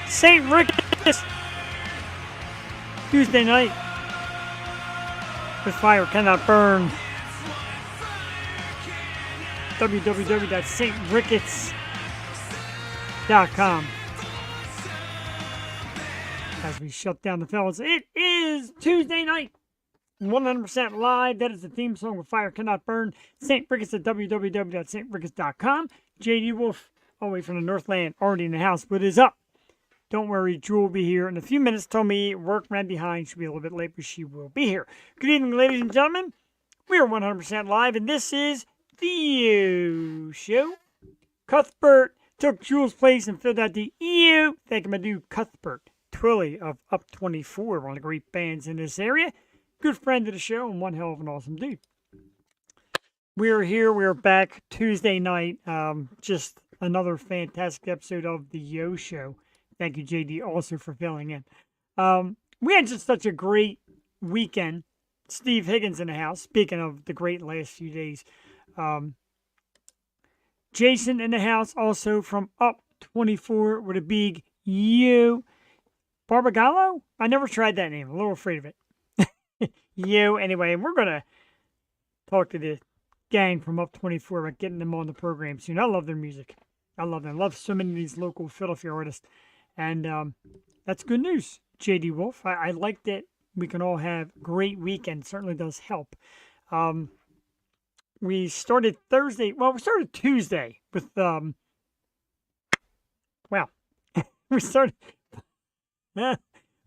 St. Rick's Tuesday night with Fire Cannot Burn. www.saintricketts.com. As we shut down the fellas, it is Tuesday night, 100% live. That is the theme song with Fire Cannot Burn. St. Ricketts at www.saintricketts.com. JD Wolf, all the way from the Northland, already in the house, but is up. Don't worry, Jewel will be here in a few minutes. Told me work ran behind. She'll be a little bit late, but she will be here. Good evening, ladies and gentlemen. We are 100% live, and this is the show. Cuthbert took Jewel's place and filled out the EU. Thank him, I do. Cuthbert Twilly of Up 24, one of the great bands in this area. Good friend of the show and one hell of an awesome dude. We are here. We are back Tuesday night. Just another fantastic episode of the Yo Show. Thank you, JD, also for filling in. We had just such a great weekend. Steve Higgins in the house. Speaking of the great last few days. Jason in the house, also from Up 24 with a big U. Barbagallo? I never tried that name. I'm a little afraid of it. U. Anyway, we're going to talk to the gang from Up 24 about getting them on the program soon. I love their music. I love them. I love so many of these local Philadelphia artists. And that's good news, JD Wolf. I like that we can all have great weekends. Certainly does help. We started Thursday. Well, we started Tuesday with, we started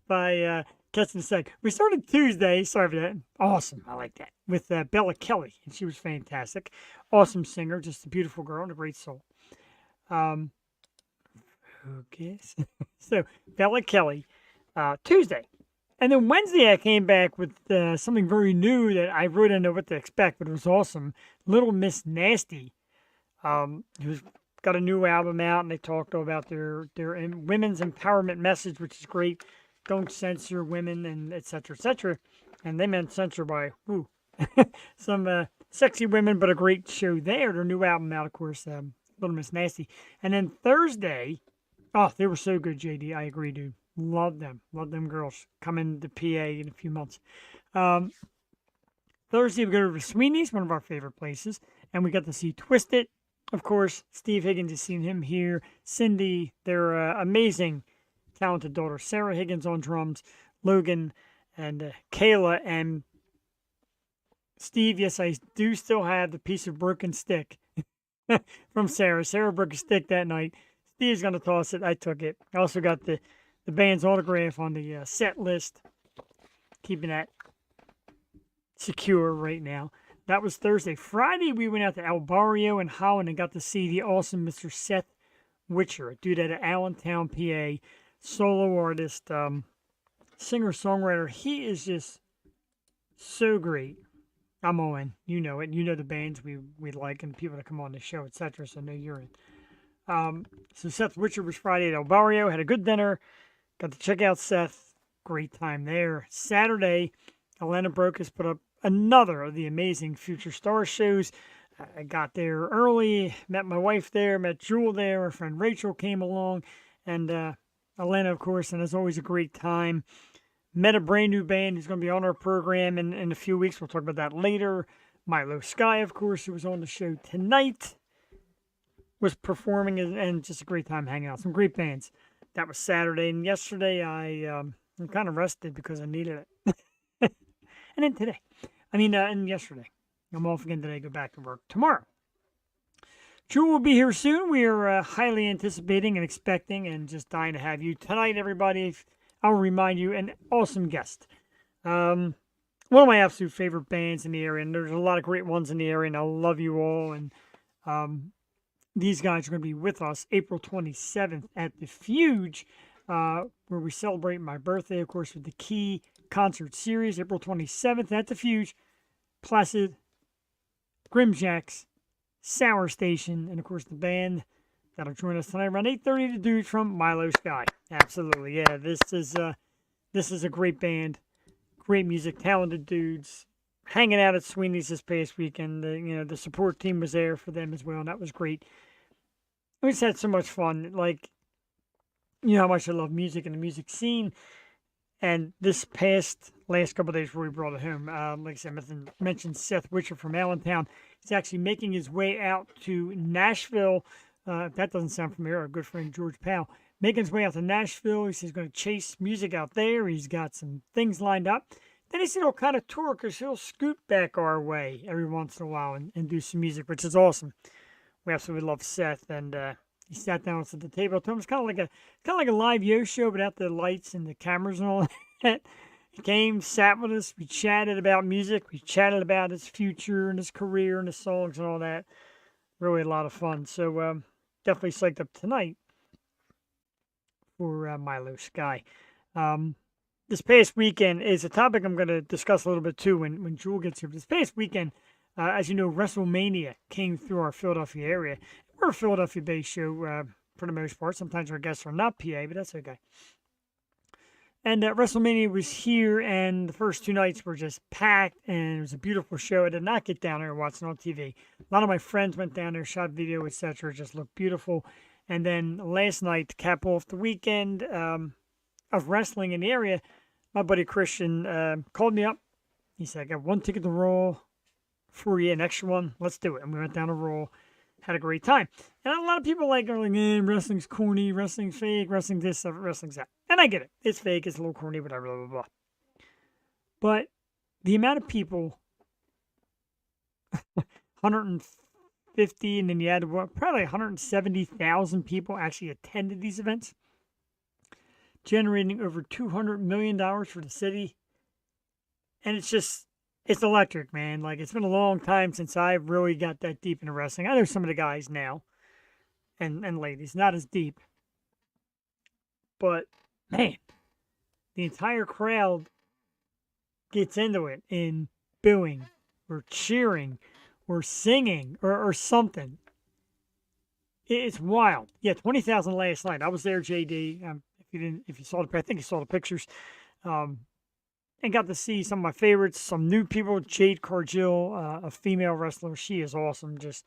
by catching a sec. We started Tuesday. Sorry for that. Awesome. I like that. With Bella Kelly. And she was fantastic. Awesome singer. Just a beautiful girl and a great soul. Okay. So, Bella Kelly, Tuesday. And then Wednesday, I came back with something very new that I really didn't know what to expect, but it was awesome. Little Miss Nasty, who's got a new album out, and they talked about their women's empowerment message, which is great. Don't censor women, and et cetera, et cetera. And they meant censor by, some sexy women, but a great show there. Their new album out, of course, Little Miss Nasty. And then Thursday, they were so good, JD. I agree, dude. Love them. Love them girls. Coming to PA in a few months. Thursday, we go to Sweeney's, one of our favorite places. And we got to see Twisted. Of course, Steve Higgins, you've seen him here. Cindy, their amazing, talented daughter. Sarah Higgins on drums. Logan and Kayla. And Steve, yes, I do still have the piece of broken stick from Sarah. Sarah broke a stick that night. Steve's going to toss it. I took it. I also got the band's autograph on the set list. Keeping that secure right now. That was Thursday. Friday, we went out to El Barrio in Holland and got to see the awesome Mr. Seth Witcher, a dude out of Allentown, PA, solo artist, singer-songwriter. He is just so great. I'm all in. You know it. You know the bands we like and people that come on the show, etc. So I know you're in. So Seth Witcher was Friday at El Barrio. Had a good dinner. Got to check out Seth. Great time there. Saturday, Atlanta Brocas put up another of the amazing Future Star shows. I got there early. Met my wife there. Met Jewel there. Our friend Rachel came along. And Atlanta, of course. And it's always a great time. Met a brand new band who's going to be on our program in a few weeks. We'll talk about that later. Milou Sky, of course, who was on the show tonight, was performing and just a great time hanging out. Some great bands. That was Saturday. And yesterday, I'm kind of rested because I needed it. And then today. And yesterday. I'm off again today. Go back to work tomorrow. Jewel will be here soon. We are highly anticipating and expecting and just dying to have you tonight, everybody. I'll remind you, an awesome guest. One of my absolute favorite bands in the area. And there's a lot of great ones in the area. And I love you all. And these guys are going to be with us April 27th at the Fuge, where we celebrate my birthday, of course, with the Key Concert Series. April 27th at the Fuge. Placid, Grimjacks, Sour Station, and, of course, the band that'll join us tonight around 8:30. The dudes from Milou Sky. Absolutely, yeah. This is a great band, great music, talented dudes. Hanging out at Sweeney's this past weekend. The support team was there for them as well, and that was great. We just had so much fun. Like, you know how much I love music and the music scene. And this last couple of days where we brought it home, like I said, mentioned Seth Witcher from Allentown. He's actually making his way out to Nashville. If that doesn't sound familiar, our good friend George Powell. Making his way out to Nashville. He says he's going to chase music out there. He's got some things lined up. Then he said he'll kind of tour because he'll scoot back our way every once in a while and do some music, which is awesome. We absolutely love Seth, and he sat down at the table. It was kind of like a live yo show, but without the lights and the cameras and all that. He came, sat with us. We chatted about music. We chatted about his future and his career and his songs and all that. Really a lot of fun. So definitely psyched up tonight for Milou Sky. This past weekend is a topic I'm going to discuss a little bit too when Jewel gets here. This past weekend, as you know, WrestleMania came through our Philadelphia area. We're a Philadelphia-based show for the most part. Sometimes our guests are not PA, but that's okay. And WrestleMania was here, and the first 2 nights were just packed, and it was a beautiful show. I did not get down there and watch it on TV. A lot of my friends went down there, shot video, etc. It just looked beautiful. And then last night, to cap off the weekend of wrestling in the area, my buddy Christian called me up. He said, I got 1 ticket to Raw for you, an extra one. Let's do it. And we went down to Raw. Had a great time. And a lot of people are like, wrestling's corny, wrestling's fake, wrestling this, wrestling's that. And I get it. It's fake, it's a little corny, whatever, blah, blah, blah. But the amount of people, 150, and then you had probably 170,000 people actually attended these events, generating over $200 million for the city. And it's electric, man. Like, it's been a long time since I've really got that deep into wrestling. I know some of the guys now and ladies, not as deep. But, man, the entire crowd gets into it in booing or cheering or singing or something. It's wild. Yeah, 20,000 last night. I was there, JD. If you saw I think you saw the pictures. And got to see some of my favorites, some new people. Jade Cargill, a female wrestler. She is awesome. Just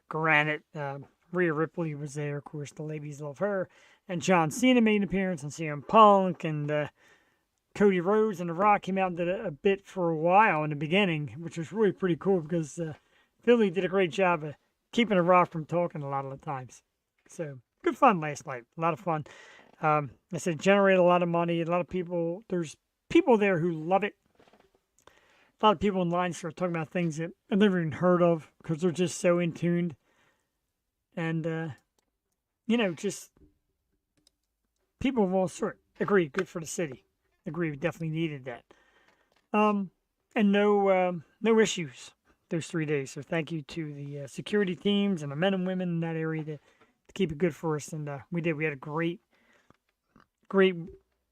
granite. Rhea Ripley was there. Of course, the ladies love her. And John Cena made an appearance. And CM Punk. And Cody Rhodes and The Rock came out and did a bit for a while in the beginning, which was really pretty cool because Philly did a great job of keeping The Rock from talking a lot of the times. So, good fun last night. A lot of fun. I said, generated a lot of money. A lot of people. There's people there who love it. A lot of people in line start talking about things that I've never even heard of because they're just so in tuned. And, just people of all sorts. Agree, good for the city. Agree, we definitely needed that. And no issues those 3 days. So thank you to the security teams and the men and women in that area to keep it good for us. And we did. We had a great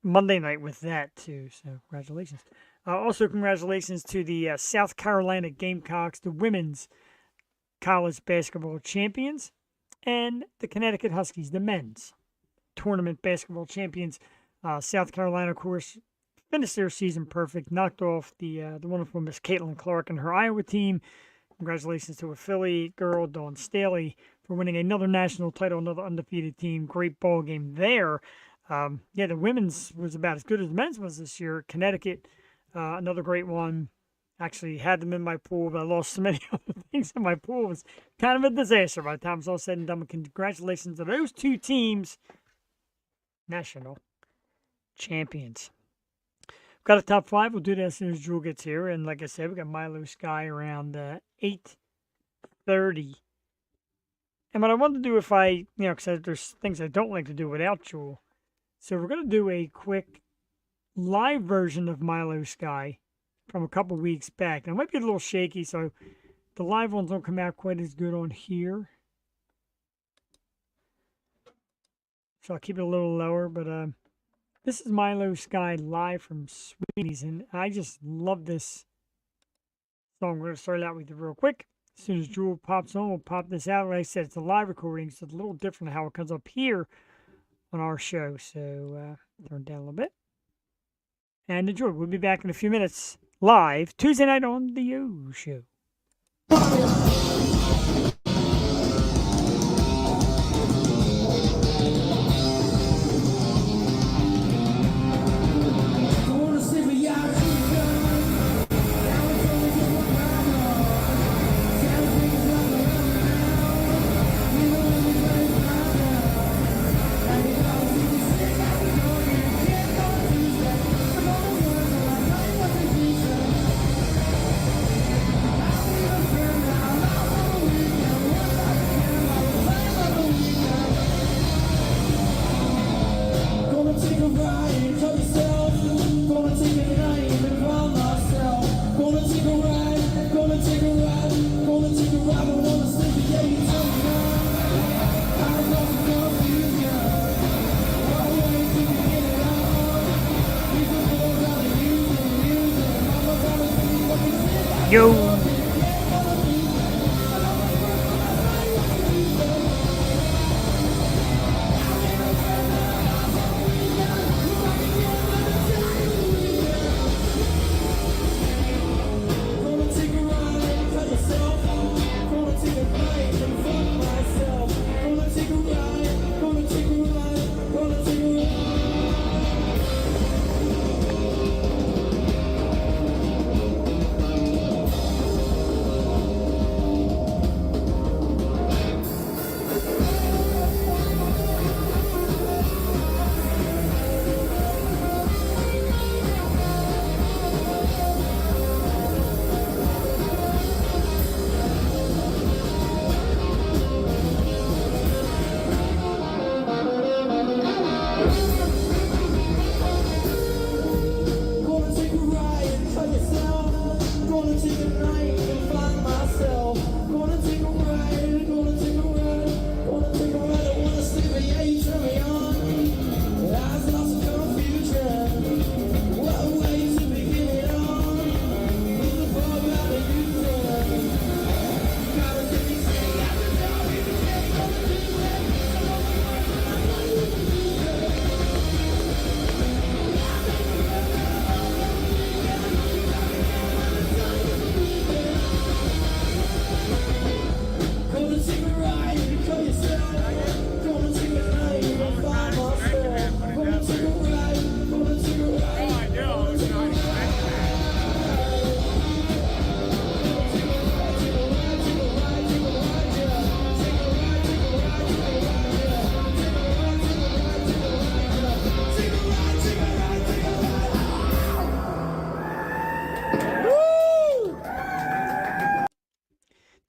Monday night with that too, so congratulations. Also, congratulations to the South Carolina Gamecocks, the women's college basketball champions, and the Connecticut Huskies, the men's tournament basketball champions. South Carolina, of course, finished their season perfect, knocked off the wonderful Miss Caitlin Clark and her Iowa team. Congratulations to a Philly girl, Dawn Staley, for winning another national title, another undefeated team. Great ball game there. The women's was about as good as the men's was this year. Connecticut, another great one. Actually had them in my pool, but I lost so many other things in my pool. It was kind of a disaster by the time it's all said and done. But congratulations to those 2 teams, national champions. We've got a top 5. We'll do that as soon as Jewel gets here. And like I said, we got Milou Sky around 8:30. And what I wanted to do because there's things I don't like to do without Jewel. So we're going to do a quick live version of Milou Sky from a couple weeks back. Now, it might be a little shaky, so the live ones don't come out quite as good on here. So I'll keep it a little lower, but this is Milou Sky live from Sweeney's, and I just love this song. We're going to start out with it real quick. As soon as Jewel pops on, we'll pop this out. Like I said, it's a live recording, so it's a little different than how it comes up here on our show. So turn it down a little bit. And enjoy. We'll be back in a few minutes live Tuesday night on the O Show. ride, tell yourself. Gonna take a night and find myself. Gonna take a ride, gonna take a ride, gonna take a ride. I wanna sleep with you, tell me now. I love the confusion. What way to get it on? People gotta use it. Mama gotta see what you say. Yo.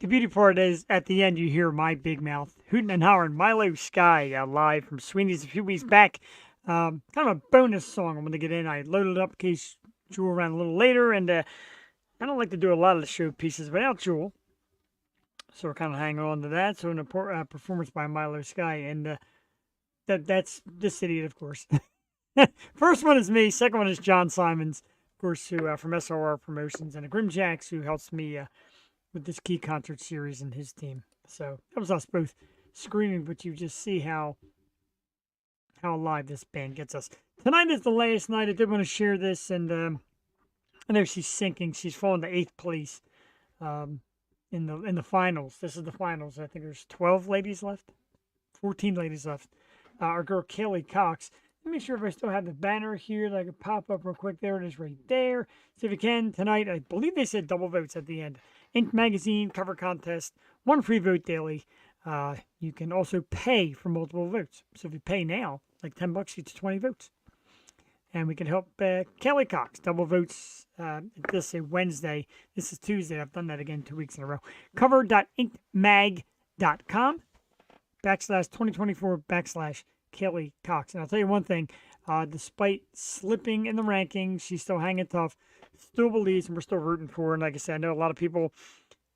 The beauty part is, at the end, you hear my big mouth hooting and hollering. Milou Sky, live from Sweeney's a few weeks back. Kind of a bonus song I'm going to get in. I loaded it up in case Jewel ran a little later, and I don't like to do a lot of the show pieces without Jewel. So we're kind of hanging on to that. So in a performance by Milou Sky, and that's this idiot, of course. First one is me. Second one is John Simons, of course, who from SRR Promotions, and the Grimjacks, who helps me with this Key Concert Series and his team. So that was us both screaming, but you just see how live this band gets us. Tonight is the last night. I did want to share this, and I know she's sinking. She's fallen to 8th place in the finals. This is the finals. I think there's 12 ladies left, 14 ladies left. Our girl Kaylee Cox. Let me make sure if I still have the banner here that I could pop up real quick. There it is right there. So if you can, tonight, I believe they said double votes at the end. Ink Magazine cover contest, 1 free vote daily. You can also pay for multiple votes. So if you pay now, like $10, it's 20 votes. And we can help Kelly Cox, double votes. This say Wednesday. This is Tuesday. I've done that again 2 weeks in a row. Cover.inkmag.com /2024 /Kelly Cox. And I'll tell you one thing, despite slipping in the rankings, she's still hanging tough, still believes, and we're still rooting for her. And like I said, I know a lot of people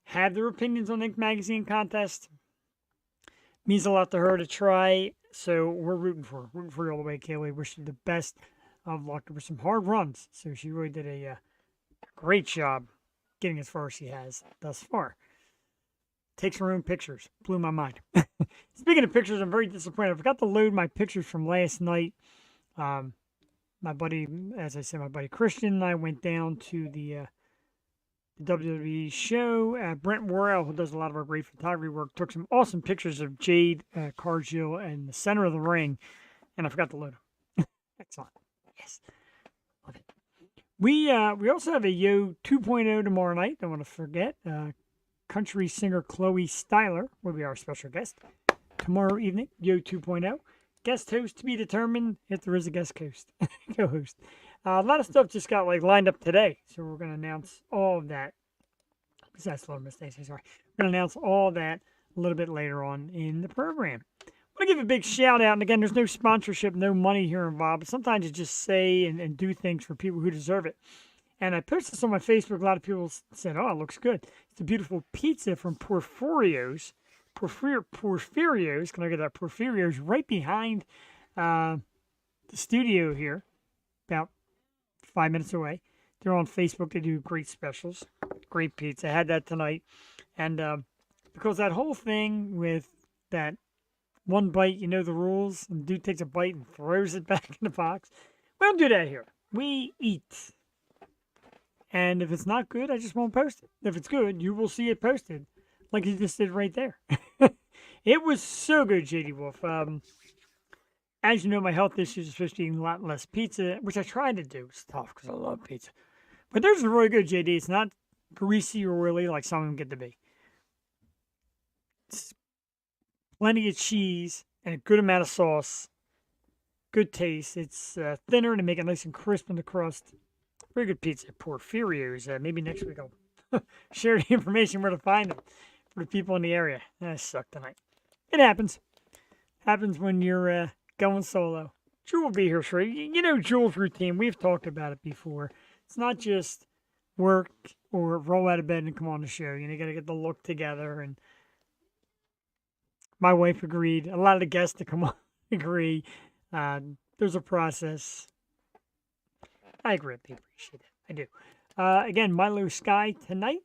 have their opinions on the Ink Magazine contest. Means a lot to her to try, so we're rooting for her. Rooting for you all the way, Kaylee. Wish you the best of luck. There were some hard runs, so she really did a great job getting as far as she has thus far. Takes her own pictures. Blew my mind. Speaking of pictures, I'm very disappointed. I forgot to load my pictures from last night. My buddy, as I said, my buddy Christian and I went down to the WWE show. Brent Worrell, who does a lot of our great photography work, took some awesome pictures of Jade Cargill in the center of the ring, and I forgot to load them. Excellent. Yes. Love it. We also have a Yo 2.0 tomorrow night. Don't want to forget. Country singer Chloe Styler will be our special guest tomorrow evening. Yo 2.0. Guest host to be determined if there is a guest host. Co-host. A lot of stuff just got lined up today, so we're going to announce all of that. Besides a lot of mistakes, sorry. We're going to announce all that a little bit later on in the program. I want to give a big shout out. And again, there's no sponsorship, no money here involved. But sometimes you just say and do things for people who deserve it. And I posted this on my Facebook. A lot of people said, "Oh, it looks good." It's a beautiful pizza from Porfirio's. Porfirio's. Can I get that? Porfirio's right behind the studio here, about 5 minutes away. They're on Facebook. They do great specials, great pizza. I had that tonight, and because that whole thing with that one bite, you know the rules, and dude takes a bite and throws it back in the box. We don't do that here. We eat. And if it's not good, I just won't post it. If it's good, you will see it posted, like you just did right there. It was so good, JD Wolf. As you know, my health issues, especially eating a lot less pizza, which I tried to do. It's tough because I love pizza. But theirs is really good, JD. It's not greasy or oily like some of them get to be. It's plenty of cheese and a good amount of sauce. Good taste. It's thinner to make it nice and crisp in the crust. Very good pizza. Porfirio's. Maybe next week I'll share the information where to find them for the people in the area. I sucked tonight. It happens. Happens when you're going solo. Jewel will be here shortly. You know Jewel's routine. We've talked about it before. It's not just work or roll out of bed and come on the show. You got to get the look together. And my wife agreed. A lot of the guests to come on agree. There's a process. I agree. I appreciate it. I do. Again, Milou Sky tonight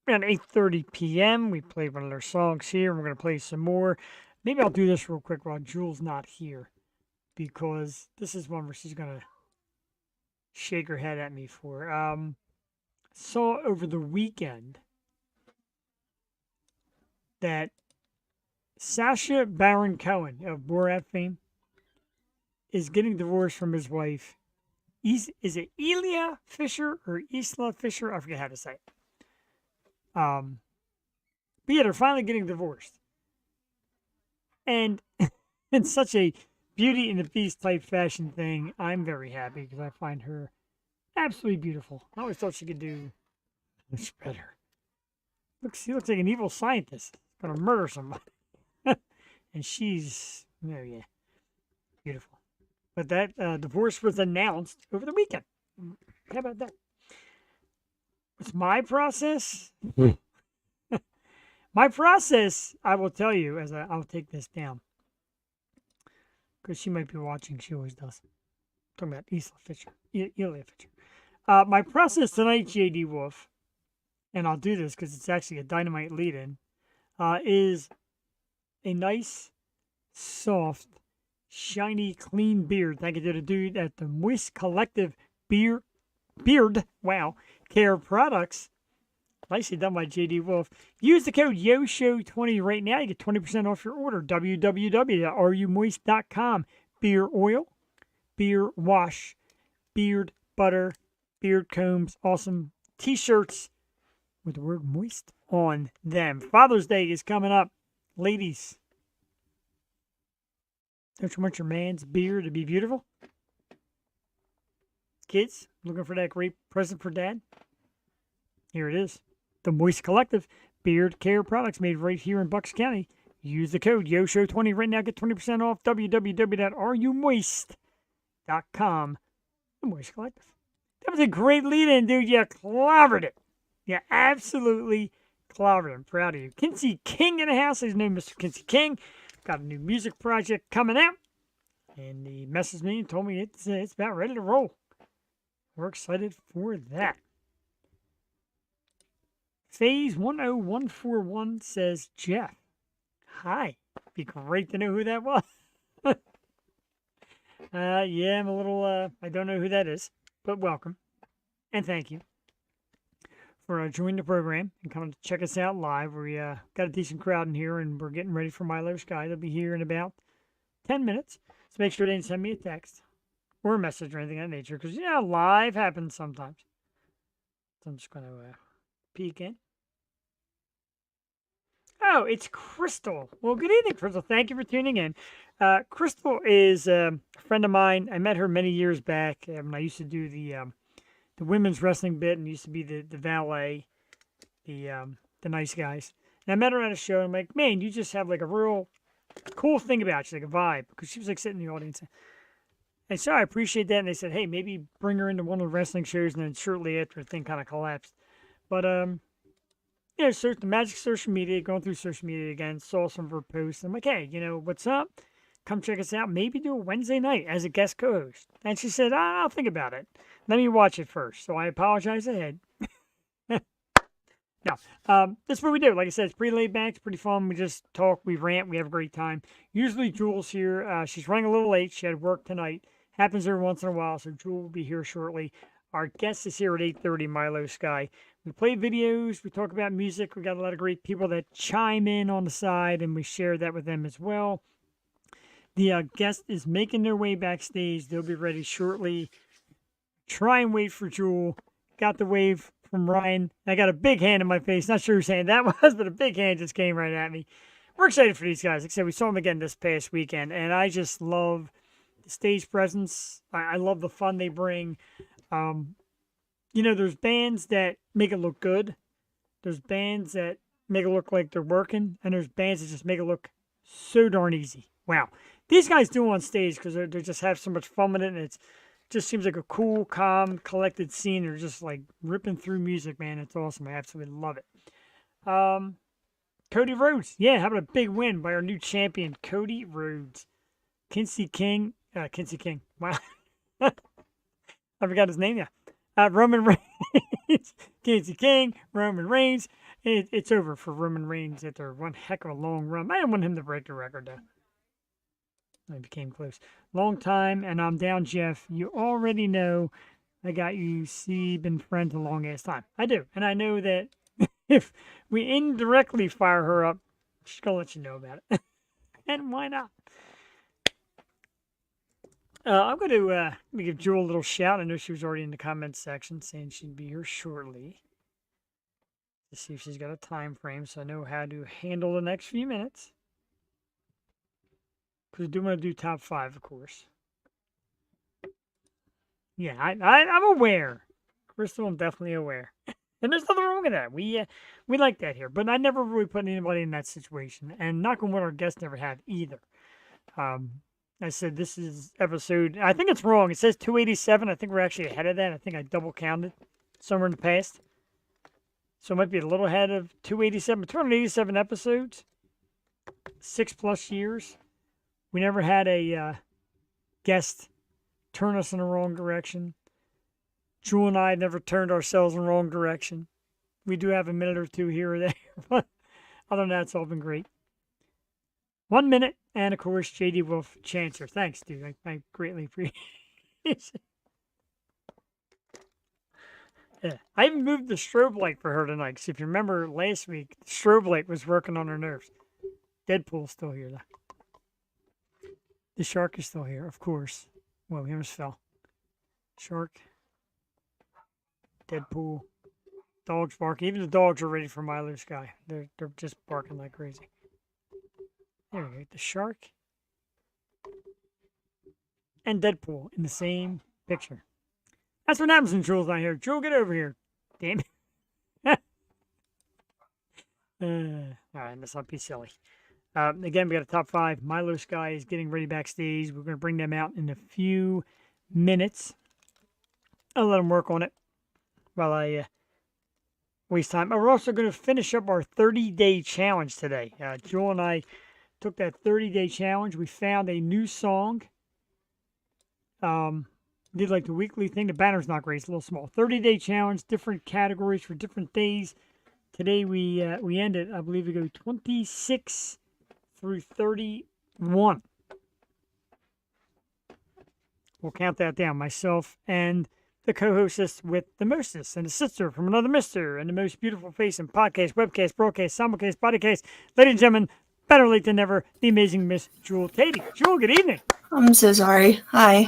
around 8:30 p.m. We played one of their songs here. We're going to play some more. Maybe I'll do this real quick while Jewel's not here, because this is one where she's going to shake her head at me for. Saw over the weekend that Sacha Baron Cohen of Borat fame is getting divorced from his wife. Is it Elia Fisher or Isla Fisher? I forget how to say it. But yeah, they're finally getting divorced. And in such a Beauty and the Beast type fashion thing, I'm very happy because I find her absolutely beautiful. I always thought she could do much better. He looks like an evil scientist. Going to murder somebody. And she's, oh yeah, beautiful. But that divorce was announced over the weekend. How about that? What's my process? My process, I will tell you, as I'll take this down. Because she might be watching. She always does. I'm talking about Isla Fisher. Elia Fisher. My process tonight, JD Wolf, and I'll do this because it's actually a dynamite lead-in, is a nice, soft, shiny, clean beard. Thank you to the dude at the Moist Collective Beard Care Products. Nicely done by JD Wolf. Use the code YOSHOW20 right now. You get 20% off your order. www.rumoist.com. Beard oil, beard wash, beard butter, beard combs, awesome t-shirts with the word moist on them. Father's Day is coming up. Ladies, don't you want your man's beard to be beautiful? Kids, looking for that great present for dad? Here it is. The Moist Collective Beard Care Products made right here in Bucks County. Use the code YOSHOW20 right now. Get 20% off. www.rumoist.com. The Moist Collective. That was a great lead-in, dude. You clobbered it. You absolutely clobbered it. I'm proud of you. Kinsey King in the house. His name is Mr. Kinsey King. Got a new music project coming out. And he messaged me and told me it's about ready to roll. We're excited for that. Phase 10141 says, Jeff, hi. Be great to know who that was. Yeah, I'm a little, I don't know who that is, but welcome. And thank you for joining the program and coming to check us out live. We got a decent crowd in here, and we're getting ready for Milou Sky. They'll be here in about 10 minutes. So make sure they didn't send me a text or a message or anything of that nature, because, live happens sometimes. So I'm just going to peek in. Oh, it's Crystal. Well, good evening, Crystal. Thank you for tuning in. Crystal is a friend of mine. I met her many years back when I used to do the women's wrestling bit and used to be the valet, the nice guys. And I met her at a show. And I'm like, man, you just have like a real cool thing about it. She's like a vibe because she was like sitting in the audience. And so I appreciate that. And they said, hey, maybe bring her into one of the wrestling shows. And then shortly after, the thing kind of collapsed. But yeah, search the magic social media, going through social media again, saw some of her posts. I'm like, hey, what's up? Come check us out. Maybe do a Wednesday night as a guest co-host. And she said, I'll think about it. Let me watch it first. So I apologize ahead. No, that's what we do. Like I said, it's pretty laid back. It's pretty fun. We just talk, we rant, we have a great time. Usually Jules here. She's running a little late. She had work tonight. Happens every once in a while, so Jewel will be here shortly. Our guest is here at 8:30, Milou Sky. We play videos. We talk about music. We got a lot of great people that chime in on the side, and we share that with them as well. The guest is making their way backstage. They'll be ready shortly. Try and wait for Jewel. Got the wave from Ryan. I got a big hand in my face. Not sure who's saying that was, but a big hand just came right at me. We're excited for these guys. Like I said, we saw them again this past weekend, and I just love the stage presence. I love the fun they bring. There's bands that make it look good. There's bands that make it look like they're working, and there's bands that just make it look so darn easy. Wow. These guys do on stage because they just have so much fun with it, and it just seems like a cool, calm, collected scene. They're just like ripping through music, man. It's awesome. I absolutely love it. Cody Rhodes. Yeah, having a big win by our new champion, Cody Rhodes. Kinsey King. Wow. I forgot his name, yeah. Roman Reigns. Kinsey King, Roman Reigns. It's over for Roman Reigns after one heck of a long run. I didn't want him to break the record, though. I became close. Long time, and I'm down, Jeff. You already know I got you. See, been friends a long ass time. I do. And I know that if we indirectly fire her up, she's going to let you know about it. And why not? I'm going to give Jewel a little shout. I know she was already in the comments section saying she'd be here shortly. To see if she's got a time frame so I know how to handle the next few minutes. Because I do want to do top 5, of course. Yeah, I'm aware. Crystal, I'm definitely aware. And there's nothing wrong with that. We like that here. But I never really put anybody in that situation. And knock on wood, our guests never have either. I said this is episode, I think it's wrong. It says 287. I think we're actually ahead of that. I think I double counted somewhere in the past. So it might be a little ahead of 287. 287 episodes. 6+ years. We never had a guest turn us in the wrong direction. Jewel and I never turned ourselves in the wrong direction. We do have a minute or two here or there, but other than that, it's all been great. 1 minute, and of course, JD Wolf Chancer. Thanks, dude. I greatly appreciate it. Yeah. I even moved the strobe light for her tonight, because if you remember last week, the strobe light was working on her nerves. Deadpool's still here, though. The shark is still here, of course. Well, he almost fell. Shark. Deadpool. Dogs barking. Even the dogs are ready for Milou Sky. They're just barking like crazy. There we go. The shark and Deadpool in the same picture. That's what happens when Jewel's not here. Jewel, get over here. Damn it. All right, let's not be silly. Again, we got a top 5. Milou Sky is getting ready backstage. We're going to bring them out in a few minutes. I'll let them work on it while I waste time. We're also going to finish up our 30-day challenge today. Jewel and I took that 30-day challenge. We found a new song. Did like the weekly thing. The banner's not great. It's a little small. 30-day challenge, different categories for different days. Today we ended, I believe we go 26 through 31. We'll count that down. Myself and the co-hostess with the mostest, and the sister from another mister, and the most beautiful face in podcast, webcast, broadcast, simulcast, bodycast. Ladies and gentlemen, better late than never, the amazing Miss Jewel Tatey. Jewel, good evening. I'm so sorry. Hi.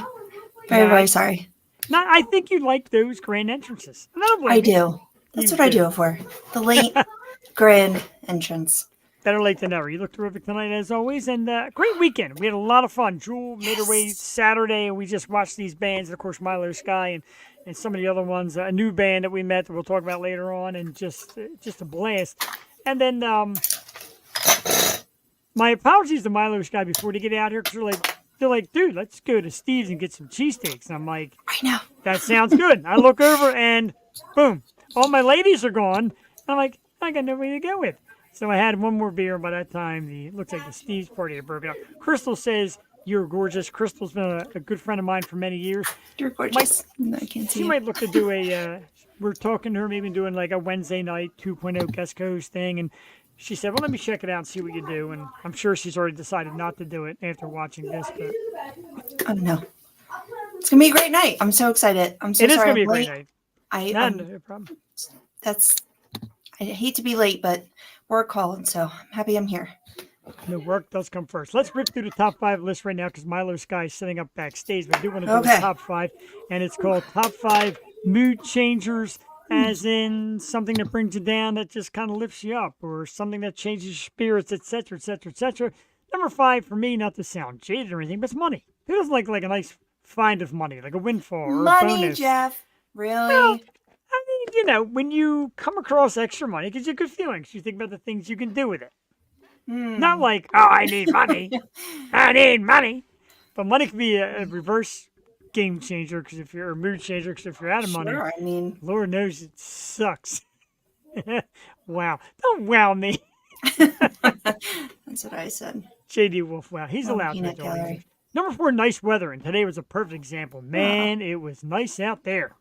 Very sorry. No, I think you like those grand entrances. I do. That's what I do it for. The late grand entrance. Better late than never. You look terrific tonight, as always, and great weekend. We had a lot of fun. Jewel made her way Saturday, and we just watched these bands, and of course, Milou Sky and some of the other ones. A new band that we met that we'll talk about later on, and just a blast. And then my apologies to Milou Sky before they get out here, because they're like, dude, let's go to Steve's and get some cheesesteaks. And I'm like, I know. that sounds good. I look over and boom, all my ladies are gone. I'm like, I got nobody to go with. So I had one more beer. By that time, it looks like the Steve's party had broken up. Crystal says, you're gorgeous. Crystal's been a good friend of mine for many years. You're gorgeous. I can't see She you. might look to do we're talking to her, maybe doing like a Wednesday night 2.0 guest host thing. And she said, well, let me check it out and see what you do. And I'm sure she's already decided not to do it after watching this. But Oh no. It's gonna be a great night. I'm so excited. I'm so it is sorry. going to be a I'm great late. night. No problem. I hate to be late, but work called, so I'm happy I'm here. No, work does come first. Let's rip through the top 5 list right now because Milou Sky is setting up backstage. But I do want to do Okay. the top 5, and it's called Top 5 Mood Changers, as in something that brings you down that just kind of lifts you up, or something that changes your spirits, etc., etc., etc. Number 5 for me, not to sound jaded or anything, but it's money. Who doesn't like a nice find of money, like a windfall or a Money, bonus? Jeff. Really? Well, I mean, when you come across extra money, it gives you good feelings. You think about the things you can do with it. Not like, oh, I need money. I need money. But money can be a reverse game changer, because if you're a mood changer, because if you're out of money, Sure, I mean, Lord knows it sucks. Wow. Don't wow me. that's what I said. J.D. Wolf, wow. He's Oh, allowed to peanut do all gallery. these. Number 4, nice weather. And today was a perfect example. Man, it was nice out there.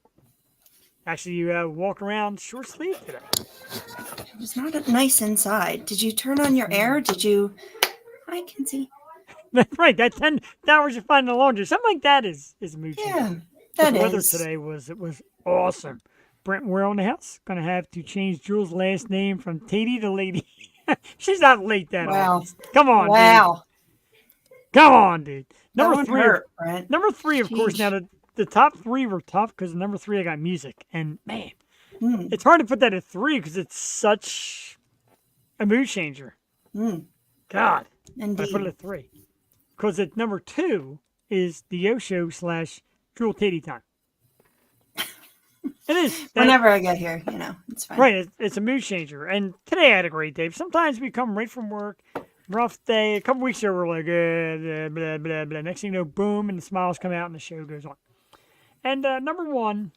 Actually, you walk around short sleeve today. It was not nice inside. Did you turn on your air? Did you? I can see. That's right. That 10 hours you find in the laundry. Something like that is a mood changer. Yeah, But that the weather is. today was awesome. Brent, we're on the house. Gonna have to change Jules' last name from Tatey to Lady. She's not late that Wow. often. Come on, Wow. dude. Come on, dude. That Number one 3. hurt, Brent. Number 3, of course. Sheesh. Now the top 3 were tough because number 3 I got music, and man, Mm, it's hard to put that at 3 because it's such a mood changer. mm, God, I put it indeed. at 3 because at number 2 is the Yo Show / Jewel Tatey time. It is. Whenever I get here, it's fine. Right, it's a mood changer. And today I had a great day. Sometimes we come right from work, rough day. A couple weeks ago we're like, blah, blah, blah, blah. Next thing you know, boom, and the smiles come out and the show goes on. And number 1,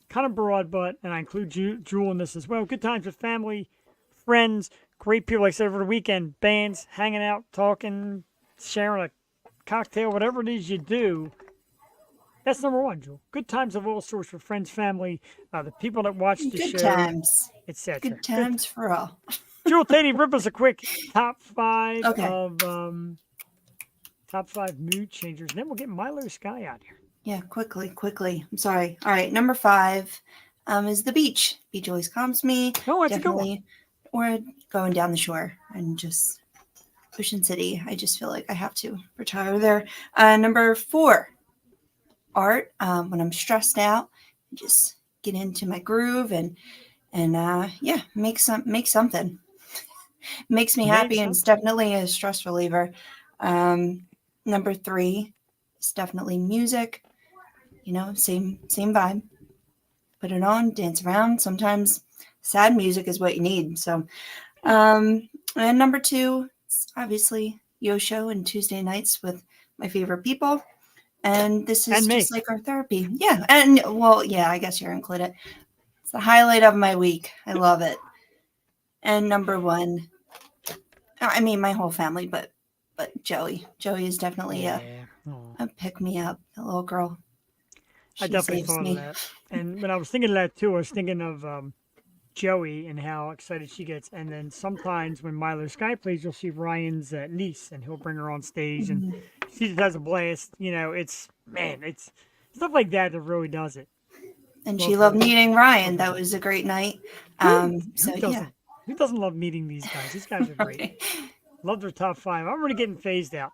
kind of broad, and I include Jewel in this as well. Good times with family, friends, great people. Like I said, over the weekend, bands, hanging out, talking, sharing a cocktail, whatever it is you do. That's number 1, Jewel. Good times of all sorts with friends, family, the people that watch the Good show, times. etc. Good times for all. Jewel Tatey, rip us a quick top 5 Okay. of top 5 mood changers, and then we'll get Milou Sky out here. Yeah, quickly. I'm sorry. All right, number 5 is the beach. Beach always calms me. Oh, that's a good one. Definitely. Or going down the shore and just Ocean City. I just feel like I have to retire there. Number 4, art. When I'm stressed out, I just get into my groove and make something. Makes me Make happy, and it's definitely a stress reliever. Number 3 is definitely music. Same vibe. Put it on, dance around. Sometimes sad music is what you need. So, and number 2 is obviously Yo Show and Tuesday nights with my favorite people. And this is And me. just like our therapy. Yeah. And I guess you're included. It's the highlight of my week. I love it. And number 1, I mean, my whole family, but Joey. Joey is definitely Yeah. a pick me up, a little girl. I She definitely saves thought me. of that. And when I was thinking of that too, I was thinking of Joey and how excited she gets. And then sometimes when Milou Sky plays, you'll see Ryan's niece, and he'll bring her on stage, and she just has a blast. It's stuff like that that really does it. And Well she loved played. meeting Ryan. That was a great night. So yeah. Who doesn't love meeting these guys? These guys are great. Love their top 5. I'm already getting phased out.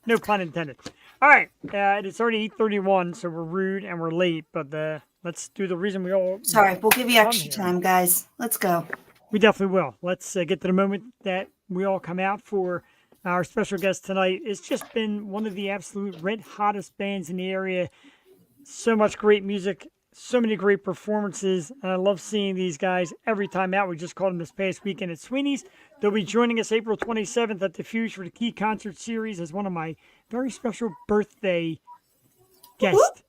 No pun intended. All right, it's already 8:31, so we're rude and we're late. But let's do the reason we all. Sorry, we'll give you come extra here. time, guys. Let's go. We definitely will. Let's get to the moment that we all come out for our special guest tonight. It's just been one of the absolute red hottest bands in the area. So much great music, so many great performances, and I love seeing these guys every time out. We just called them this past weekend at Sweeney's. They'll be joining us April 27th at the Fuge for the Key Concert Series as one of my very special birthday guests.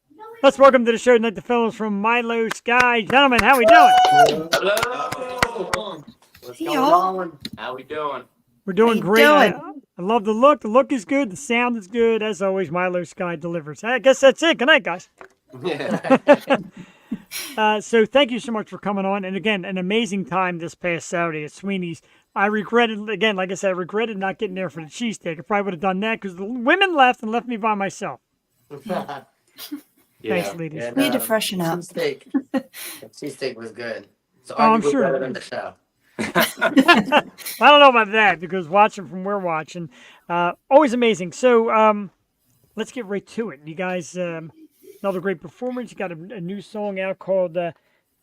Let's welcome to the show tonight the fellows from Milou Sky. Gentlemen, how we doing? Hello. What's Hey, going y'all. on? How we doing? We're doing you great. doing? I love the look. The look is good. The sound is good. As always, Milou Sky delivers. I guess that's it. Good night, guys. So thank you so much for coming on. And again, an amazing time this past Saturday at Sweeney's. I regretted, again, like I said, I regretted not getting there for the cheesesteak. I probably would have done that because the women left and left me by myself. Thanks, ladies. And, Need to freshen up. Cheesesteak was good. So I'm arguably sure. better than the show. I don't know about that because watching from where watching, always amazing. So let's get right to it. You guys, another great performance. You got a new song out called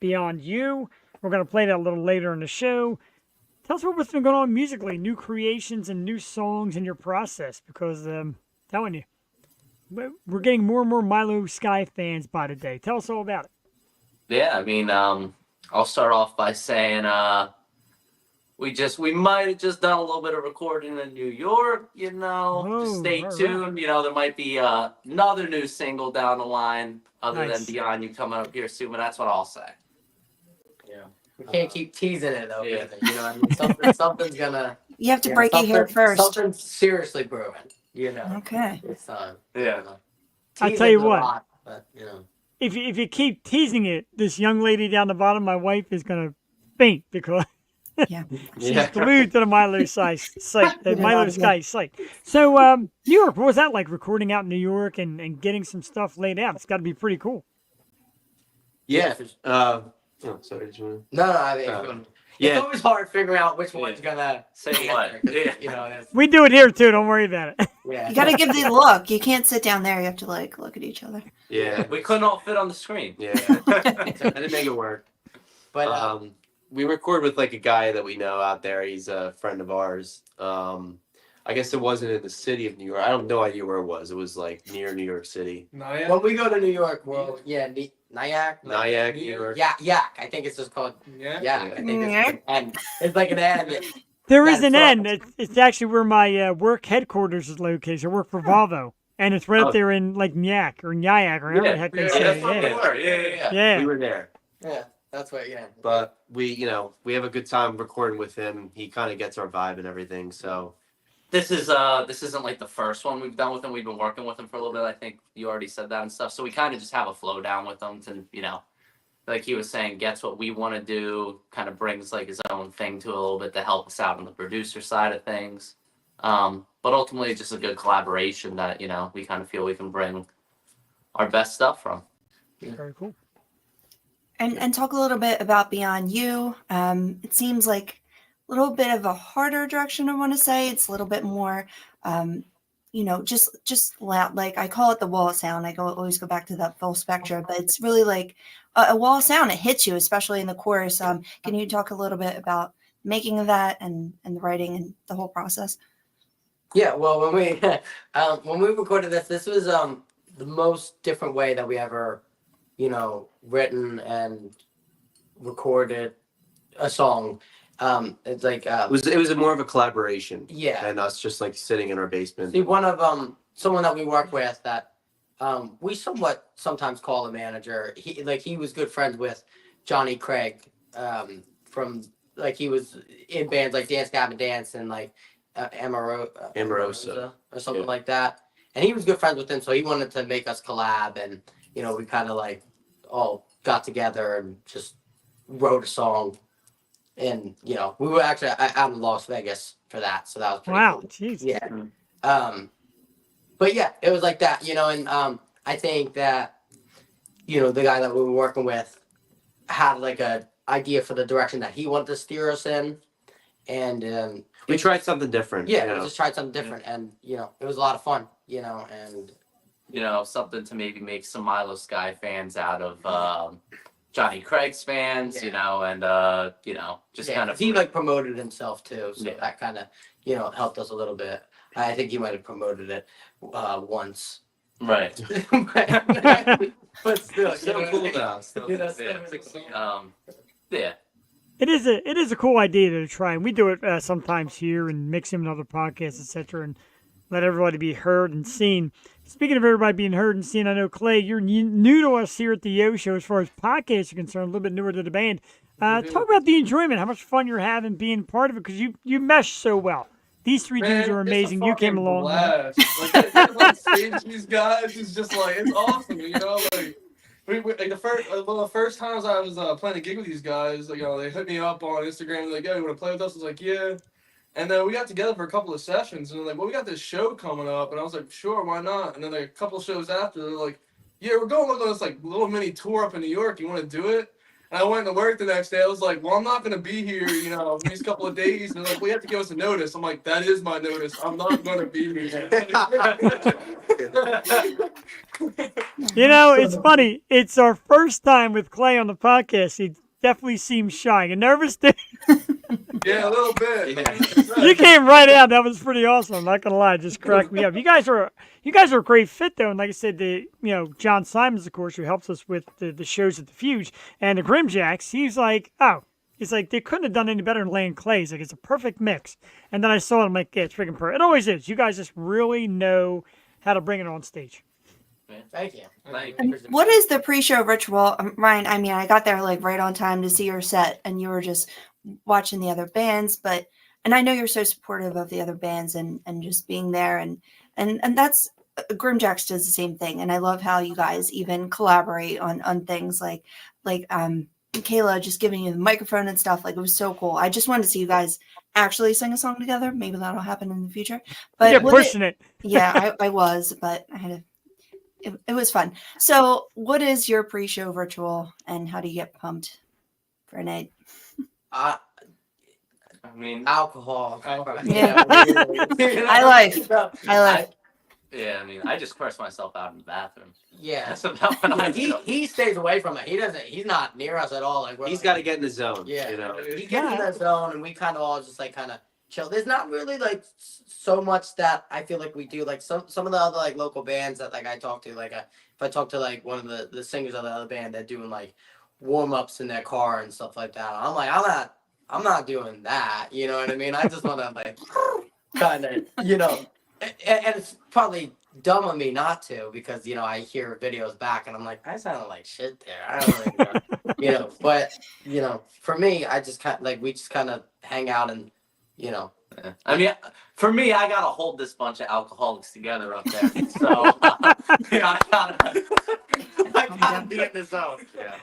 Beyond You. We're going to play that a little later in the show. Tell us what's been going on musically, new creations and new songs in your process because telling you, we're getting more and more Milou Sky fans by the day. Tell us all about it. Yeah, I mean, I'll start off by saying we might have just done a little bit of recording in New York, you know. Just Oh, stay all right. tuned. You know, there might be another new single down the line other Nice. than Beyond You coming up here soon, but that's what I'll say. Yeah. We can't keep teasing it though. Yeah. Either, you know, what I mean, something's gonna. You have to yeah, break it here something- first. Something's seriously brewing. You know. Okay. It's Yeah. I'll tell you teasing's a what. lot, but you know. If you keep teasing it, this young lady down the bottom, my wife, is going to faint because Yeah. she's glued to the Milou site, the Yeah. Milou Sky site. So, New York, what was that like recording out in New York and getting some stuff laid out? It's got to be pretty cool. Yeah. Sorry. Did you No, I mean, wanna- it's always hard figuring out which one's gonna Say answer, what? 'cause, Yeah. You know. It's, We do it here too. Don't worry about it. yeah. You got to give the look. You can't sit down there. You have to like look at each other. Yeah. We couldn't all fit on the screen. Yeah. I didn't make it work. But We record with like a guy that we know out there. He's a friend of ours. I guess it wasn't in the city of New York. I have no idea where it was. It was like near New York City. when we go to New York, well, yeah, Nyack, Nyack, New York. Yak. I think it's just called Yak. I think it's and it's like an N. There is That's an right. end. It's actually where my work headquarters is located. I work for Volvo, and it's right up Oh. there in like Nyack or Nyack or whatever the heck they Yeah, say. that's what we Yeah. were. Yeah. Yeah. We were there. Yeah, that's what. Yeah, But we have a good time recording with him. He kind of gets our vibe and everything. So This isn't like the first one we've done with him. We've been working with him for a little bit. I think you already said that and stuff. So we kind of just have a flow down with him to, you know, like he was saying, gets what we want to do, kind of brings like his own thing to it a little bit to help us out on the producer side of things. But ultimately just a good collaboration that, you know, we kind of feel we can bring our best stuff from. Very cool. And talk a little bit about Beyond You. It seems like a little bit of a harder direction. I want to say it's a little bit more, just loud. Like I call it the wall sound. Always go back to that full spectrum, but it's really like a wall sound. It hits you, especially in the chorus. Can you talk a little bit about making of that and the writing and the whole process? Yeah. Well, when we recorded this was the most different way that we ever, you know, written and recorded a song. It's like it was more of a collaboration. yeah. And us just like sitting in our basement. See, one of someone that we work with that we somewhat sometimes call a manager. He was good friends with Johnny Craig from like he was in bands like Dance Gavin Dance and like Amorosa or something Yeah. like that. And he was good friends with him, so he wanted to make us collab, and you know we kind of like all got together and just wrote a song. And you know we were actually out in Las Vegas for that, so that was pretty Wow. cool. Jeez. Yeah. But yeah, it was like that, you know, and I think that, you know, the guy that we were working with had like a idea for the direction that he wanted to steer us in. And We tried something different. yeah, you we know. just tried something different, and you know, it was a lot of fun, you know, and You know, something to maybe make some Milou Sky fans out of Johnny Craig's fans, you Yeah. know, and you know, just yeah, kind 'cause of he like promoted himself too, so Yeah. that kind of, you know, helped us a little bit. I think he might have promoted it once Right. but still, Still cool now. Still You know, Yeah. It is a cool idea to try, and we do it sometimes here and mix them in other podcasts, etc., and let everybody be heard and seen. Speaking of everybody being heard and seen, I know Clay, you're new to us here at the Yo Show as far as podcasts are concerned, a little bit newer to the band. Talk about the enjoyment, how much fun you're having being part of it, because you mesh so well. These three dudes are amazing. You came along. Blast. Like, getting on stage with these guys is just like, it's awesome, you know? Like, like the first times I was playing a gig with these guys, like, you know, they hit me up on Instagram, like, "Yo, you want to play with us?" I was like, "Yeah." And then we got together for a couple of sessions, and they're like, "Well, we got this show coming up," and I was like, "Sure, why not?" And then like a couple shows after, they're like, "Yeah, we're going on this like little mini tour up in New York. You want to do it?" And I went to work the next day. I was like, "Well, I'm not gonna be here, you know, these couple of days." And they're like, "We have to give us a notice." I'm like, "That is my notice. I'm not gonna be here." You know, it's funny. It's our first time with Clay on the podcast. He definitely seems shy and nervous. Yeah, a little bit. You came right out. That was pretty awesome. I'm not gonna lie, it just cracked me up. You guys are a great fit though, and like I said, John Simons, of course, who helps us with the shows at the Fuge and the Grimjacks. He's like, it's like they couldn't have done any better than laying Clays. Like it's a perfect mix. And then I saw it, I'm like, yeah, it's freaking perfect. It always is. You guys just really know how to bring it on stage. Thank you. What is the pre-show ritual, Ryan? I mean, I got there like right on time to see your set, and you were just watching the other bands, and I know you're so supportive of the other bands and just being there, and that's Grimjacks does the same thing, and I love how you guys even collaborate on things like Kayla just giving you the microphone and stuff. Like it was so cool. I just wanted to see you guys actually sing a song together. Maybe that'll happen in the future. But You're pushing it. Yeah, I was, but I had to. It was fun. So, what is your pre-show ritual, and how do you get pumped for a night? I mean, Alcohol. Yeah. I like. Yeah, I mean, I just curse myself out in the bathroom. Yeah. That's about what I do. He stays away from it. He's not near us at all. Like He's got to get in the zone. Yeah. You know. He gets in that zone, and we kind of all just like kind of chill. There's not really like so much that I feel like we do. Like some of the other like local bands that like I talk to, like if I talk to like one of the singers of the other band, they're doing like warm ups in their car and stuff like that. I'm like, I'm not doing that. You know what I mean? I just want to like kind of, you know, and it's probably dumb of me not to, because you know I hear videos back and I'm like, I sound like shit there. I don't really know. You know, but you know, for me, I just kind like we just kind of hang out and you know. Yeah. I mean, for me, I gotta hold this bunch of alcoholics together up there. So I gotta be in the zone. Yeah.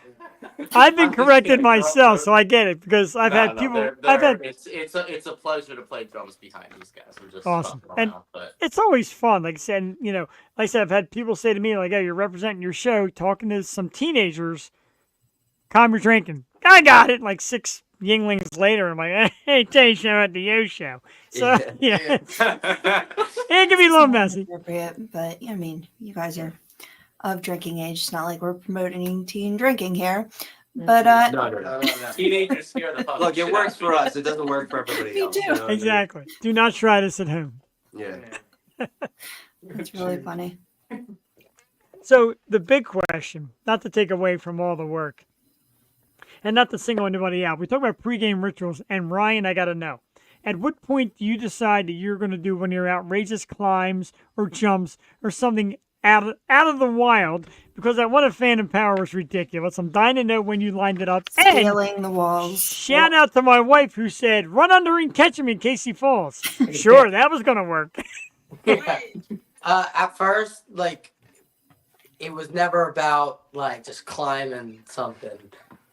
I've been corrected myself, so I get it because I've had people. It's a pleasure to play drums behind these guys. I'm just awesome, fucking and around, but it's always fun. Like I said, and, you know, like I said, I've had people say to me like, "Hey, you're representing your show, talking to some teenagers. Calm your drinking." I got it. Like 6 Yinglings later, I'm like, "Hey, tell you show at the Yo Show." So yeah, it can be a little messy. Appropriate, but I mean, you guys are of drinking age. It's not like we're promoting teen drinking here. But No. teenagers scare the fuck. Look, it works for us. It doesn't work for everybody Me else. too. You know what I mean? Exactly. Do not try this at home. Yeah. it's really funny. So the big question, not to take away from all the work, and not to single anybody out, we talk about pregame rituals, and Ryan, I got to know, at what point do you decide that you're going to do one of your outrageous climbs or jumps or something out of the wild? Because that one at Phantom Power was ridiculous. I'm dying to know when you lined it up. And Scaling the walls. shout out to my wife who said, "Run under and catch him in case he falls." Sure, that was going to work. At first, like, it was never about like just climbing something.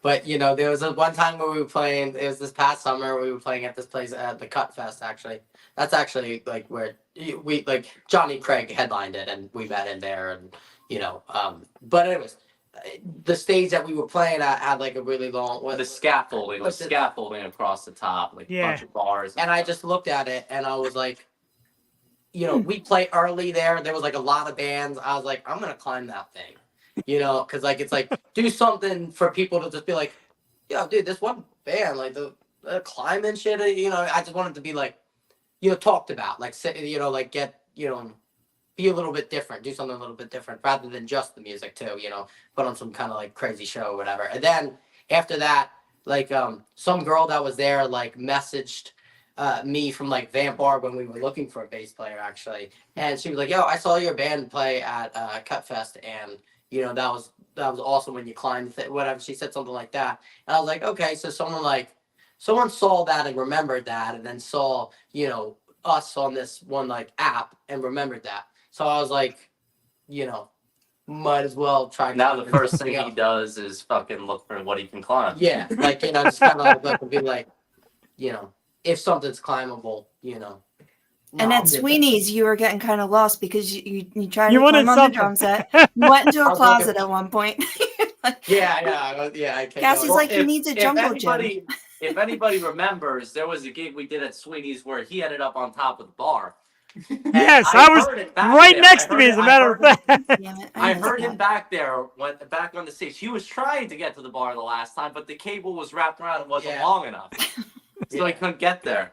But you know, there was one time where we were playing. It was this past summer. We were playing at this place at the Cut Fest. Actually, that's actually like where we like Johnny Craig headlined it, and we met in there. And you know, but anyways, the stage that we were playing at had like a really long. The scaffolding was scaffolding across the top, like a bunch of bars. And I just looked at it, and I was like, you know, we play early there. There was like a lot of bands. I was like, I'm gonna climb that thing. You know, because like it's like do something for people to just be like, yo, dude, this one band, like the climbing shit. You know, I just wanted to be like, you know, talked about, like, you know, like get, you know, be a little bit different, do something a little bit different rather than just the music too, put on some kind of like crazy show or whatever. And then after that, like some girl that was there like messaged me from like Vamp Bar when we were looking for a bass player actually, and she was like, "Yo, I saw your band play at Cut Fest, and that was awesome when you climbed whatever." She said something like that, and I was like, "Okay, so someone saw that and remembered that, and then saw us on this one like app and remembered that." So I was like, might as well try. Now the first thing he does is fucking look for what he can climb. Yeah, like just kind of like be like, if something's climbable, And at Sweeney's, you were getting kind of lost because you tried You to wanted climb on the something. drum set. You went into I a was closet looking- at one point. Yeah. I kept Cassie's going. like, he needs a jungle gym. If anybody remembers, there was a gig we did at Sweeney's where he ended up on top of the bar. And Yes, I was heard it back right there. next I to heard me, it- as a I matter of heard it- fact. Damn it, I missed heard him that. back there, went back on the stage. He was trying to get to the bar the last time, but the cable was wrapped around and wasn't Yeah. long enough, so he couldn't get there.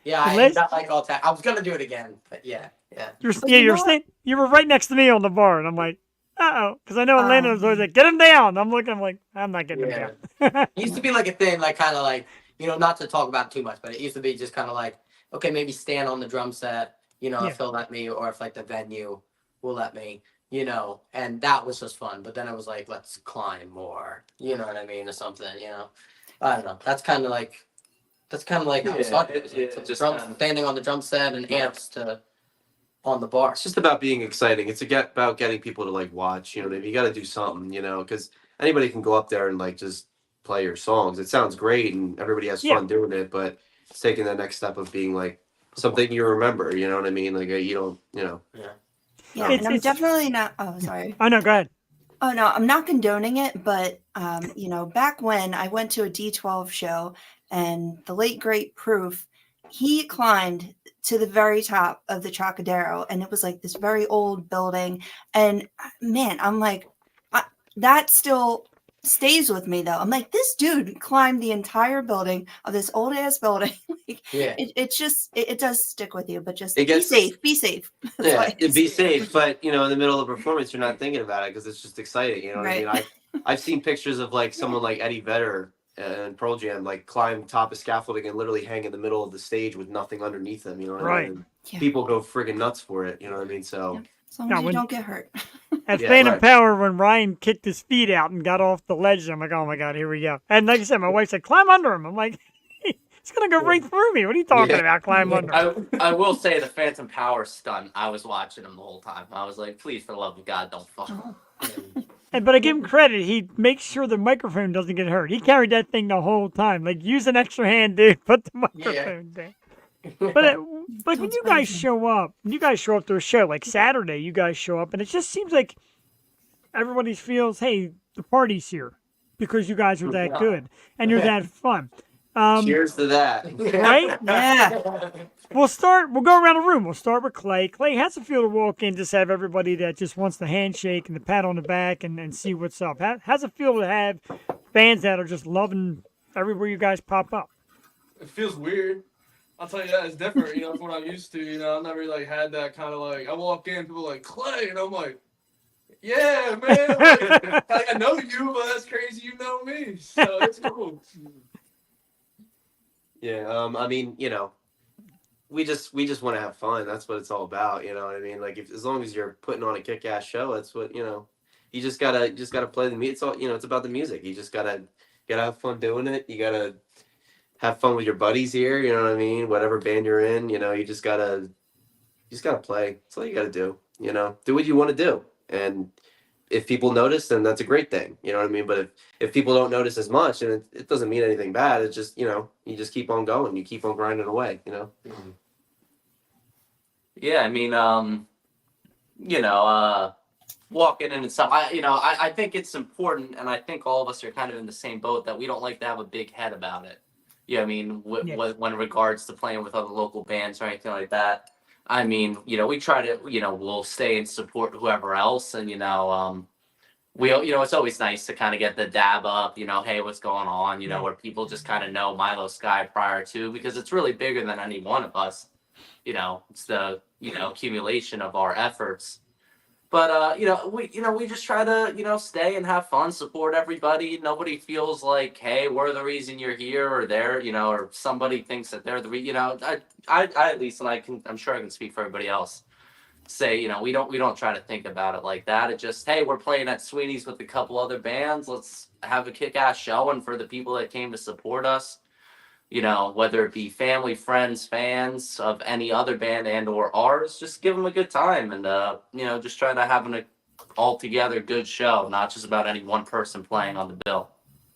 Yeah, I Liz- got like all time. I was gonna do it again, but yeah. You're, But yeah, you you're know what? staying. You were right next to me on the bar, and I'm like, uh-oh, because I know Atlanta was always like, get him down. I'm looking, I'm like, I'm not getting him down. It used to be like a thing, like kind of like not to talk about it too much, but it used to be just kind of like, okay, maybe stand on the drum set, Yeah. if they'll let me, or if like the venue will let me, and that was just fun. But then it was like, let's climb more, you know what I mean, or something, I don't know. That's kind of like how it started. Just Standing on the drum set and amps to on the bar. It's just about being exciting. It's about getting people to like watch. You know what I mean? You got to do something. Because anybody can go up there and like just play your songs. It sounds great and everybody has fun doing it, but it's taking that next step of being like something you remember. You know what I mean? Like you don't. Yeah, and I'm definitely not. Oh, sorry. Oh, no, go ahead. Oh no, I'm not condoning it, but back when I went to a D12 show and the late great Proof, he climbed to the very top of the Trocadero, and it was like this very old building. And man, I'm like, that still stays with me though. I'm like, this dude climbed the entire building of this old ass building. Yeah. It does stick with you, but just It gets- be safe. That's Yeah, why I be say. safe, but in the middle of a performance, you're not thinking about it because it's just exciting. You know what I Right. mean? I've seen pictures of like someone like Eddie Vedder and Pearl Jam like climb top of scaffolding and literally hang in the middle of the stage with nothing underneath them. You know what I Right. mean? And Yeah. people go friggin' nuts for it. You know what I mean? So Yeah. As long Now, as you when- don't get hurt. At Yeah, Phantom right. Power, when Ryan kicked his feet out and got off the ledge, I'm like, oh my God, here we go. And like I said, my wife said, climb under him. I'm like, it's going to go right through me. What are you talking Yeah. about? Climb under him. I will say the Phantom Power stunt. I was watching him the whole time. I was like, please, for the love of God, don't fall. But I give him credit. He makes sure the microphone doesn't get hurt. He carried that thing the whole time. Like, use an extra hand, dude. Put the microphone down. But like when you guys show up to a show like Saturday, you guys show up, and it just seems like everybody feels, hey, the party's here because you guys are that good and you're that fun. cheers to that. Right? Yeah. We'll go around the room. We'll start with Clay. Clay, how's it feel to walk in, just have everybody that just wants the handshake and the pat on the back and see what's up? How's it feel to have fans that are just loving everywhere you guys pop up? It feels weird. I'll tell you that, it's different, from what I'm used to, I've never like had that kind of like, I walk in, people are like, Clay, and I'm like, yeah, man, like, I know you, but that's crazy, you know me, so it's cool. Yeah, I mean, we just want to have fun. That's what it's all about. You know what I mean? Like, as long as you're putting on a kick-ass show, that's what you just gotta play the music. It's all it's about the music. You just gotta have fun doing it. You gotta have fun with your buddies here. You know what I mean? Whatever band you're in, you just gotta play. That's all you gotta do. Do what you want to do, and if people notice, then that's a great thing. You know what I mean? But if people don't notice as much, and it doesn't mean anything bad, it's just you just keep on going. You keep on grinding away. Yeah, I mean, walking in and stuff. I think it's important, and I think all of us are kind of in the same boat that we don't like to have a big head about it. Yeah, I mean, when in regards to playing with other local bands or anything like that. I mean, we try to, we'll stay and support whoever else, and we, it's always nice to kind of get the dab up, hey, what's going on, where people just kind of know Milou Sky prior to, because it's really bigger than any one of us. It's the accumulation of our efforts. But we just try to stay and have fun, support everybody. Nobody feels like, hey, we're the reason you're here or there, or somebody thinks that they're I at least, and I'm sure I can speak for everybody else, say, we don't try to think about it like that. It just, hey, we're playing at Sweeney's with a couple other bands. Let's have a kick-ass show, and for the people that came to support us, whether it be family, friends, fans of any other band and or ours, just give them a good time and just try to have an altogether good show, not just about any one person playing on the bill.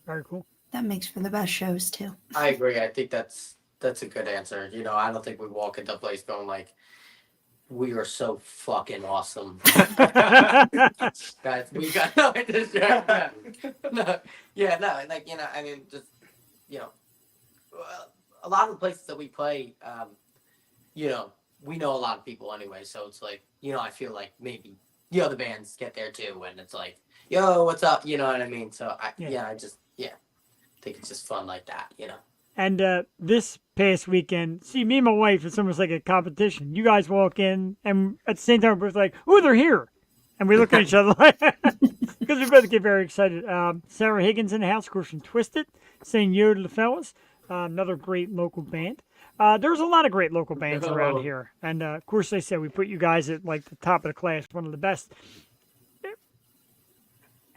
Very cool. That makes for the best shows too. I agree. I think that's a good answer. I don't think we walk into a place going like, we are so fucking awesome. Guys, we got no idea. No, yeah, no, like, I mean, just, a lot of the places that we play, we know a lot of people anyway, so it's like, I feel like maybe the other bands get there too, and it's like, yo, what's up? You know what I mean? So I think it's just fun like that, And this past weekend, see, me and my wife, it's almost like a competition. You guys walk in, and at the same time, we're both like, oh, they're here. And we look at each other like, because we both get very excited. Sarah Higgins in the house, of course, from Twisted, saying yo to the fellas. Another great local band. There's a lot of great local bands around here. And, of course, they said we put you guys at, like, the top of the class, one of the best.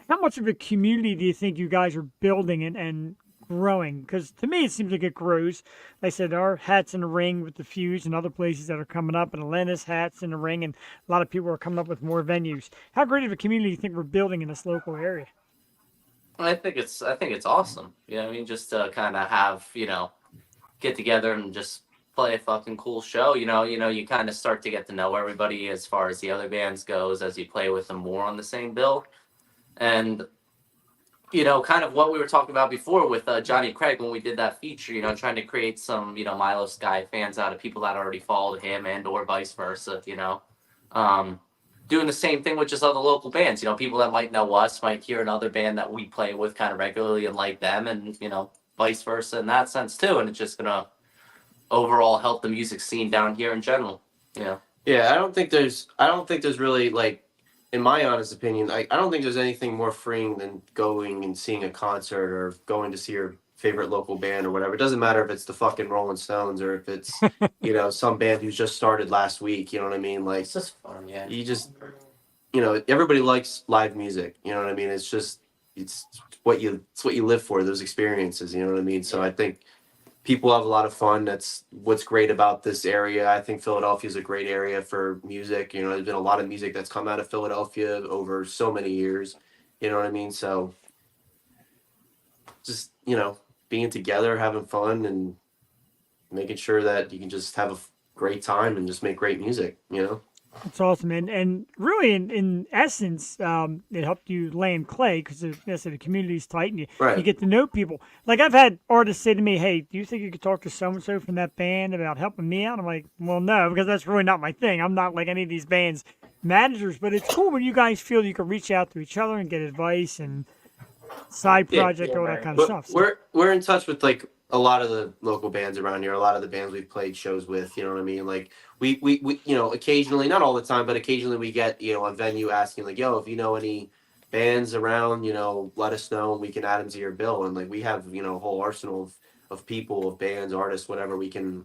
How much of a community do you think you guys are building and growing? Because to me, it seems like it grows. Like I said, our hats in the ring with the Fuge and other places that are coming up, and Atlanta's hats in the ring, and a lot of people are coming up with more venues. How great of a community do you think we're building in this local area? I think it's awesome. I mean, just to kind of have, get together and just play a fucking cool show. You kind of start to get to know everybody as far as the other bands goes as you play with them more on the same bill. And kind of what we were talking about before with Johnny Craig when we did that feature, trying to create some, Milou Sky fans out of people that already followed him and or vice versa, doing the same thing with just other local bands, people that might know us might hear another band that we play with kind of regularly and like them, and, vice versa in that sense too. And it's just going to overall help the music scene down here in general, Yeah, I don't think there's really, like, in my honest opinion, I don't think there's anything more freeing than going and seeing a concert or going to see your favorite local band or whatever. It doesn't matter if it's the fucking Rolling Stones or if it's, some band who's just started last week. You know what I mean? Like, it's just fun, yeah. You just, everybody likes live music. You know what I mean? It's what you live for, those experiences. You know what I mean? So I think people have a lot of fun. That's what's great about this area. I think Philadelphia is a great area for music. There's been a lot of music that's come out of Philadelphia over so many years. You know what I mean? So just, being together, having fun, and making sure that you can just have a great time and just make great music, It's awesome, and really, in essence, it helped you land clay because the community's tight and you get to know people. Like, I've had artists say to me, "Hey, do you think you could talk to so and so from that band about helping me out?" I'm like, "Well, no, because that's really not my thing. I'm not like any of these bands managers." But it's cool when you guys feel you can reach out to each other and get advice and side project, all that kind of stuff. So. We're in touch with, like, a lot of the local bands around here, a lot of the bands we've played shows with, you know what I mean? Like, we occasionally, not all the time, but occasionally we get, a venue asking, like, yo, if you know any bands around, let us know and we can add them to your bill. And, like, we have, a whole arsenal of people, of bands, artists, whatever we can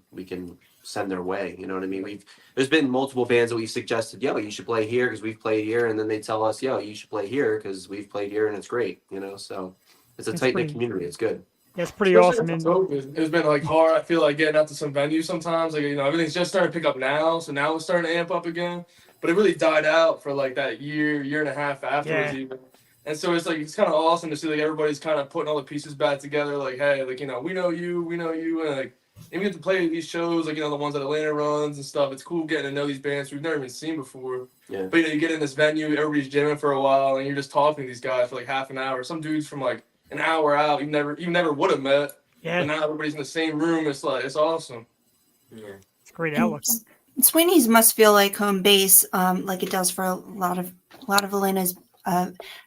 send their way. You know what I mean? There's been multiple bands that we've suggested, yo, you should play here because we've played here. And then they tell us, yo, you should play here because we've played here and it's great, so it's a tight-knit community. It's good. That's pretty awesome. It's been like hard. I feel like getting out to some venues sometimes. Like, everything's just starting to pick up now. So now it's starting to amp up again. But it really died out for like that year and a half afterwards even. And so it's like, it's kind of awesome to see like everybody's kind of putting all the pieces back together. Like, hey, like, we know you. And like, and we get to play these shows, like, the ones that Atlanta runs and stuff. It's cool getting to know these bands we've never even seen before. Yeah. But, you get in this venue, everybody's jamming for a while and you're just talking to these guys for like half an hour. Some dudes from like an hour out you never would have met. Yeah. But now everybody's in the same room. It's like, it's awesome. Yeah. It's great outlook. Sweeney's must feel like home base, like it does for a lot of Elena's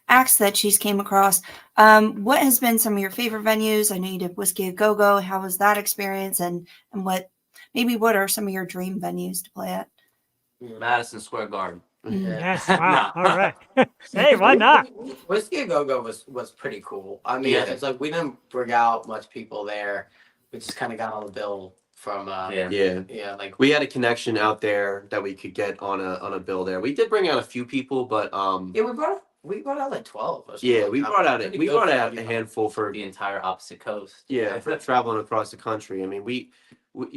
acts that she's came across. What has been some of your favorite venues? I know you did Whiskey a Go-Go. How was that experience? And what are some of your dream venues to play at? Madison Square Garden. Yes, No. wow. All right. Hey, why not? Whiskey a Go Go was pretty cool. I mean, Yeah. it's like we didn't bring out much people there. We just kind of got on the bill from Yeah. like We had a connection out there that we could get on a bill there. We did bring out a few people, but we brought out like 12. Or something yeah, like we that. brought out Pretty we good brought for out a everybody. handful for The entire opposite coast. yeah for traveling across the country. I mean, we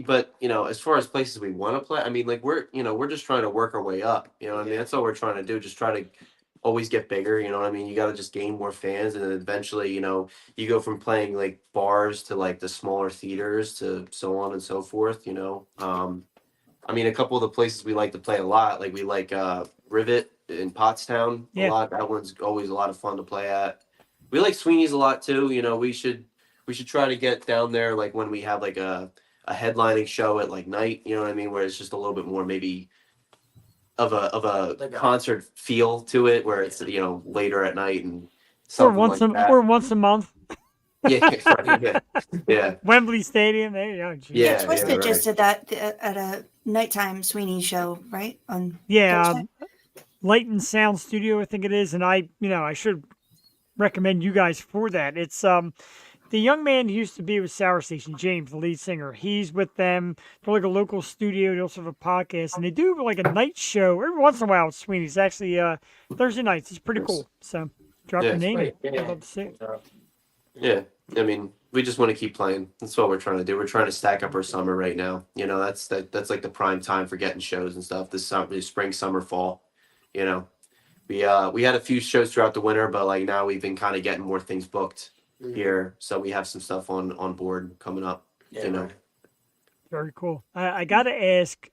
but as far as places we want to play, I mean, like we're just trying to work our way up. You know what I mean? Yeah. That's all we're trying to do. Just try to always get bigger. You know what I mean? You got to just gain more fans, and then eventually, you go from playing like bars to like the smaller theaters to so on and so forth. I mean, a couple of the places we like to play a lot, like we like Rivet in Pottstown a Yeah. lot. That one's always a lot of fun to play at. We like Sweeney's a lot too. We should try to get down there like when we have like a headlining show at like night. You know what I mean? Where it's just a little bit more maybe of a Like a- concert feel to it, where it's later at night and Or something once like that. or once a month. Yeah, right, yeah. Wembley Stadium. There you go. Geez. Yeah. Twisted just right. did that at a nighttime Sweeney show, right? On Yeah. Thursday? Light and Sound Studio, I think it is, and I should recommend you guys for that. It's the young man who used to be with Sour Station, James, the lead singer. He's with them. They're like a local studio. They also have a podcast, and they do like a night show every once in a while at Sweeney's. Actually, Thursday nights. It's pretty cool. So drop Yeah, your it's name. great. I'd Yeah. love to see it. Yeah, I mean, we just want to keep playing. That's what we're trying to do. We're trying to stack up our summer right now. That's like the prime time for getting shows and stuff. This summer, spring, summer, fall. We had a few shows throughout the winter, but like now we've been kind of getting more things booked here, so we have some stuff on board coming up. Yeah. Very cool. I got to ask,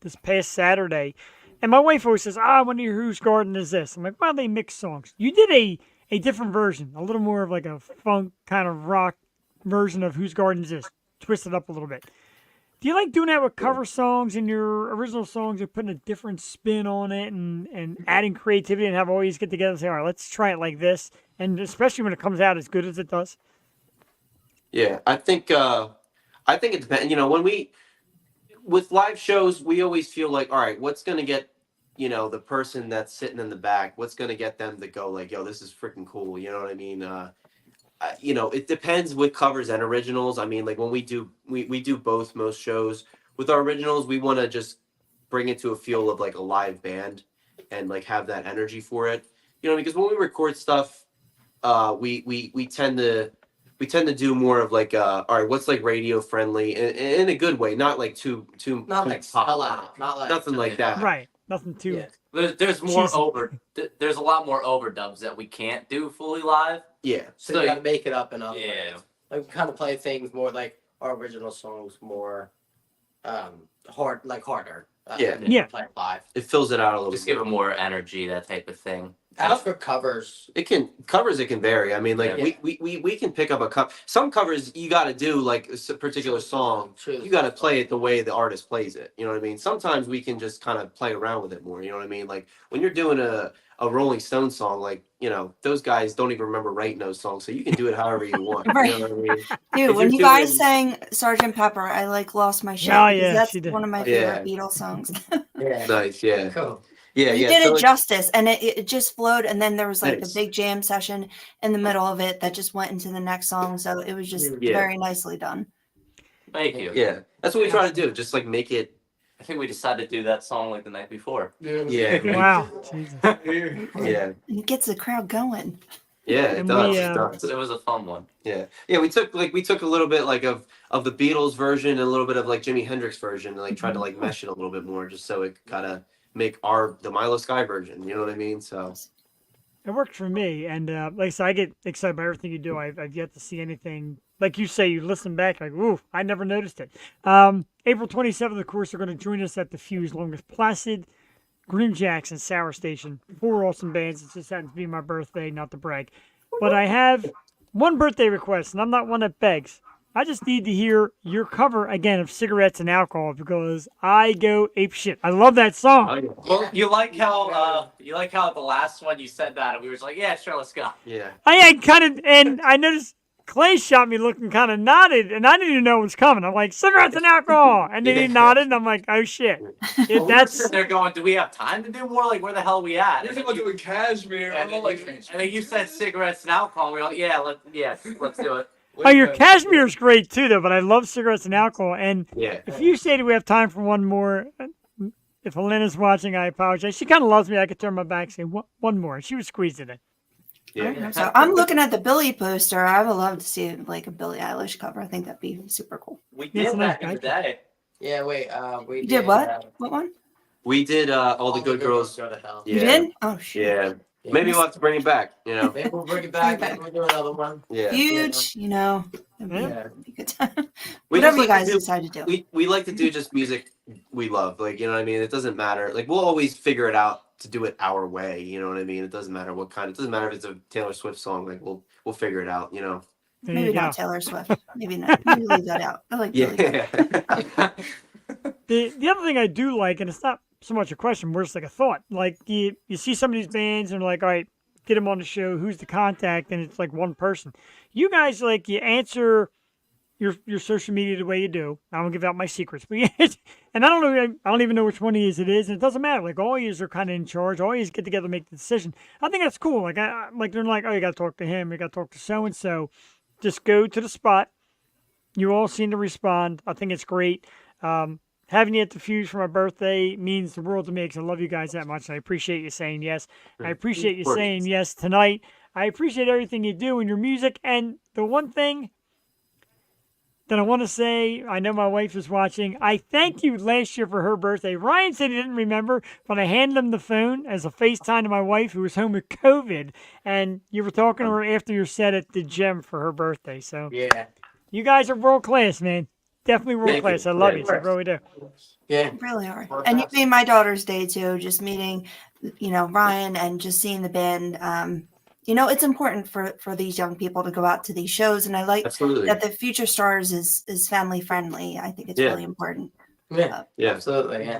this past Saturday, and my wife always says, I want to hear Whose Garden Is This? I'm like, well, they mix songs. You did a different version, a little more of like a funk kind of rock version of Whose Garden Is This? Twisted up a little bit. Do you like doing that with cover songs and your original songs and putting a different spin on it and adding creativity and have always get together and say, all right, let's try it like this? And especially when it comes out as good as it does. Yeah, I think it depends. With live shows, we always feel like, all right, what's gonna get the person that's sitting in the back, what's gonna get them to go like, yo, this is freaking cool. You know what I mean? It depends with covers and originals. I mean, like when we do both most shows. With our originals, we want to just bring it to a feel of like a live band and like have that energy for it. Because when we record stuff, we tend to do more of like all right, what's like radio friendly in a good way, not like too Not too like pop, sellout, not like nothing like that. Right. Nothing too. Yeah. There's more Jeez. there's a lot more overdubs that we can't do fully live. Yeah, So you gotta make it up in other Yeah. ways. Like we kind of play things more like our original songs more harder. Yeah. than Yeah. Play live. it fills it out a little Just bit. give it more energy, that type of thing. As for covers, It can vary. I mean, like Yeah. we can pick up a cover. Some covers you got to do like a particular song. You got to play it the way the artist plays it. You know what I mean? Sometimes we can just kind of play around with it more. You know what I mean? Like when you're doing a Rolling Stone song, like those guys don't even remember writing those songs, so you can do it however you want. Right. You know what I mean? Dude, If when you're you guys doing- sang Sergeant Pepper, I like lost my shit. Oh, because yeah, that's she did. one of my Yeah. favorite Beatles songs. yeah, Nice, yeah, cool. yeah, You yeah. did so it like- justice, and it just flowed. And then there was like Nice. the big jam session in the middle of it that just went into the next song. So it was just Yeah. very nicely done. Thank you. yeah, that's what we try to do. Just like make it. I think we decided to do that song like the night before. Yeah. Wow. Jesus. Yeah, And it gets the crowd going. yeah, it And does. we, It does. It was a fun one. Yeah, we took a little bit like of the Beatles version and a little bit of like Jimi Hendrix version and like tried to like mesh it a little bit more just so it kind of make the Milou Sky version. You know what I mean? So It worked for me, and like I said, I get excited by everything you do. I've yet to see anything like you say. You listen back, like, ooh, I never noticed it. April 27th, of course, they're going to join us at the Fuge, along with Placid, Green Jacks, and Sour Station. 4 awesome bands. It just happens to be my birthday, not to brag. But I have one birthday request, and I'm not one that begs. I just need to hear your cover again of Cigarettes and Alcohol because I go ape shit. I love that song. Well, you like how the last one you said that and we were just like, yeah, sure, let's go. yeah, I kind of, and I noticed Clay shot me looking kind of nodded, and I didn't even know it was coming. I'm like, cigarettes and alcohol. And then he nodded, and I'm like, oh, shit. Well, we were That's sitting there going, do we have time to do more? Like, where the hell are we at? You're thinking about doing cashmere. And I'm like, then you said cigarettes and alcohol. And we were like, let's do it. Oh, your cashmere's great, too, though, but I love cigarettes and alcohol. And Yeah. if you say that we have time for one more, if Helena's watching, I apologize. She kind of loves me. I could turn my back and say, one more. She would squeeze it in. Yeah. So I'm looking at the Billie poster. I would love to see like a Billie Eilish cover. I think that'd be super cool. We Yes, did nice that in the guy. day. Yeah, wait. We You did what? What one? We did all the good girls. go to hell. Yeah. You did? Oh shit. Yeah. Maybe we'll have to bring it back. You know. Maybe we'll bring it back. Maybe we'll do another one. Yeah. Huge, you know. That'd be, Yeah. that'd be a good time. We Whatever just you like guys to do- decide to do. We like to do just music we love. Like, you know what I mean? It doesn't matter. Like, we'll always figure it out to do it our way. You know what I mean? It doesn't matter what kind. It doesn't matter if it's a Taylor Swift song. Like, we'll figure it out. You know. There Maybe you go. not Taylor Swift. Maybe not. Maybe leave that out. I like Billie. Yeah. The other thing I do like, and it's not so much a question, more just like a thought. Like you see some of these bands and they're like, all right, get them on the show. Who's the contact? And it's like one person. You guys like you answer your social media the way you do. I won't give out my secrets, but and I don't even know which one it is, and it doesn't matter. Like all yous are kind of in charge. All yous get together and make the decision. I think that's cool. Like like they're like, oh, you got to talk to him. You got to talk to so and so. Just go to the spot. You all seem to respond. I think it's great. Having you at the Fuge for my birthday means the world to me because I love you guys that much. I appreciate you saying yes. I appreciate you saying yes tonight. I appreciate everything you do in your music. And the one thing that I want to say, I know my wife is watching. I thank you last year for her birthday. Ryan said he didn't remember, but I handed him the phone as a FaceTime to my wife who was home with COVID. And you were talking to her after your set at the gym for her birthday. So Yeah. you guys are world class, man. Definitely world Thank you. class. I love Thank you. I really do. Yeah. Really are. And you made my daughter's day too, just meeting, you know, Ryan and just seeing the band. You know, it's important for these young people to go out to these shows. And I like Absolutely. that the Future Stars is family friendly. I think it's Yeah. really important. Yeah. Yeah. Absolutely. Yeah.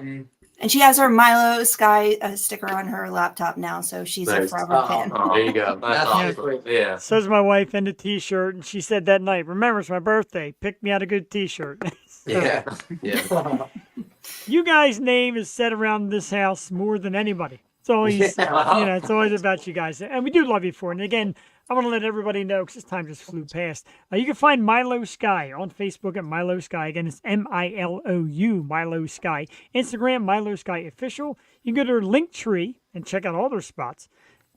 And she has her Milou Sky sticker on her laptop now, so she's a Nice. forever fan. Oh, There you go. That's That's awesome. awesome. Yeah. So's my wife and a T-shirt, and she said that night, "Remember, it's my birthday. Pick me out a good T-shirt." Yeah. Yeah. You guys' name is said around this house more than anybody. It's always, it's always about you guys, and we do love you for it. And again, I want to let everybody know because this time just flew past. You can find Milou Sky on Facebook at Milou Sky. Again, it's Milou, Milou Sky. Instagram, Milou Sky Official. You can go to her link tree and check out all their spots.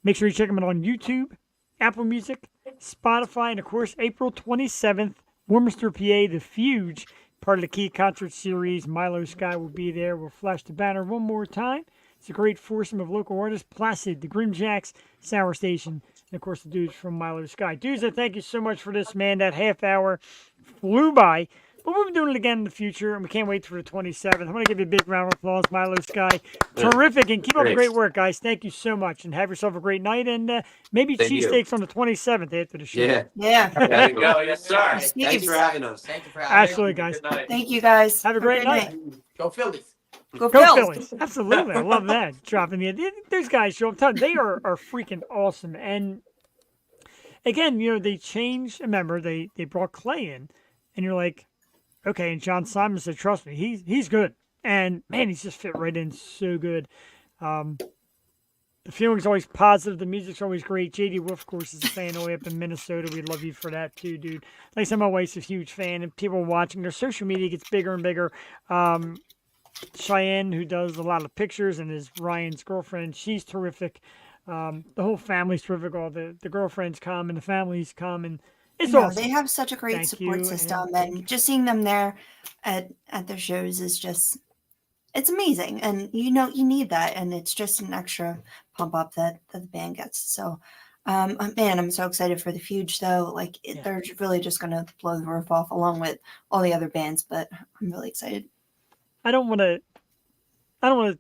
Make sure you check them out on YouTube, Apple Music, Spotify, and of course, April 27th, Warminster, PA, The Fuge, part of the Key Concert Series. Milou Sky will be there. We'll flash the banner one more time. It's a great foursome of local artists, Placid, the Grimjacks, Sour Station, and of course the dudes from Milou Sky. Dudes, I thank you so much for this, man. That half hour flew by. But we'll be doing it again in the future, and we can't wait for the 27th. I'm going to give you a big round of applause, Milou Sky. Terrific, and keep up the great work, guys. Thank you so much, and have yourself a great night, and maybe Thank you. cheesesteaks on the 27th after the show. Yeah. Yeah. There you go. Yes, sir. Thanks for having us. Thank you for having me. Absolutely, guys. Good night. Thank you guys. Have a great night. Go Phillies. Go Go Phils. Phillies. Absolutely. I love that. Dropping the those guys show up. They are freaking awesome. And again, they changed. Remember, they brought Clay in, and you're like, okay. And John Simon said, trust me, he's good. And man, he's just fit right in so good. The feeling's always positive. The music's always great. JD Wolf, of course, is a fan all the way up in Minnesota. We love you for that too, dude. Like I said, my wife's a huge fan, and people watching their social media gets bigger and bigger. Cheyenne, who does a lot of pictures and is Ryan's girlfriend, she's terrific. The whole family's terrific. All the girlfriends come and the families come, and it's No, awesome. they have such a great Thank support you, system, and- and just seeing them there at their shows is just, it's amazing. And you need that, and it's just an extra pump up that the band gets. So, man, I'm so excited for the Fuge though. Like Yeah. they're really just gonna blow the roof off along with all the other bands. But I'm really excited. I don't want to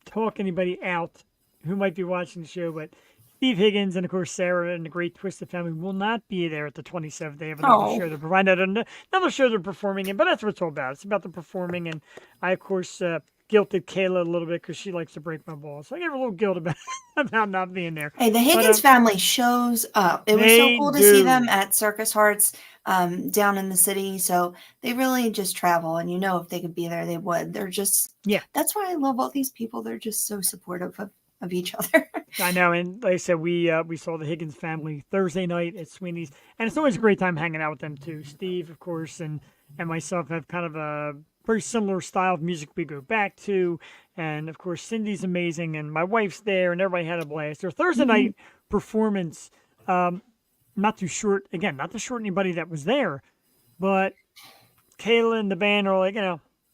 talk anybody out who might be watching the show, but Steve Higgins and of course Sarah and the Great Twisted Family will not be there at the 27th. They have another Oh. show they're providing, another show they're performing in, but that's what it's all about. It's about the performing, and I of course guilted Kayla a little bit because she likes to break my balls. So I gave her a little guilt about not being there. Hey, the Higgins family shows up. It was so they cool to see do. them at Circus Hearts down in the city. So they really just travel, and if they could be there, they would. They're just That's why I love all these people. They're just so supportive of each other. I know, and like I said, we saw the Higgins family Thursday night at Sweeney's, and it's always a great time hanging out with them too. Steve, of course, and myself have kind of a very similar style of music we go back to, and of course Cindy's amazing, and my wife's there, and everybody had a blast. Their Thursday night performance, not to short anybody that was there, but Kayla and the band are like,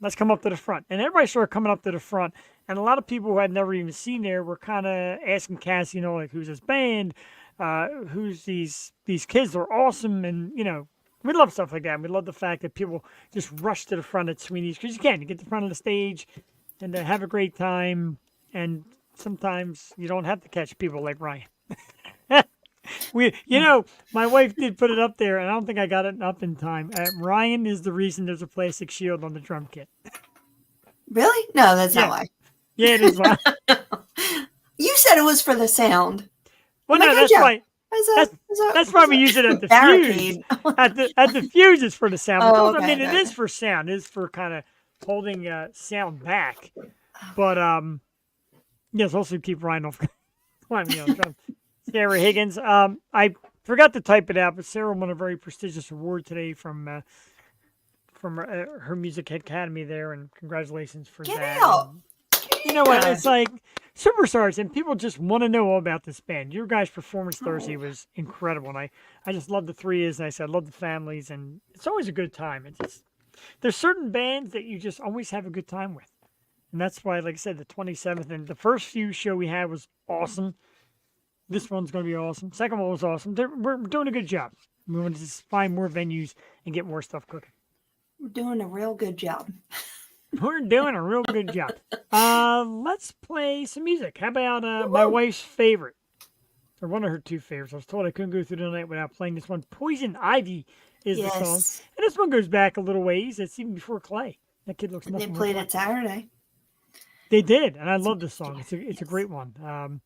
let's come up to the front, and everybody started coming up to the front. And a lot of people who I'd never even seen there were kind of asking Cassie, like, who's this band? Who's these kids? They're awesome. And, we love stuff like that. And we love the fact that people just rush to the front at Sweeney's because you get to the front of the stage and have a great time. And sometimes you don't have to catch people like Ryan. My wife did put it up there, and I don't think I got it up in time. Ryan is the reason there's a plastic shield on the drum kit. Really? No, that's not why. Yeah, it is why. You said it was for the sound. Well, no, that's why. That's why we use it at the Fuge. At the Fuge is for the sound. Oh, okay, it is for sound. It is for kind of holding sound back. But yes, also keep Ryan off. Sarah Higgins. I forgot to type it out, but Sarah won a very prestigious award today from her music academy there, and congratulations for Get that. out. You know what? It's like superstars, and people just want to know all about this band. Your guys' performance Thursday was incredible, and I just love the three is, and I said I love the families, and it's always a good time. It's just there's certain bands that you just always have a good time with, and that's why, like I said, the 27th and the first few show we had was awesome. This one's going to be awesome. Second one was awesome. We're doing a good job. We want to just find more venues and get more stuff cooking. We're doing a real good job. We're doing a real good job. Let's play some music. How about my wife's favorite? Or one of her two favorites. I was told I couldn't go through the night without playing this one. Poison Ivy is the song. And this one goes back a little ways. It's even before Clay. That kid looks nothing They played like it Saturday. They did, and I love this song. It's a great one.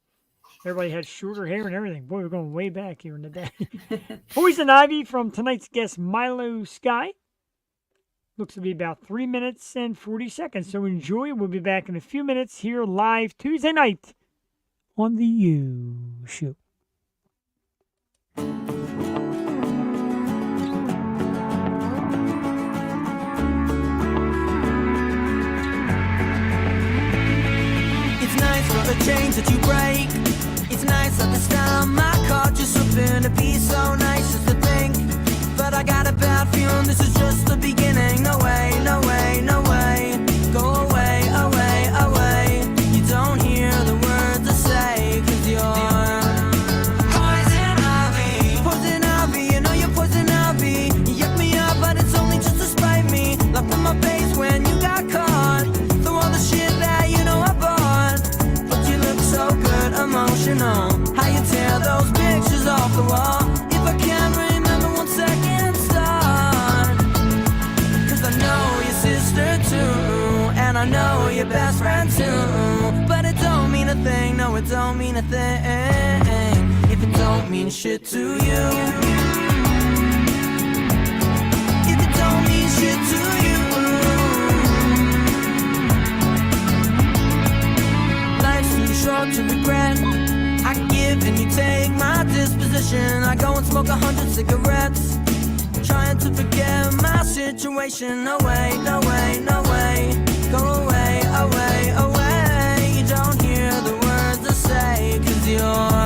Everybody had shorter hair and everything. Boy, we're going way back here in the day. Poison Ivy from tonight's guest, Milou Sky. Looks to be about 3 minutes and 40 seconds. So enjoy. We'll be back in a few minutes here live Tuesday night on the U Show. It's nice for the chains that you break. It's nice that this time I caught you slipping. To be so nice just to think, but I got a bad feeling this is just the beginning. No way, no way, no way. Go away, away, away. You don't hear the words I say, 'cause you're poison ivy. Poison ivy, you know you're poison ivy. You yuck me up, but it's only just to spite me. Left in my face when you got caught. Through all the shit that you know I bought. But you look so good, emotional. How you tear those pictures off the wall. If I can't remember 1 second start. 'Cause I know your sister too, and I know your best friend too. But it don't mean a thing, no it don't mean a thing. If it don't mean shit to you. If it don't mean shit to you. Life's too short to regret. I give and you take my disposition. I go and smoke 100 cigarettes, trying to forget my situation. No way, no way, no way. Go away, away, away. You don't hear the words I say, 'cause you're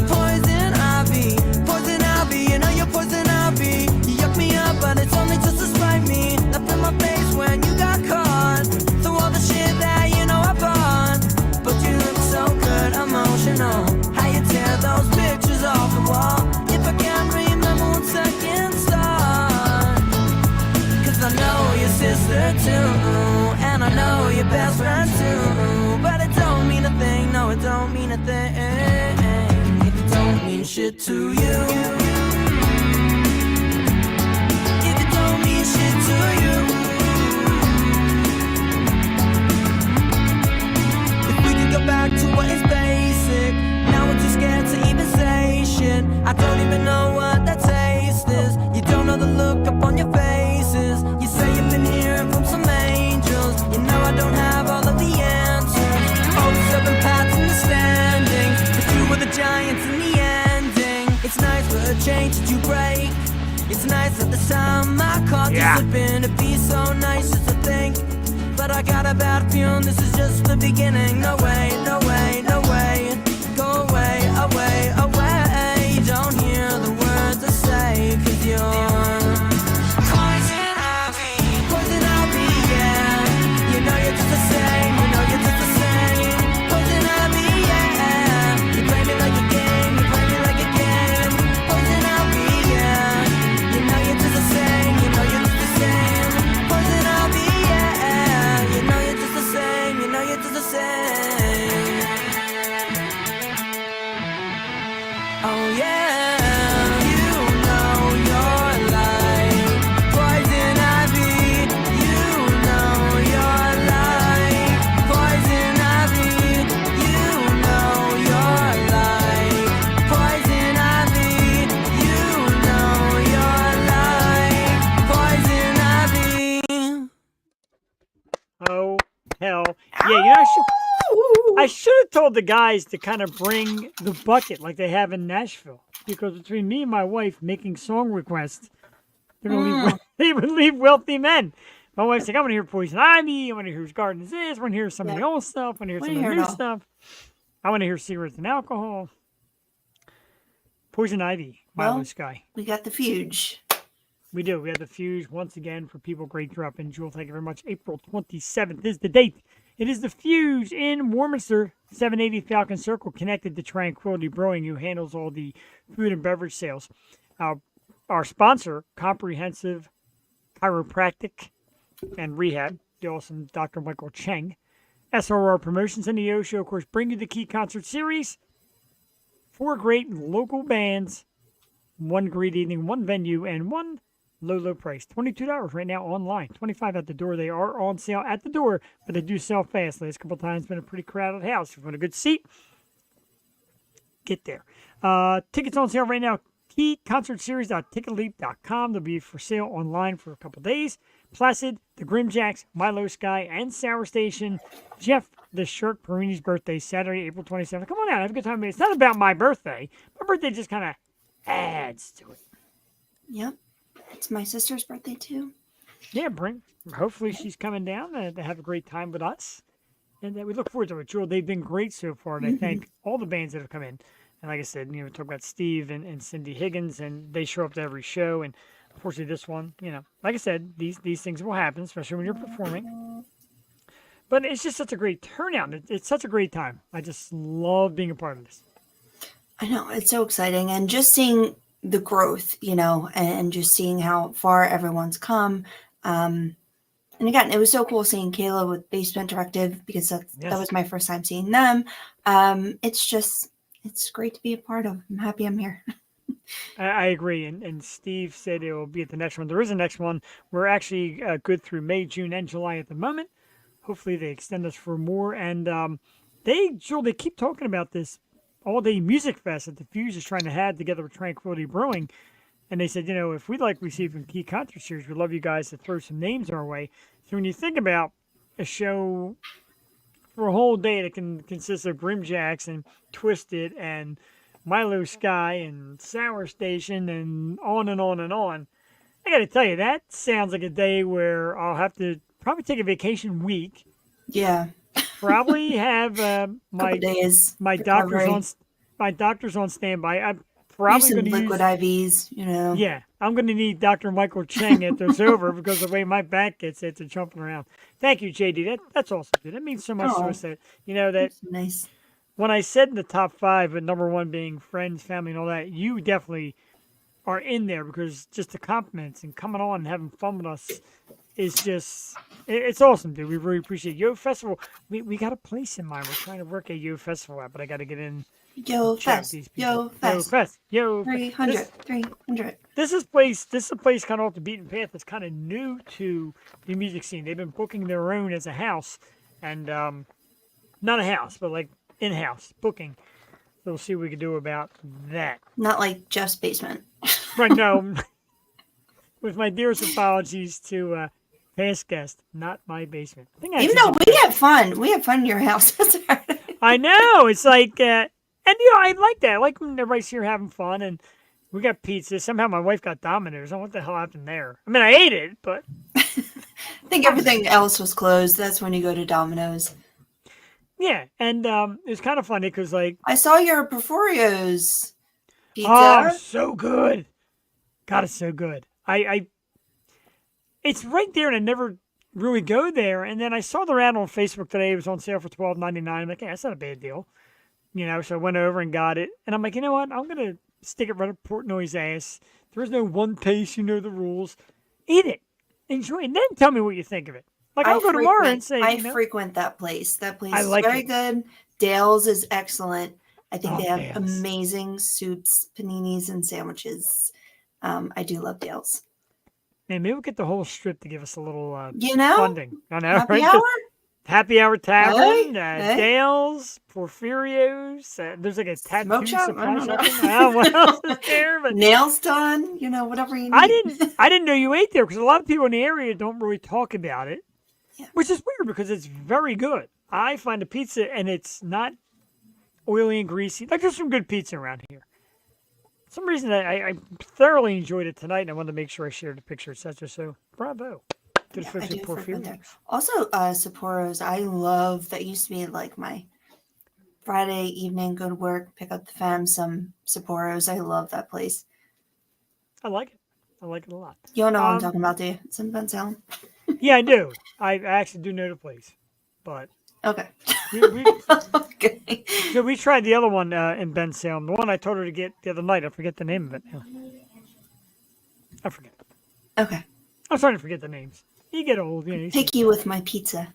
poison ivy. Poison ivy, you know you're poison ivy. You yuck me up, but it's only just to spite me. Left in my face when you got caught. Through all the shit that you know I bought. But you look so good, emotional. How you tear those pictures off the wall. If I can't remember 1 second start. 'Cause I know your sister too, and I know your best friend too. But it don't mean a thing, no it don't mean a thing. If it don't mean shit to you. If it don't mean shit to you. It's nice for a chain to break. It's nice at the time I caught you slipping. It'd be so nice just to think. But I got a bad feeling this is just the beginning. No way, no way, no way. Go away, away, away. Don't hear the words I say, 'cause you're poison ivy, yeah. You know you're just the same, you know you're just the same. Poison ivy, yeah. You play me like a game, you play me like a game. Poison ivy, yeah. You know you're just the same, you know you're just the same. Poison ivy, yeah. You know you're just the same, you know you're just the same. Oh yeah, you know you're like poison ivy. You know you're like poison ivy. You know you're like poison ivy. You know you're like poison ivy. Oh, hell. Yeah, you know, I should have told the guys to kind of bring the bucket like they have in Nashville. Because between me and my wife making song requests, they're gonna leave, they would leave wealthy men. My wife's like, I want to hear Poison Ivy. I want to hear Whose Garden Is This. I want to hear some of the old stuff. I want to hear some of the new stuff. I want to hear Cigarettes and Alcohol. Poison Ivy, Milou Sky. We got the Fuge. We do. We have the Fuge once again for people. Great drop in. Jewel, thank you very much. April 27th is the date. It is the Fuge in Warminster, 780 Falcon Circle, connected to Tranquility Brewing, who handles all the food and beverage sales. Our sponsor, Comprehensive Chiropractic and Rehab, the awesome Dr. Michael Cheng. SRR Promotions and the O Show, of course, bring you the Key Concert Series. 4 great local bands, 1 great evening, 1 venue, and 1 low price. $22 right now online. $25 at the door. They are on sale at the door, but they do sell fast. Last couple of times, been a pretty crowded house. If you want a good seat, get there. Tickets on sale right now. KeyConcertSeries.ticketleap.com. They'll be for sale online for a couple of days. Placid, the Grimjacks, Milou Sky, and Sour Station. Jeff the Shirt Perini's birthday, Saturday, April 27th. Come on out, have a good time. It's not about my birthday. My birthday just kind of adds to it. Yep. It's my sister's birthday too. Yeah, hopefully she's coming down to have a great time with us. And we look forward to it. Jewel, they've been great so far. And I thank all the bands that have come in. And like I said, we talk about Steve and Cindy Higgins, and they show up to every show. And unfortunately, this one, like I said, these things will happen, especially when you're performing. But it's just such a great turnout. It's such a great time. I just love being a part of this. I know, it's so exciting. And just seeing the growth, and just seeing how far everyone's come. And again, it was so cool seeing Kayla with Basement Directive, because that was my first time seeing them. It's great to be a part of. I'm happy I'm here. I agree. And Steve said it will be at the next one. There is a next one. We're actually good through May, June, and July at the moment. Hopefully they extend us for more. And they keep talking about this all-day music fest that the Fuge is trying to have together with Tranquility Brewing. And they said, if we'd like receiving Key Concert Series, we'd love you guys to throw some names our way. So when you think about a show for a whole day that can consist of Grimjacks and Twisted and Milou Sky and Sour Station and on and on and on, I got to tell you, that sounds like a day where I'll have to probably take a vacation week. Yeah. Probably have my doctor's on standby. I'm probably going to use liquid IVs. Yeah, I'm going to need Dr. Michael Cheng at this over, because the way my back gets it to jumping around. Thank you, JD. That's awesome, dude. That means so much to us. That that's nice. When I said in the top 5, but number 1 being friends, family, and all that, you definitely are in there, because just the compliments and coming on and having fun with us is just, it's awesome, dude. We really appreciate it. Yo Festival. We got a place in mind. We're trying to work a Yo Festival out, but I got to get in. Yo Fest. Yo Fest. Yo 300. This is a place kind of off the beaten path that's kind of new to the music scene. They've been booking their own as a house, and not a house, but like in-house booking. So we'll see what we can do about that. Not like Jeff's basement. Right, no. With my dearest apologies to past guest, not my basement. Even though we have fun in your house. I know. It's like, and I like that. I like when everybody's here having fun, and We got pizza. Somehow my wife got Domino's. I don't know what the hell happened there. I mean, I ate it, but I think everything else was closed. That's when you go to Domino's. yeah. And it was kind of funny because like, I saw your Porforio's pizza. oh, so good. God, it's so good. It's right there, and I never really go there. And then I saw the ad on Facebook today. It was on sale for $12.99. I'm like, yeah, that's not a bad deal. So I went over and got it. And I'm like, you know what? I'm going to stick it right up Portnoy's ass. There's no one taste. You know the rules. Eat it. Enjoy it. And then tell me what you think of it. Like, I'll go tomorrow and say, I frequent that place. That place I is like very it. good. Dale's is excellent. I think Oh, they have Dale's. amazing soups, paninis, and sandwiches. I do love Dale's. Man, maybe we'll get the whole strip to give us a little funding. I know, Happy right? hour? Happy Hour Tavern, Hey. Dale's, Porfirio's. There's like a tattoo Smoke shop? supply I don't know. shop. I don't know what else is there, but Nails done, whatever you need. I didn't know you ate there because a lot of people in the area don't really talk about it, Yeah. which is weird because it's very good. I find a pizza and it's not oily and greasy. Like there's some good pizza around here. For some reason I thoroughly enjoyed it tonight, and I wanted to make sure I shared the picture, etc. So bravo to the Yeah, folks I at do frequent there. Porfirio's. Also, Sapporo's. I love that. Used to be like my Friday evening, go to work, pick up the fam some Sapporo's. I love that place. I like it. I like it a lot. You all know what I'm talking about, do you? It's in Ben Salem. Yeah, I do. I actually do know the place, but Okay. we Okay. so we tried the other one in Ben Salem. The one I told her to get the other night. I forget the name of it now. I forget. Okay. I'm starting to forget the names. You get old, you Picky with my pizza.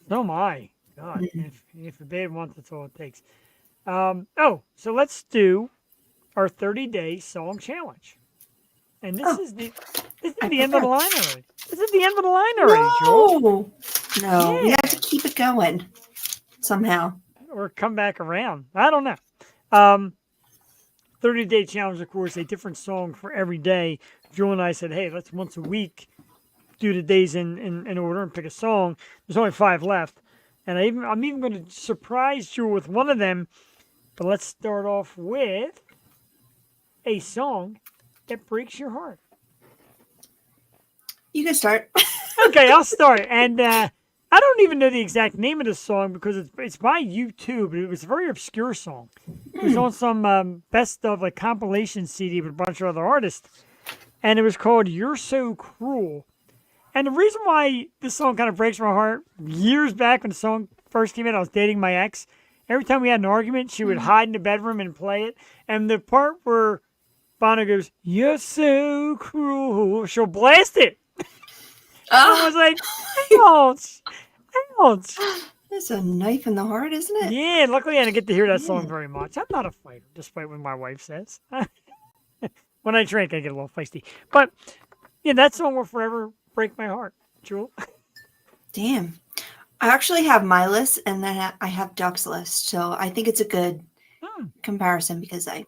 So am I. God, if a babe wants, that's all it takes. So let's do our 30-day song challenge. And this is the end of the line already. This is the end of the line already, Joel. No, we Yeah. have to keep it going somehow. Or come back around. I don't know. 30-day challenge, of course, a different song for every day. Joel and I said, hey, let's once a week do the days in order and pick a song. There's only 5 left. And I'm even going to surprise Joel with one of them. But let's start off with a song that breaks your heart. You can start. Okay, I'll start. And I don't even know the exact name of the song because it's by YouTube. It was a very obscure song. It was on some best of like compilation CD with a bunch of other artists. And it was called You're So Cruel. And the reason why this song kind of breaks my heart, years back when the song first came out, I was dating my ex. Every time we had an argument, she would hide in the bedroom and play it. And the part where Bono goes, "You're so cruel," she'll blast it. I was like, ouch, ouch. It's a knife in the heart, isn't it? Yeah, luckily I didn't get to hear that song very much. I'm not a fighter, despite what my wife says. When I drink, I get a little feisty. But yeah, that song will forever break my heart, Jewel. Damn. I actually have my list and then I have Duck's list. So I think it's a good comparison because All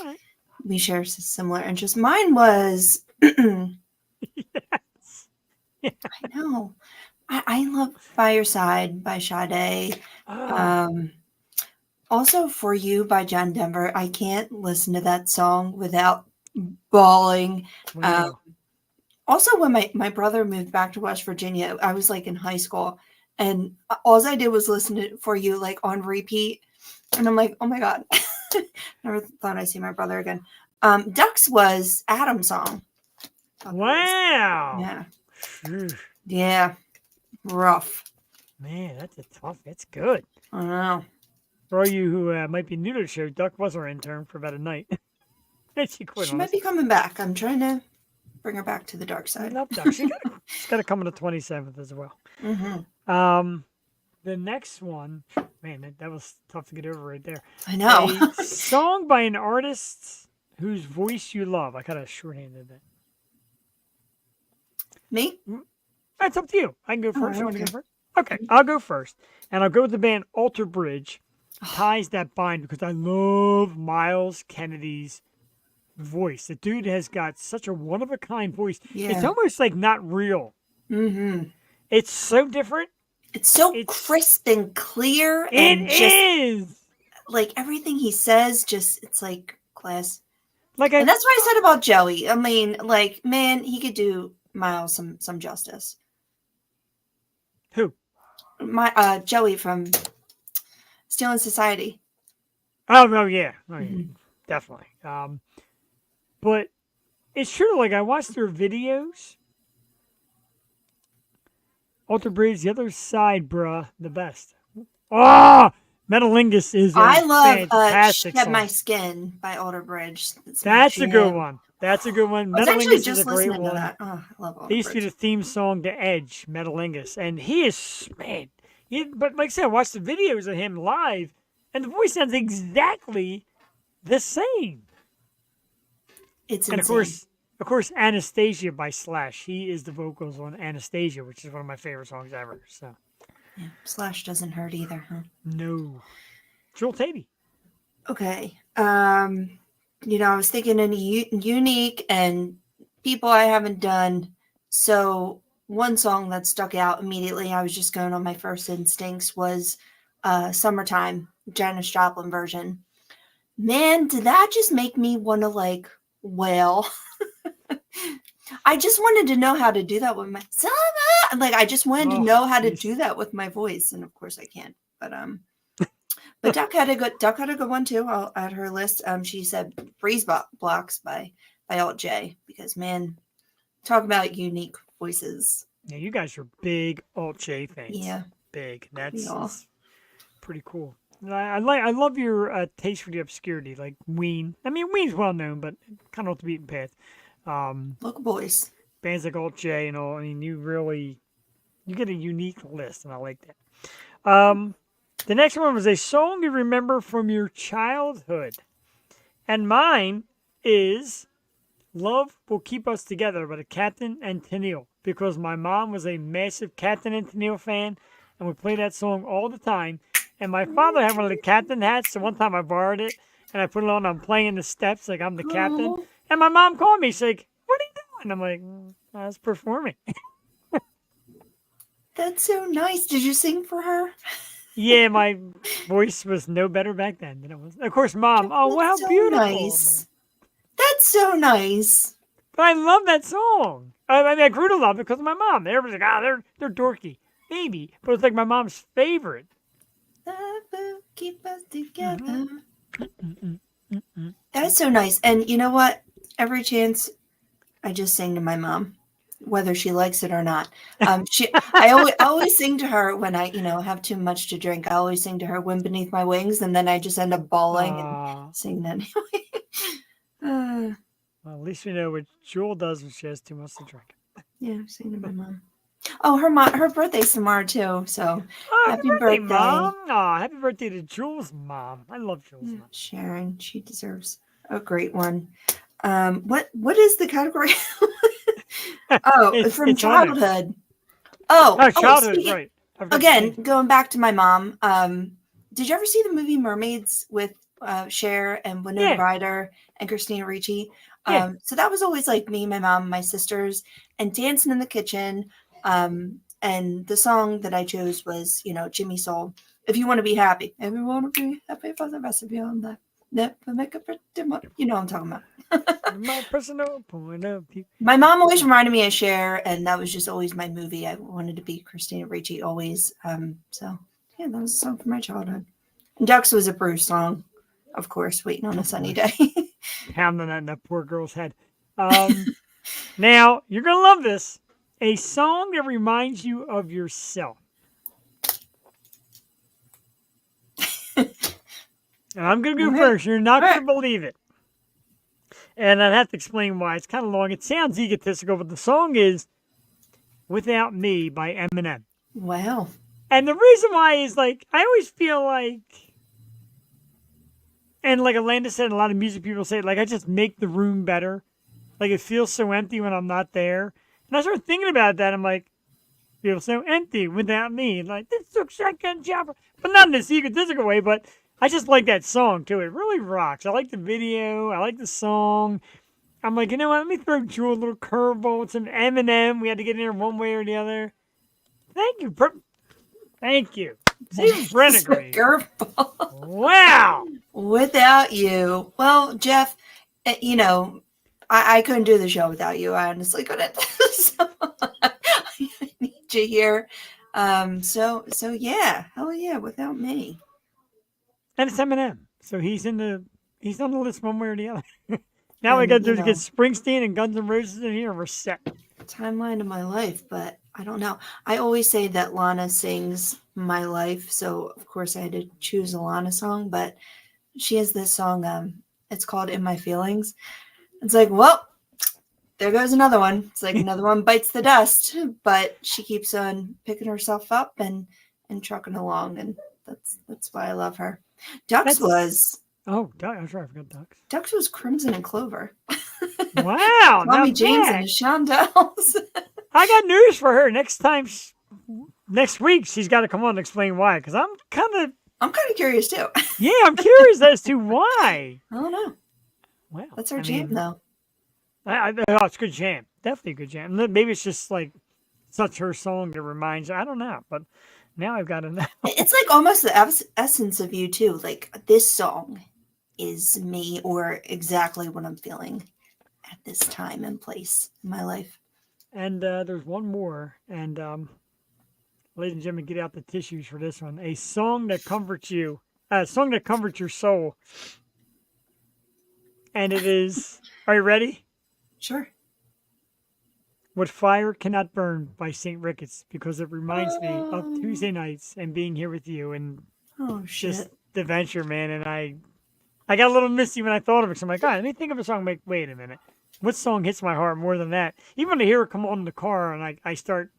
right. we share similar interests. Mine was, Yes. I know. I love By Your Side by Sade. Oh, Also For You by John Denver. I can't listen to that song without bawling. wow. Also, when my brother moved back to West Virginia, I was like in high school, and all I did was listen to For You like on repeat, and I'm like, oh my god, never thought I'd see my brother again. Ducks was Adam's song. Wow. Yeah, Phew. yeah, rough. Man, that's good. I don't know. For all you who might be new to the show, Duck was our intern for about a night. And she quit She on might us. be coming back. I'm trying to bring her back to the dark I side. love Duck. She's got to come on the 27th as well. Hmm. The next one, man, that was tough to get over right there. I know. A song by an artist whose voice you love. I kind of shorthanded that. Me? That's up to you. I can go first. You want to go okay. first? Okay, I'll go first. And I'll go with the band Alter Bridge. Ties That Bind because I love Miles Kennedy's voice. The dude has got such a one-of-a-kind voice. Yeah. It's almost like not real. Mm-hmm. It's so different. It's so It's- crisp and clear, It and just is. like everything he says, just it's like class. Like And that's what I said about Joey. I mean, like, man, he could do Miles some justice. who? My Joey from Stealing Society. Oh no, yeah, Mhm. definitely. But it's true. Like I watched their videos. Alter Bridge, the other side, bruh, the best. Oh, Metalingus is a I love fantastic Shed song. My Skin by Alter Bridge. That's a good one. That's a good one. I was actually Metalingus is just a great listening to one. that. Oh, I love Alter They used to do Bridge. the theme song to Edge, Metalingus, and he is man. But like I said, I watched the videos of him live, and the voice sounds exactly the same. It's And insane. of course, Anastasia by Slash. He is the vocals on Anastasia, which is one of my favorite songs ever. So Yeah, Slash doesn't hurt either, huh? no, Joel Tatey. Okay. I was thinking in unique and people I haven't done. So one song that stuck out immediately, I was just going on my first instincts, was Summertime, Janis Joplin version. Man, did that just make me want to like wail? I just wanted to know how to do that with my summer. Like I just wanted to know how to do that with my voice, and of course I can't. But Duck had a good one too. I'll add her list. She said Freeze Blocks by Alt J, because man, talk about unique voices. Yeah, you guys are big Alt J fans. Yeah, Big. That's are. pretty cool. I love your taste for the obscurity, like Ween. I mean, Ween's well known, but kind of off the beaten path. Local boys. Bands like Alt J and all. I mean, you get a unique list, and I like that. The next one was a song you remember from your childhood, and mine is "Love Will Keep Us Together" by the Captain and Tennille, because my mom was a massive Captain and Tennille fan, and we played that song all the time. And my father had one of the captain hats, so one time I borrowed it, and I put it on. I'm playing the steps like I'm the captain, and my mom called me. She's like, "What are you doing?" I'm like, "I was performing." That's so nice. Did you sing for her? Yeah, my voice was no better back then than it was. Of course, Mom. Oh, wow, That's so beautiful! nice. That's so nice. But I love that song. I mean, I grew to love it because of my mom. Everybody's like, they're dorky, maybe, but it's like my mom's favorite. Love will keep us together. That's so nice. And you know what? Every chance, I just sing to my mom, whether she likes it or not. I always sing to her when I, have too much to drink. I always sing to her "Wind Beneath My Wings," and then I just end up bawling and sing that anyway. Well, at least we know what Jewel does when she has too much to drink. Yeah, sing to my mom. Oh, her birthday's tomorrow too. So happy birthday, Mom! Aw, happy birthday to Jules' mom. I love Jules' mom. Sharon. She deserves a great one. What is the category? From it's childhood. Childhood, speaking- right. Again, going back to my mom. Did you ever see the movie Mermaids with Cher and Winona Ryder and Christina Ricci? Yeah. So that was always like me, my mom, my sisters, and dancing in the kitchen. And the song that I chose was, Jimmy Soul. If you want to be happy, if you want to be happy for the rest of you on that. Make a pretty much, you know what I'm talking about. My personal point of view. My mom always reminded me of Cher, and that was just always my movie. I wanted to be Christina Ricci always. So yeah, that was a song from my childhood. And Ducks was a Bruce song, of course, Waiting on a Sunny Day. Pounding that in that poor girl's head. Now, you're going to love this. A song that reminds you of yourself. And I'm going to go first. You're not going to believe it. And I'd have to explain why. It's kind of long. It sounds egotistical, but the song is "Without Me" by Eminem. Wow. And the reason why is, like, I always feel like, and like Alanda said, and a lot of music people say, like, I just make the room better. Like, it feels so empty when I'm not there. And I started thinking about that. I'm like, feels so empty without me. Like, this looks like a job. But not in this egotistical way, but I just like that song, too. It really rocks. I like the video. I like the song. I'm like, you know what? Let me throw Jewel a little curveball with some Eminem. We had to get in there one way or the other. Thank you. Thank you. Even Brent agrees. Curveball. Wow. Without You. Well, Jeff, You know, I couldn't do the show without you. I honestly couldn't. So I need you here. So yeah, hell yeah, without me. And it's Eminem, so he's on the list one way or the other. Now we And, got to you do know, get Springsteen and Guns N' Roses in here, and we're set. timeline of my life, but I don't know. I always say that Lana sings my life, so of course I had to choose a Lana song, but she has this song, it's called In My Feelings. It's like, well, there goes another one. It's like another one bites the dust, but she keeps on picking herself up and trucking along, and that's why I love her. Ducks was I'm sorry, I forgot Ducks. Ducks was Crimson and Clover. Wow, now Tommy James and that- the Shondells. I got news for her. Next week, she's got to come on and explain why. Because I'm kind of curious too. I'm curious as to why. I don't know. Wow, That's her I jam mean, though. it's a good jam. Definitely a good jam. Maybe it's just like such her song that reminds. I don't know, but now I've got to know. It's like almost the essence of you too. Like this song is me, or exactly what I'm feeling at this time and place in my life. And there's one more. And ladies and gentlemen, get out the tissues for this one. A song that comforts you. A song that comforts your soul. And it is. Are you ready? Sure. What Fire Cannot Burn by St. Ricketts, because it reminds me of Tuesday nights and being here with you and Oh just shit. the adventure, man. And I got a little misty when I thought of it. So I'm like, God, let me think of a song. I'm like, wait a minute. What song hits my heart more than that? Even when I hear it come on in the car and I start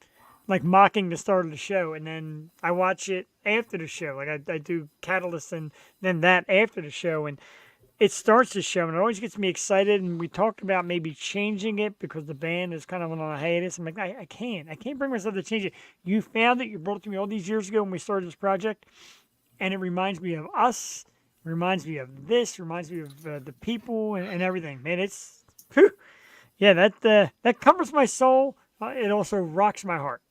like mocking the start of the show, and then I watch it after the show. Like I do Catalyst and then that after the show, and it starts the show, and it always gets me excited. And we talked about maybe changing it because the band is kind of on a hiatus. I'm like, I can't bring myself to change it. You found it. You brought it to me all these years ago when we started this project, and it reminds me of us. Reminds me of this. Reminds me of the people and everything. Man, it's whew, yeah. That comforts my soul. It also rocks my heart.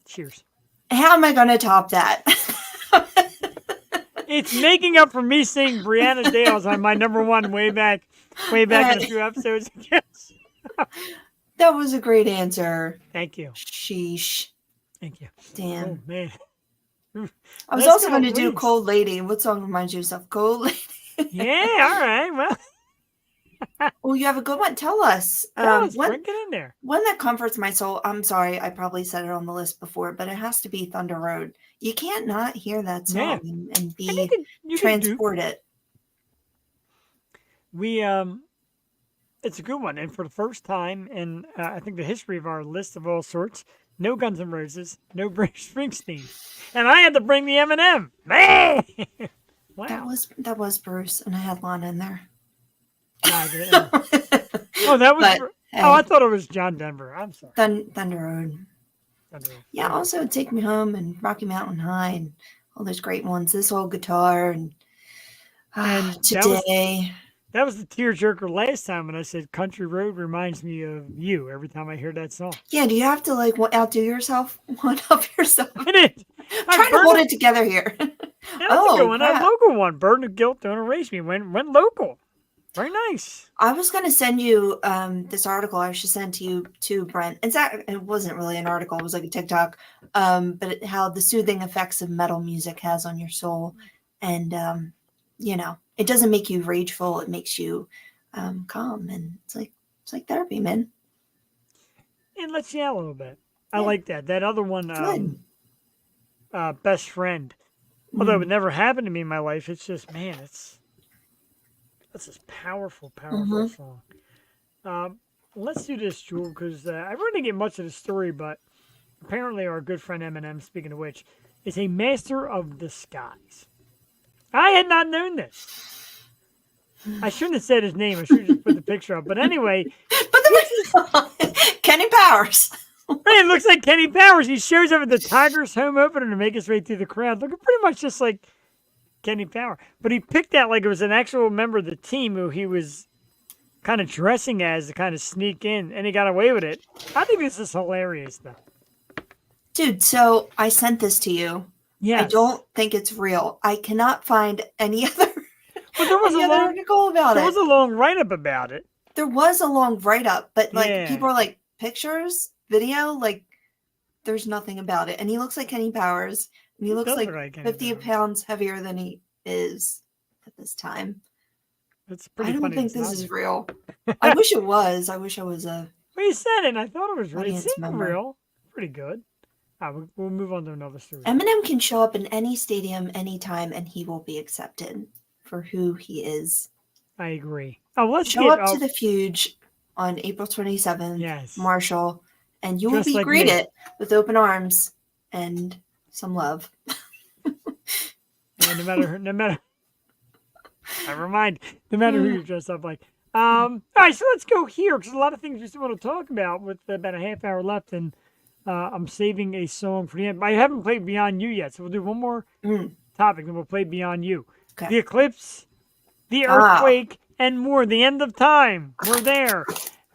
Cheers. How am I going to top that? It's making up for me saying Brianna Dale's on my number one way back in a few episodes. Yes. That was a great answer. Thank you. Sheesh. Thank you. Damn. Oh man. I was Let's also go, going to do please. Cold Lady. What song reminds you of stuff? Cold Lady. Yeah. All right. Well, Oh, you have a good one. Tell us. let's bring it in there. One that comforts my soul. I'm sorry, I probably said it on the list before, but it has to be Thunder Road. You can't not hear that song Yeah. and And be you can do. transported. We it's a good one, and for the first time in I think the history of our list of all sorts, no Guns N' Roses, no Bruce Springsteen, and I had to bring the Eminem. Man, wow. That was Bruce, and I had Lana in there. I didn't know. Oh, that was. But, Oh, I hey, thought it was John Denver. I'm sorry. Thunder Road. Thunder. Yeah, also Take Me Home and Rocky Mountain High and all those great ones. This old guitar and And Today. That was the tearjerker last time when I said Country Road reminds me of you every time I hear that song. Yeah, do you have to like outdo yourself? One up yourself? I did. Trying to hold it together here. That's Oh, a good one. A crap. local one. Burden of Guilt, Don't Erase Me. Went local. Very nice. I was going to send you this article I should send to you too, Brent. It wasn't really an article. It was like a TikTok. How the soothing effects of metal music has on your soul. And, it doesn't make you rageful. It makes you calm. And it's like therapy, man. It lets you out a little bit. I Yeah. like that. That other one, Good. Best Friend. Although it would never happened to me in my life, it's just, man, that's this powerful song. Let's do this, Jewel, because I really didn't get much of the story, but apparently our good friend Eminem, speaking of which, is a master of disguise. I had not known this. I shouldn't have said his name. I should have just put the picture up. But anyway, Kenny Powers. it looks like Kenny Powers. He shows up at the Tigers home opener to make his way through the crowd, looking pretty much just like Kenny Power. But he picked out like it was an actual member of the team who he was kind of dressing as to kind of sneak in, and he got away with it. I think this is hilarious, though. Dude, so I sent this to you. Yeah. I don't think it's real. I cannot find any other But there was any a other long article about there it. was a long write up about it. There was a long write up, but like Yeah. people are like pictures, video, like there's nothing about it. And he looks like Kenny Powers, and he looks does like look like Kenny 50 Powers. pounds heavier than he is at this time. It's pretty I don't funny. think it's this not. is real. I wish it was. I wish I was a. Well, you said it, and I thought it was real. It Audience seemed member. real. Pretty good. We'll move on to another story. Eminem can show up in any stadium anytime and he will be accepted for who he is. I agree. Oh, let's Show get up to the Fuge on April 27th, Yes. Marshall, and you will Just be like me. greeted with open arms and some love. Yeah, no matter. Never mind. No matter who you dress up like. All right, so let's go here because a lot of things we still want to talk about with about a half hour left, and I'm saving a song for the end. I haven't played Beyond You yet, so we'll do one more topic, then we'll play Beyond You. Okay. The eclipse, the earthquake, and more. The end of time. We're there.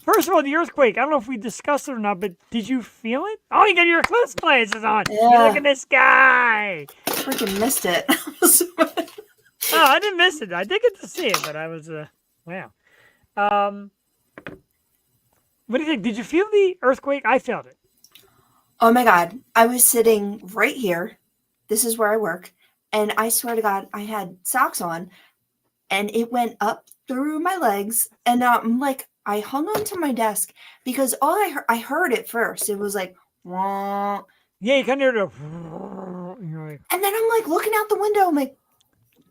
First of all, the earthquake. I don't know if we discussed it or not, but did you feel it? Oh, you got your eclipse glasses on. Yeah. Look at this guy. Freaking missed it. Oh, I didn't miss it. I did get to see it, but I was wow. What do you think? Did you feel the earthquake? I felt it. Oh my God. I was sitting right here. This is where I work. And I swear to God, I had socks on and it went up through my legs. And I'm like, I hung onto my desk because all I heard it first. It was like, wah. Yeah, you kind of heard a. You're like, And then I'm like looking out the window. I'm like,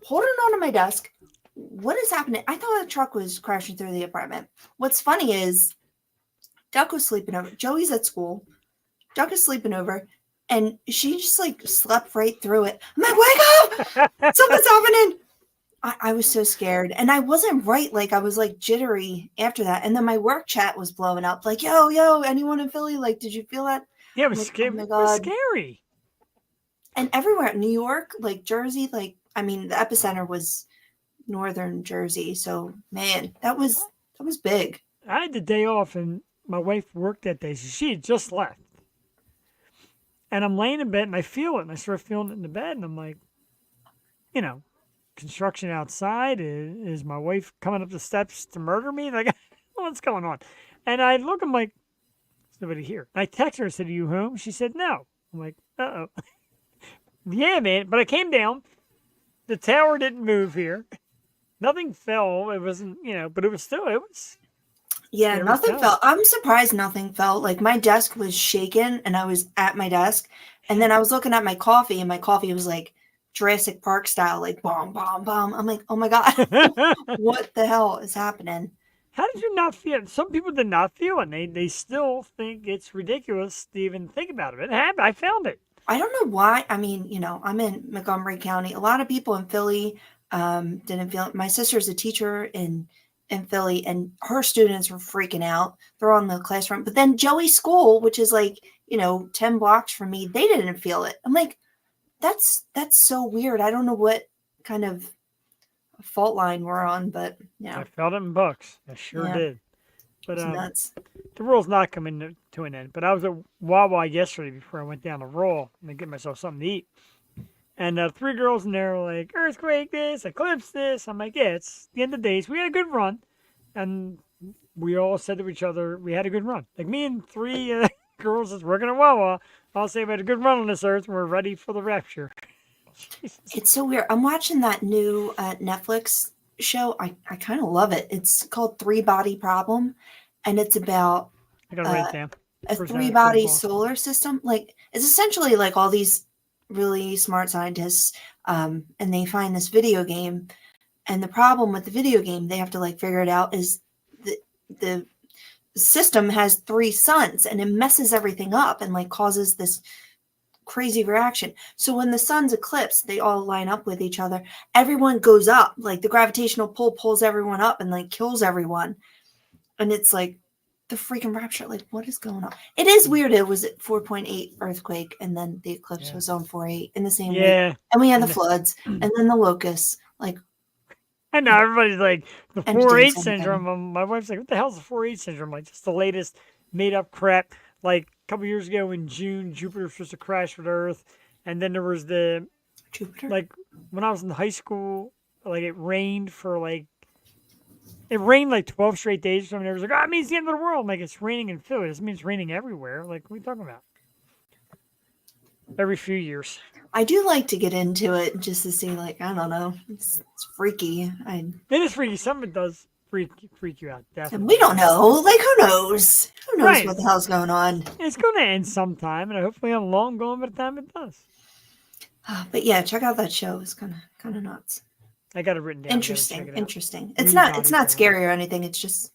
holding onto my desk. What is happening? I thought a truck was crashing through the apartment. What's funny is Duck was sleeping over. Joey's at school. Duck is sleeping over. And she just like slept right through it. I'm like, wake up! Something's happening. I was so scared. And I wasn't right. Like I was like jittery after that. And then my work chat was blowing up. Like, yo, anyone in Philly? Like, did you feel that? yeah, it was Like, scary. oh my It was God. scary. And everywhere, New York, like Jersey, like, I mean, the epicenter was northern Jersey. So man, that was big. I had the day off, and my wife worked that day, so she had just left. And I'm laying in bed, and I feel it, and I start feeling it in the bed, and I'm like, construction outside. Is my wife coming up the steps to murder me? Like, what's going on? And I look, I'm like, there's nobody here. And I text her, I said, are you home? She said, no. I'm like, uh-oh. Yeah, man. But I came down. The tower didn't move here. Nothing fell. It wasn't, but it was still, Yeah, There we nothing go. felt. I'm surprised nothing felt. Like my desk was shaking and I was at my desk. And then I was looking at my coffee and my coffee was like Jurassic Park style, like bomb, bomb, bomb. I'm like, oh my God, what the hell is happening? How did you not feel it? Some people did not feel it. They still think it's ridiculous to even think about it. It happened. I found it. I don't know why. I mean, I'm in Montgomery County. A lot of people in Philly didn't feel it. My sister's a teacher in Philly, and her students were freaking out. They're on the classroom. But then Joey's school, which is like, 10 blocks from me, they didn't feel it. I'm like, that's so weird. I don't know what kind of fault line we're on, but yeah, I felt it in books. I sure Yeah. did. But it's nuts. the world's not coming to an end. But I was at Wawa yesterday before I went down to Roll and get myself something to eat. And 3 girls in there were like, earthquake this, eclipse this. I'm like, yeah, it's the end of the days. We had a good run. And we all said to each other, we had a good run. Like me and 3 girls that's working at Wawa, all say we had a good run on this earth and we're ready for the rapture. Jesus. It's so weird. I'm watching that new Netflix show. I kind of love it. It's called 3-Body Problem, and it's about I gotta write it down. a First 3-body boss. solar system. Like it's essentially like all these really smart scientists, and they find this video game. And the problem with the video game, they have to like figure it out, is the system has 3 suns, and it messes everything up and like causes this crazy reaction. So when the sun's eclipsed, they all line up with each other. Everyone goes up, like the gravitational pull pulls everyone up and like kills everyone. And it's like the freaking rapture. Like, what is going on? It is weird. It was at 4.8 earthquake, and then the eclipse Yeah. was on 4.8 in the same week. Yeah. And we had the And the- floods, and then the locusts. Like, I know everybody's like the And doing 4-H something. syndrome. My wife's like, "What the hell's the 4-H syndrome?" Like, just the latest made-up crap. Like a couple years ago in June, Jupiter was supposed to crash with Earth, and then there was the Jupiter. like when I was in high school. like it rained for like it rained like 12 straight days or something. It was like, oh, it means the end of the world. I'm like, it's raining in Philly. It doesn't mean it's raining everywhere. Like, what are you talking about? Every few years. I do like to get into it just to see, like, I don't know. It's freaky. It is freaky. Some of it does freak you out, And definitely. we don't know. Like, who knows? Who knows Right. what the hell's going on? It's going to end sometime, and hopefully I'm long gone by the time it does. But yeah, check out that show. It's kind of nuts. I got it written down. I gotta check Interesting. it out. Interesting. It's Read not about it's it, not though. scary or anything. It's just,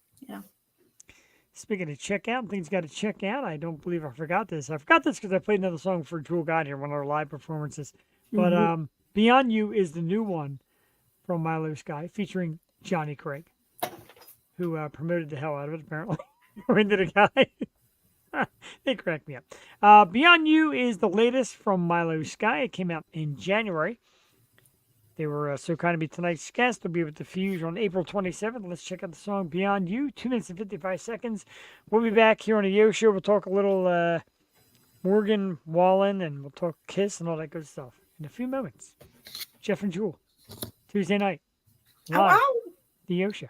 Speaking of check out, things got to check out. I don't believe I forgot this. I forgot this because I played another song for Jewel God here, one of our live performances. But Beyond You is the new one from Milou Sky, featuring Johnny Craig, who promoted the hell out of it, apparently. According to the guy. They cracked me up. Beyond You is the latest from Milou Sky. It came out in January. They were so kind to be tonight's guest. They'll be with the Fuge on April 27th. Let's check out the song Beyond You, 2 minutes and 55 seconds. We'll be back here on the Yo Show. We'll talk a little Morgan Wallen, and we'll talk Kiss and all that good stuff in a few moments. Jeff and Jewel, Tuesday night, live, the Yo Show.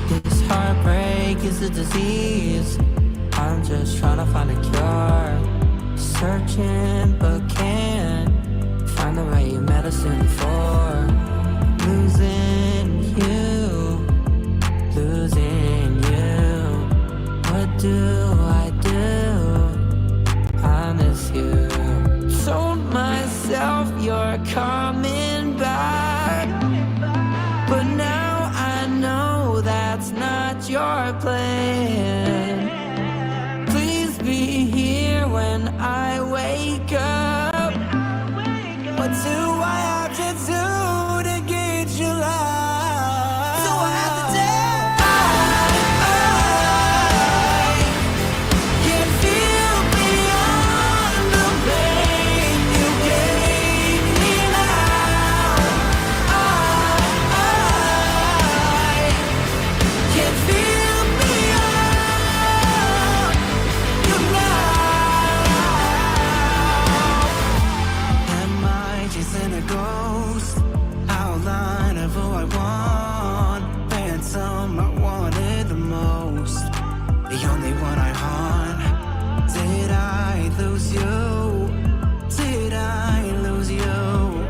This heartbreak is a disease. I'm just trying to find a cure. Searching but can't find the right medicine for losing you. What do I do? I miss you. Told myself you're coming back, but now I know that's not your plan. Please be here when I wake up. What do I have to do to get your love? So I have to can't feel beyond the pain you gave me now. I can't feel beyond you now. Am I chasing a ghost? Outline of who I want. Ransom I wanted the most. The only one I haunt. Did I lose you? Did I lose you?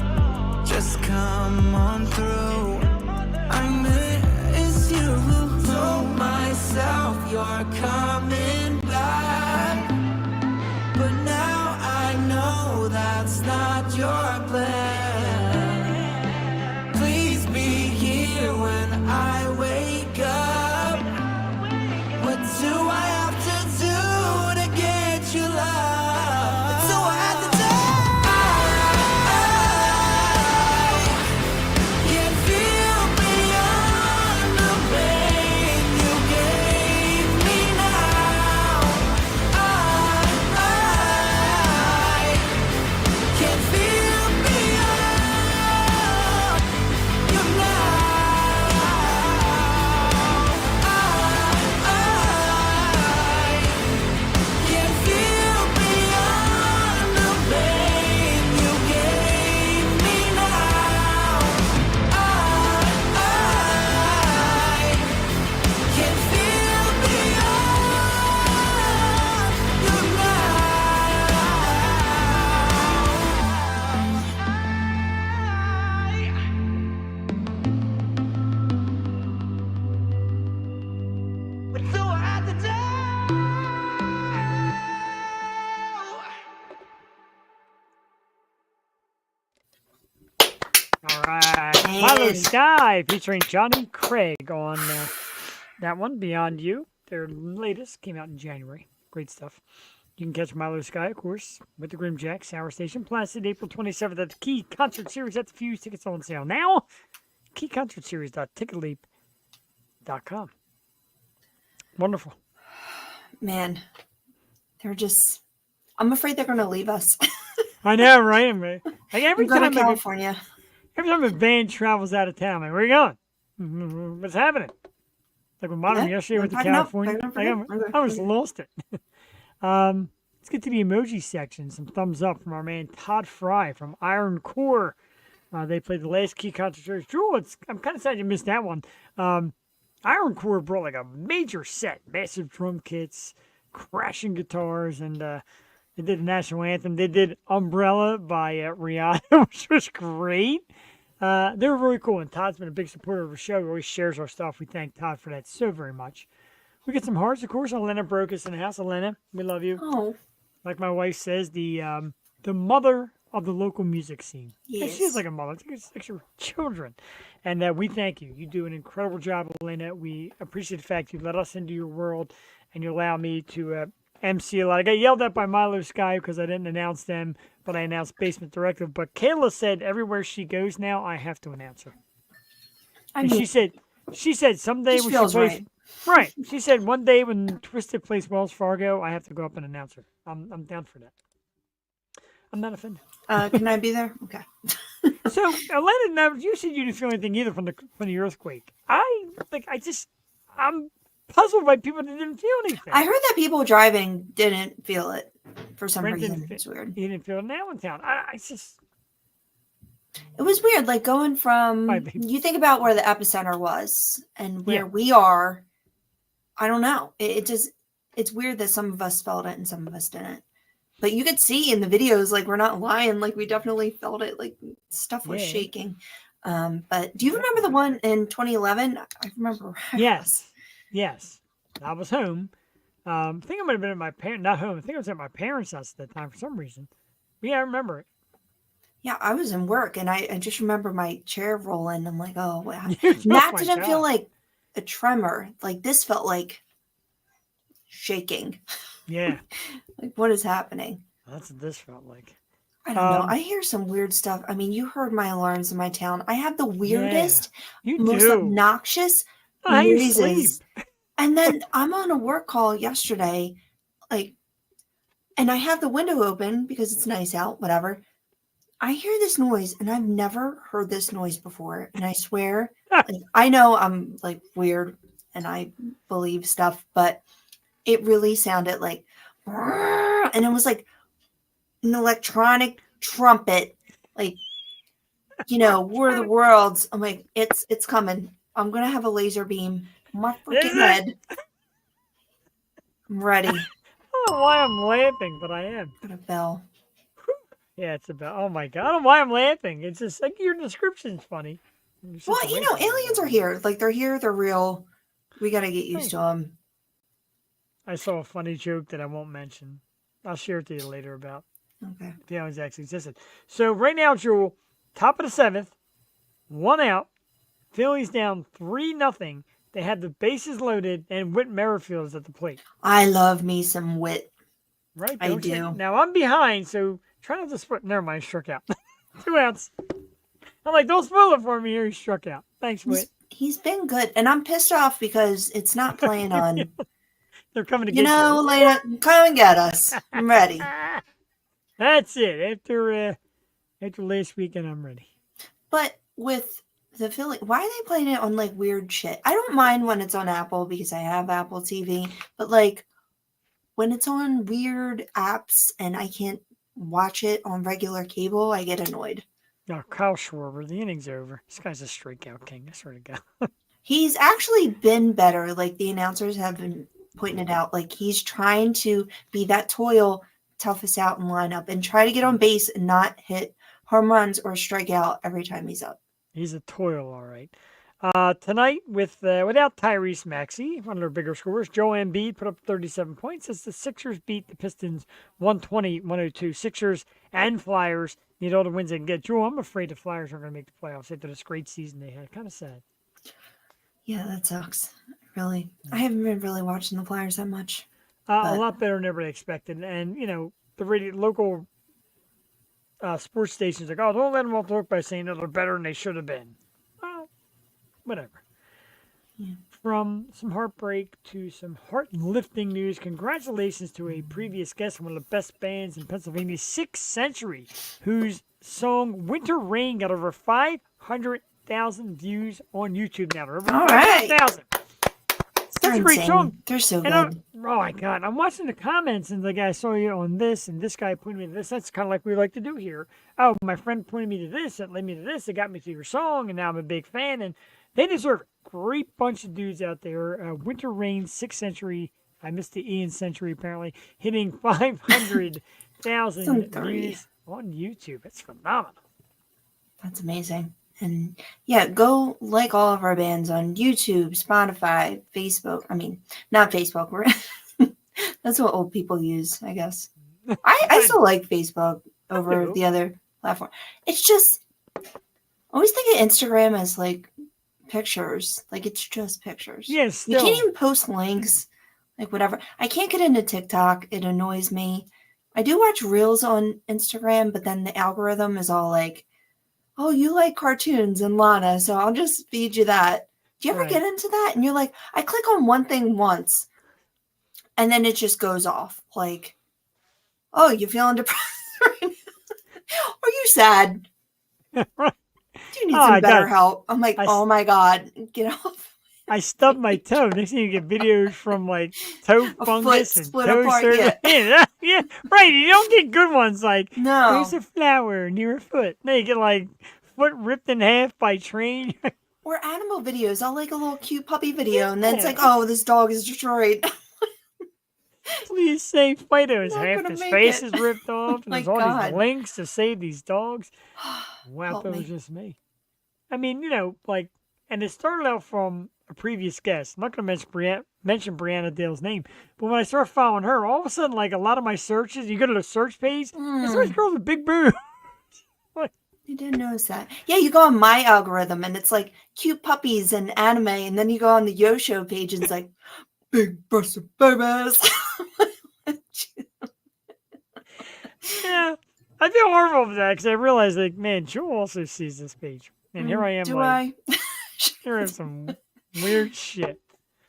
Just come on through. I miss you. Told myself you're coming back, but now I know that's not your plan. Please be here when I wake up. What do I have to do to get your love? So I have to can't feel beyond the pain you gave me now. I can't feel beyond you now. Can't feel beyond the pain you gave me now. I can't feel beyond you now. What do I have to do? All right. Milou Sky featuring Johnny Craig on that one, Beyond You. Their latest came out in January. Great stuff. You can catch Milou Sky, of course, with the Grimjack Sour Station Placid, April 27th at the Key Concert Series at the Fuse. Tickets on sale now. KeyConcertSeries.ticketleap.com. Wonderful. Man, they're just. I'm afraid they're going to leave us. I know, right? Like every Go to time California. every time a band travels out of town, like, where are you going? What's happening? Like with Modern Yeah, yesterday went to packing up, California. packing up, Like, okay. I almost lost it. Let's get to the emoji section. Some thumbs up from our man Todd Fry from Iron Core. They played the last key concert. Jewel, I'm kind of sad you missed that one. Iron Core brought like a major set, massive drum kits, crashing guitars, and they did the national anthem. They did Umbrella by Rihanna, which was great. They were really cool, and Todd's been a big supporter of the show. He always shares our stuff. We thank Todd for that so very much. We get some hearts, of course. Elena broke us in the house. Elena, we love you. Oh, Like my wife says, the mother of the local music scene. And yes. she's like a mother. It's like your children. And we thank you. You do an incredible job, Elena. We appreciate the fact you let us into your world and you allow me to MC a lot. I got yelled at by Milou Sky because I didn't announce them, but I announced Basement Directive. But Kayla said everywhere she goes now, I have to announce her. I And mean, she said someday just when she feels plays, right. right. She said one day when Twisted plays Wells Fargo, I have to go up and announce her. I'm down for that. I'm not offended. Can I be there? Okay. So, Elena, now you said you didn't feel anything either from the earthquake. I'm puzzled by people that didn't feel anything. I heard that people driving didn't feel it for some Brent reason. didn't It's weird. You didn't feel it in Allentown. It was weird, like going from Hi, babe. you think about where the epicenter was and where Yeah. we are. I don't know. It's weird that some of us felt it and some of us didn't. But you could see in the videos, like we're not lying, like we definitely felt it, like stuff was Yeah. shaking. But do you remember the one in 2011? I remember. Yes. I was home. I think I might have been at my parents, not home. I think I was at my parents' house at that time for some reason. Yeah, I remember it. Yeah, I was in work and I just remember my chair rolling. I'm like, oh, wow. Oh That my didn't feel God. like a tremor. Like this felt like shaking. Yeah, Like, what is happening? that's what this felt like. I don't know. Um, I hear some weird stuff. I mean, you heard my alarms in my town. I have the weirdest, You most do. obnoxious Oh, how you sleep? noises. And then I'm on a work call yesterday, like, and I have the window open because it's nice out, whatever. I hear this noise and I've never heard this noise before. And I swear, like, I know I'm like weird and I believe stuff, but it really sounded like, and it was like an electronic trumpet, like, War of the Worlds. I'm like, it's coming. I'm gonna have a laser beam on my Is freaking it? head. I'm ready. I don't know why I'm laughing, but I am. Put a bell. Yeah, it's about. Oh my God! I don't know why I'm laughing. It's just like your description's funny. Your Well, situation is aliens are funny. here. Like they're here. They're real. We gotta get used to them. I saw a funny joke that I won't mention. I'll share it to you later about Okay. if the aliens actually existed. So right now, Jewel, top of the seventh, 1 out. Phillies down 3-0. They have the bases loaded, and Whit Merrifield is at the plate. I love me some wit. Right? I don't you? do. Now I'm behind, so try not to split. Never mind, he struck out. 2 outs. I'm like, don't spoil it for me here. He struck out. Thanks, Whit. He's been good, and I'm pissed off because it's not playing on. They're coming to get Later, come and get us. I'm ready. That's it. After last weekend, I'm ready. But with the Philly, why are they playing it on like weird shit? I don't mind when it's on Apple because I have Apple TV, but like when it's on weird apps and I can't watch it on regular cable, I get annoyed. No, Kyle Schwarber, the inning's over. This guy's a strikeout king. I swear to God. He's actually been better. Like the announcers have been pointing it out. Like he's trying to be that toughest out in lineup and try to get on base and not hit home runs or strike out every time he's up. He's a toil, all right. Tonight, without Tyrese Maxey, one of their bigger scorers, Joel Embiid put up 37 points as the Sixers beat the Pistons 120-102. Sixers and Flyers need all the wins they can get. Joel, I'm afraid the Flyers aren't going to make the playoffs after this great season they had. Kind of sad. Yeah, that sucks. Really. I haven't been really watching the Flyers that much. A lot better than everybody expected. And, the local sports stations like, oh, don't let them off the hook by saying that they're better than they should have been. Well, whatever. Yeah. From some heartbreak to some heart-lifting news, congratulations to a previous guest, one of the best bands in Pennsylvania, 6th Century, whose song Winter Rain got over 500,000 views on YouTube now. Over All right. 500,000. That's a They're great insane. song. They're so And good. oh my God, I'm watching the comments and the guy saw you on this and this guy pointed me to this. That's kind of like we like to do here. Oh, my friend pointed me to this. That led me to this. It got me to your song, and now I'm a big fan. And they deserve it. Great bunch of dudes out there. Winter Rain, 6th Century. I missed the Ian Century apparently. Hitting 500,000 Some three. views on YouTube. That's phenomenal. That's amazing. And yeah, go like all of our bands on YouTube, Spotify, Facebook. I mean, not Facebook. We're that's what old people use, I guess. I still like Facebook over do. the other platform. It's just I always think of Instagram as like pictures. Like it's just pictures. Yes, You can't even post links, like whatever. I can't get into TikTok. It annoys me. I do watch reels on Instagram, but then the algorithm is all like, oh, you like cartoons and Lana, so I'll just feed you that. Do you ever Right. get into that? And you're like, I click on one thing once, and then it just goes off. Like, oh, you feeling depressed right now? Are you sad? Right. Do you need Oh, some I better got- help? I'm like, I s- oh my God, get off. I stubbed my toe. Next thing you get videos from like toe A fungus foot and split toe apart, surgery. Yeah, right. You don't get good ones like No. there's a flower near a foot. No, you get like foot ripped in half by train. Or animal videos. I'll like a little cute puppy video, and then it's Yeah. like, oh, this dog is destroyed. Please save Fido. His Not half gonna his make face it. is ripped off, and My there's all God. these links to save these dogs. Wow, Help that was me. just me. I mean, like, and it started out from a previous guest. I'm not going to mention Brianna Dale's name, but when I started following her, all of a sudden, like a lot of my searches, you go to the search page, there's always girls with big boobs. I didn't notice that. Yeah, you go on my algorithm and it's like cute puppies and anime, and then you go on the Yo Show page and it's like big breasted babies. Yeah, I feel horrible for that because I realized, like, man, Jewel also sees this page, and here I am, Do like, I? here is some weird shit.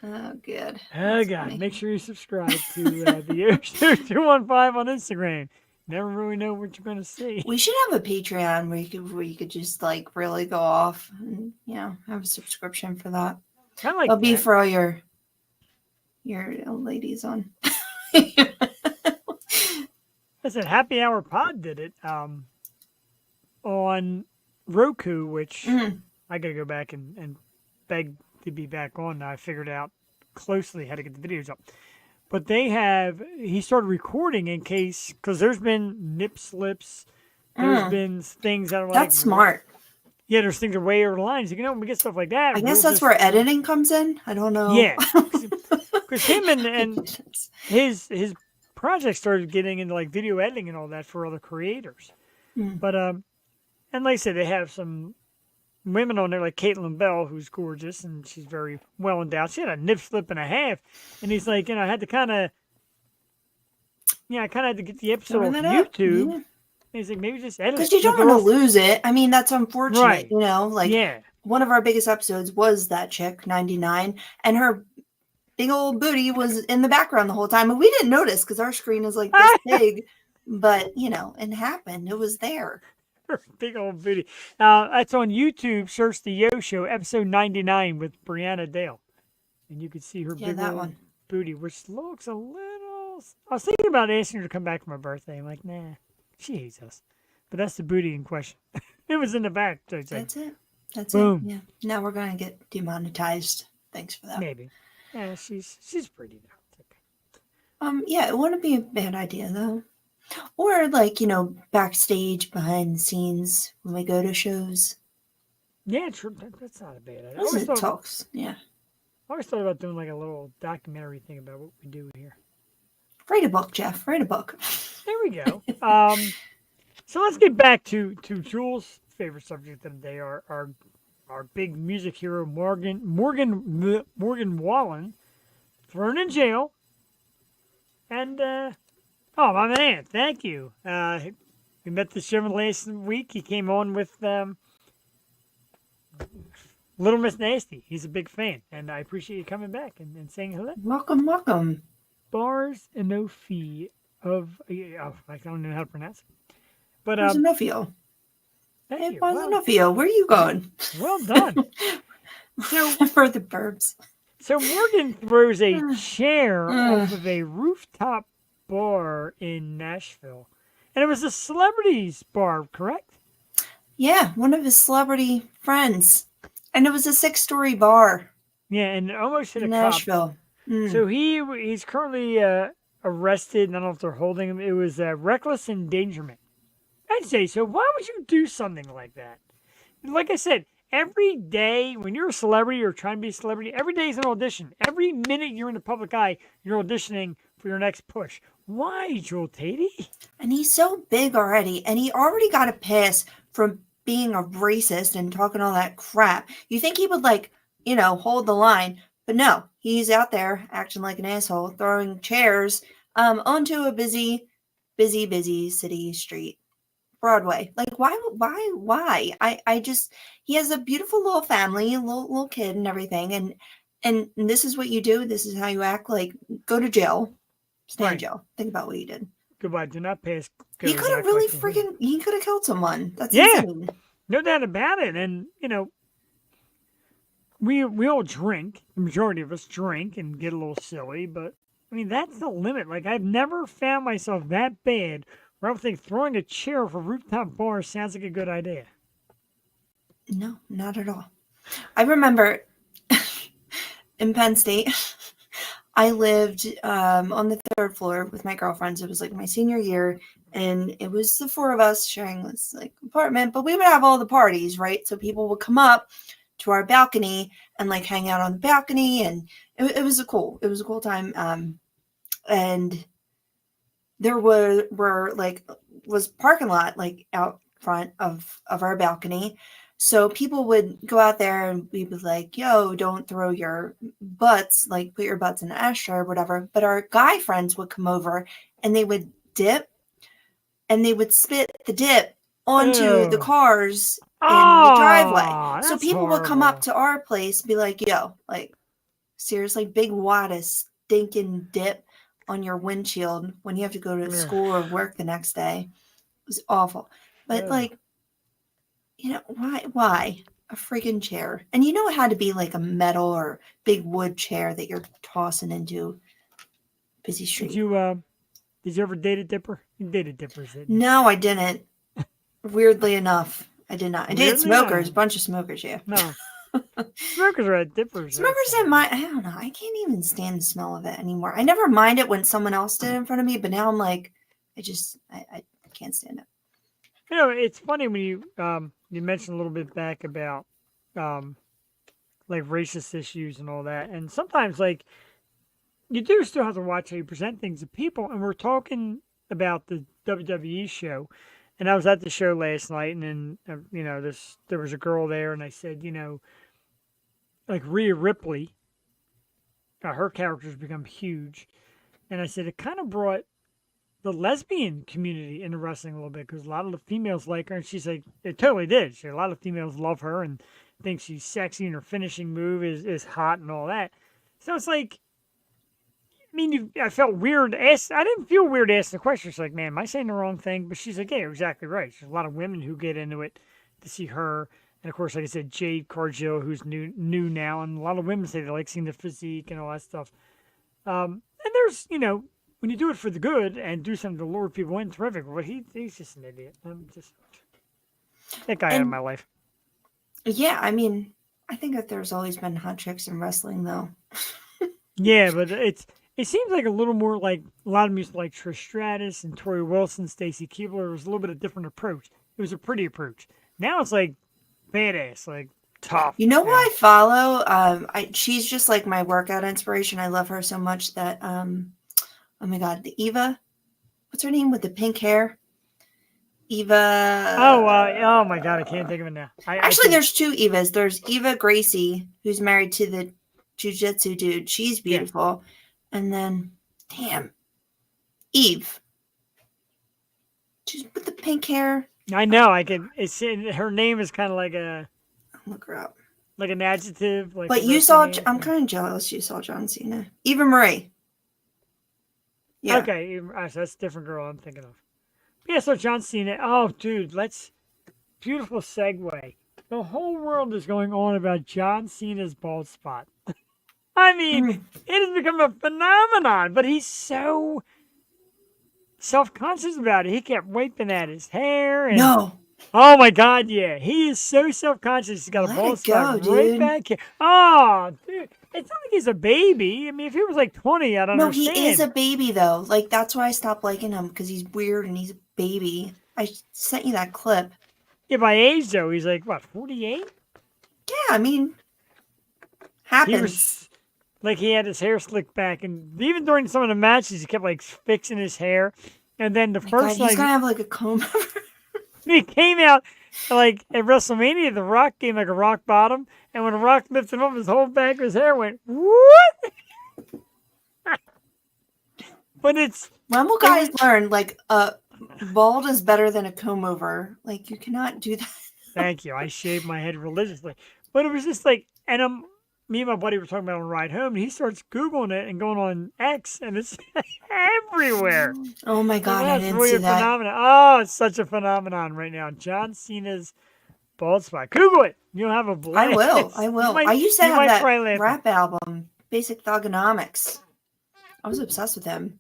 Oh, good. Oh That's God! funny. Make sure you subscribe to the Yoshi 215 on Instagram. Never really know what you're gonna see. We should have a Patreon where you could just like really go off and have a subscription for that. I like It'll be that. for all your ladies on. Listen, Happy Hour Pod did it on Roku, which Mhm. I gotta go back and beg to be back on. Now I figured out closely how to get the videos up. But he started recording in case, because there's been nip slips, there's been things that are like. That's smart. Yeah, there's things that are way over the lines. When we get stuff like that. I guess we'll that's just- where editing comes in. I don't know. Yeah. Because him and his project started getting into like video editing and all that for other creators. Mm. But and like I said, they have some women on there like Caitlin Bell, who's gorgeous and she's very well endowed. She had a nip slip and a half, and he's like, I had to kind of, I kind of had to get the episode Throwing off that up. YouTube. Yeah. And he's like, maybe just edit. Because you it. don't They're want to all- lose it. I mean, that's unfortunate. Right. Like yeah, one of our biggest episodes was that chick, 99, and her big old booty was in the background the whole time. And we didn't notice because our screen is like this big. But, it happened. It was there. big old booty. That's on YouTube. Search the Yo Show, episode 99 with Brianna Dale, and you can see her Yeah, big that old one. booty, which looks a little. I was thinking about asking her to come back for my birthday. I'm like, nah, she hates us. But that's the booty in question. It was in the back. So it's like, That's it. That's Boom. it. Yeah. Now we're going to get demonetized. Thanks for that. maybe. Yeah, she's pretty now. It's okay. Yeah, it wouldn't be a bad idea though. Or like, backstage behind the scenes when we go to shows. Yeah, true. That's not a bad idea. I This always, is thought, talks. Yeah. I always thought about doing like a little documentary thing about what we do here. Write a book, Jeff. Write a book. There we go. So let's get back to Jules' favorite subject of the day, our big music hero Morgan Wallen, thrown in jail, and oh my man, thank you. We met this gentleman last week. He came on with Little Miss Nasty. He's a big fan, and I appreciate you coming back and saying hello. Welcome, welcome. Bars and no fee of I don't know how to pronounce it. But Where's Nofio? thank Hey, you. where's Well, Nofio? Where are you going? well done. So For the burbs. So Morgan throws a chair off of a rooftop bar in Nashville. And it was a celebrities bar, correct? Yeah, one of his celebrity friends. And it was a 6-story bar Yeah, and it almost hit in a cop. Nashville. So he's currently arrested. And I don't know if they're holding him. It was reckless endangerment. I'd say so. Why would you do something like that? Like I said, every day when you're a celebrity or trying to be a celebrity, every day is an audition. Every minute you're in the public eye, you're auditioning for your next push. Why, Joel Tatey? And he's so big already, and he already got a pass from being a racist and talking all that crap. You think he would, like, hold the line, but no, he's out there acting like an asshole, throwing chairs onto a busy city street. Broadway. Like, why? I just, he has a beautiful little family, a little kid and everything. And this is what you do. This is how you act. Like, go to jail, stay in Right. jail. Think about what you did. Goodbye. Do not pass. He could have really he could have killed someone. That's Yeah. insane. No doubt about it. And, we all drink. The majority of us drink and get a little silly. But, I mean, that's the limit. Like, I've never found myself that bad where I would think throwing a chair off a rooftop bar sounds like a good idea. No, not at all. I remember in Penn State, I lived on the 3rd floor with my girlfriends. It was like my senior year, and it was the 4 of us sharing this like apartment. But we would have all the parties, right? So people would come up to our balcony and like hang out on the balcony, and it was a cool time. And there was parking lot like out front of our balcony. So people would go out there and we'd be like, yo, don't throw your butts, like put your butts in the ashtray or whatever. But our guy friends would come over and they would dip and they would spit the dip onto the Ew. cars in the Oh, driveway. So that's people would come up horrible. to our place and be like, yo, like seriously, big wad of stinking dip on your windshield when you have to go to Ugh. school or work the next day. It was awful. But Ugh. like, why a freaking chair? And it had to be like a metal or big wood chair that you're tossing into busy street. Did you ever date a dipper? You dated dippers, didn't you? No, I didn't. Weirdly enough, I did not. I dated Weirdly smokers, not. a bunch of smokers, yeah. No. Smokers are at dippers. Smokers in I don't know. I can't even stand the smell of it anymore. I never mind it when someone else did it in front of me, but now I'm like, I can't stand it. It's funny when you mentioned a little bit back about like racist issues and all that, and sometimes like you do still have to watch how you present things to people. And we're talking about the WWE show, and I was at the show last night, and then there was a girl there, and I said, like Rhea Ripley, her character's become huge, and I said it kind of brought the lesbian community into wrestling a little bit because a lot of the females like her, and she's like, it totally did. A lot of females love her and think she's sexy, and her finishing move is hot and all that. So it's like, I mean, I felt weird. I didn't feel weird asking the question. She's like, man, am I saying the wrong thing? But she's like, yeah, you're exactly right. There's a lot of women who get into it to see her. And of course, like I said, Jade Cargill, who's new now, and a lot of women say they like seeing the physique and all that stuff. And there's, when you do it for the good and do something to lure people in, terrific. But he's just an idiot. I'm just that guy out of my life. Yeah, I mean, I think that there's always been hot chicks in wrestling, though. Yeah, but it seems like a little more like a lot of music like Trish Stratus and Tori Wilson, Stacy Keibler. It was a little bit of a different approach. It was a pretty approach. Now it's like badass, like tough. You know who I follow? She's just like my workout inspiration. I love her so much that oh my god, the Eva, what's her name with the pink hair? Eva. Oh my god, I can't think of it now. Actually, there's 2 Evas. There's Eva Gracie, who's married to the jiu-jitsu dude. She's beautiful. And then, damn, Eve. She's with the pink hair. I know. I can. Her name is kind of like a. Look her up. Like an adjective. Like but you saw. I'm kind of jealous. You saw John Cena. Eva Marie. Yeah. Okay, so that's a different girl I'm thinking of. Yeah, so John Cena. Oh, dude, beautiful segue. The whole world is going on about John Cena's bald spot. I mean, it has become a phenomenon, but he's so self-conscious about it. He kept wiping at his hair and No, oh my God, yeah. He is so self-conscious. He's got a let bald it go, spot right dude. back here. Oh, dude. It's not like he's a baby. I mean, if he was like 20, I'd No, understand. he is a baby though. Like that's why I stopped liking him because he's weird and he's a baby. I sent you that clip. Yeah, by age though, he's like what, 48? Yeah, I mean, He happens. was like he had his hair slicked back, and even during some of the matches, he kept like fixing his hair. And then the God, first he's night gonna have like a comb over. he came out like at WrestleMania, The Rock came like a rock bottom, and when The Rock lifted him up, his whole back of his hair went what? But it's When will guys learn like bald is better than a comb over? Like you cannot do that. thank you. I shaved my head religiously, but it was just like, and me and my buddy were talking about on the ride home, and he starts Googling it and going on X, and it's everywhere. Oh my And God, I that's didn't really see a that. phenomenon. Oh, it's such a phenomenon right now. John Cena's bald spot. Google it. You'll have a blast. I will. I You will. might- I used to you have might that cry laughing. rap album, Basic Thugonomics. I was obsessed with him.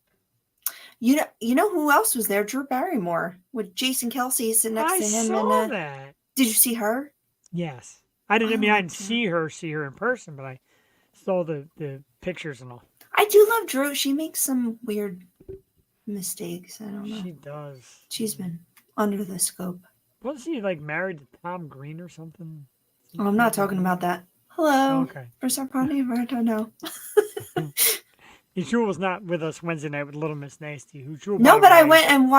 You know who else was there? Drew Barrymore with Jason Kelsey sitting next I to him. saw And that. did you see her? Yes. I didn't. I mean, I Oh, didn't see her in person, but I saw the pictures and all. I do love Drew. She makes some weird mistakes. I don't know. She does. She's been under the scope. Wasn't she like married to Tom Green or something? Oh, I'm not talking about that. Hello. Okay. First our party, I don't know. Jewel was not with us Wednesday night with Little Miss Nasty. Who Jewel? No, by the but I way- went and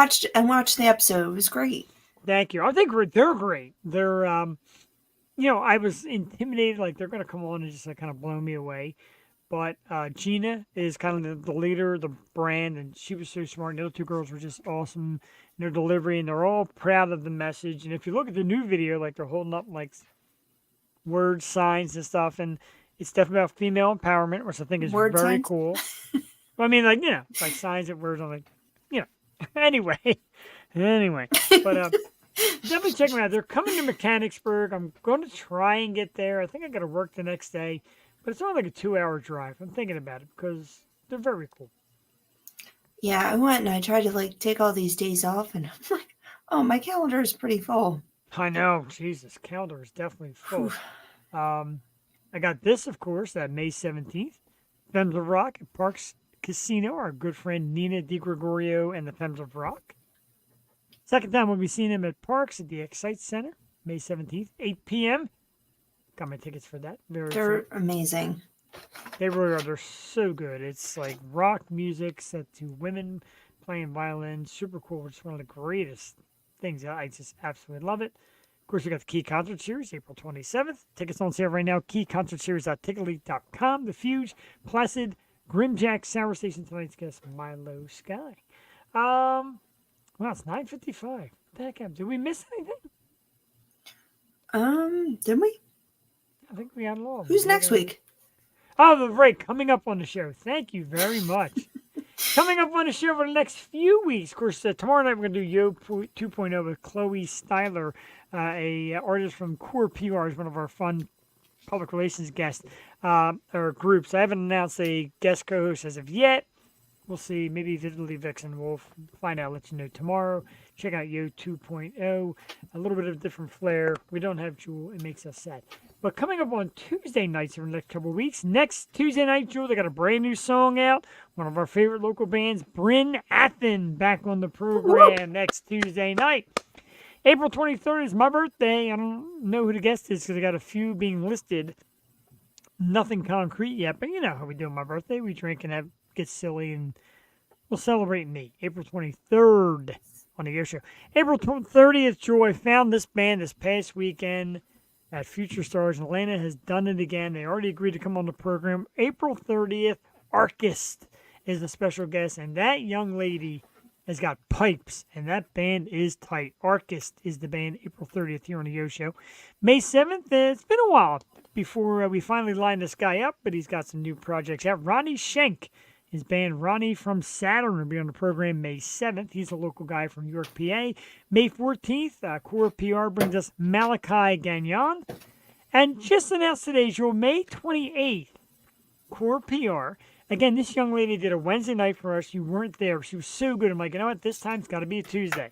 watched the episode. It was great. Thank you. I think they're great. They're I was intimidated, like they're gonna come on and just like kind of blow me away. But Gina is kind of the leader of the brand, and she was so smart. And the other two girls were just awesome in their delivery, and they're all proud of the message. And if you look at the new video, like they're holding up like word signs and stuff, and it's definitely about female empowerment, which I think is Word very signs? cool. I mean, like like signs and words. I'm like, anyway, but definitely check them out. They're coming to Mechanicsburg. I'm going to try and get there. I think I got to work the next day, but it's only like a 2-hour drive. I'm thinking about it because they're very cool. Yeah, I went and I tried to like take all these days off, and I'm like, oh, my calendar is pretty full. I know, Jesus, calendar is definitely full. I got this, of course, that May 17th. Femmes of Rock at Parks Casino. Our good friend Nina DiGregorio and the Femmes of Rock. Second time we'll be seeing them at Parks at the Excite Center, May 17th, 8 p.m. Got my tickets for that. Very They're excited. amazing. They really are. They're so good. It's like rock music set to women playing violin. Super cool. It's one of the greatest things. I just absolutely love it. Of course, we got the Key Concert Series, April 27th. Tickets on sale right now. KeyConcertSeries.ticketleak.com. The Fuge, Placid, Grimjack, Sour Station. Tonight's guest, Milou Sky. Well, it's 9:55. What the heck happened? Did we miss anything? Didn't we? I think we had it all. Who's next week? Oh, the break coming up on the show. Thank you very much. Coming up on the show for the next few weeks. Of course, tomorrow night we're going to do Yo 2.0 with Chloe Styler, a artist from Core PR, is one of our fun public relations guests or groups. I haven't announced a guest co-host as of yet. We'll see. Maybe Vividly Vixen. We'll find out. Let you know tomorrow. Check out Yo 2.0. A little bit of a different flair. We don't have Jewel. It makes us sad. But coming up on Tuesday nights over the next couple of weeks. Next Tuesday night, Jewel, they got a brand new song out. One of our favorite local bands, Bryn Athen, back on the program next Tuesday night. April 23rd is my birthday. I don't know who the guest is because I got a few being listed. Nothing concrete yet, but you know how we do on my birthday. We drink and get silly, and we'll celebrate me. April 23rd on the Yo Show. April 30th, Joy found this band this past weekend at Future Stars in Atlanta. Has done it again. They already agreed to come on the program. April 30th, Archist is the special guest, and that young lady has got pipes, and that band is tight. Archist is the band, April 30th here on the Yo Show. May 7th, it's been a while before we finally lined this guy up, but he's got some new projects out. Ronnie Schenk, his band Ronnie from Saturn, will be on the program May 7th. He's a local guy from York, PA. May 14th, Core PR brings us Malachi Gagnon. And just announced today, Joe, May 28th, Core PR. Again, this young lady did a Wednesday night for us. You weren't there. She was so good. I'm like, you know what? This time's got to be a Tuesday.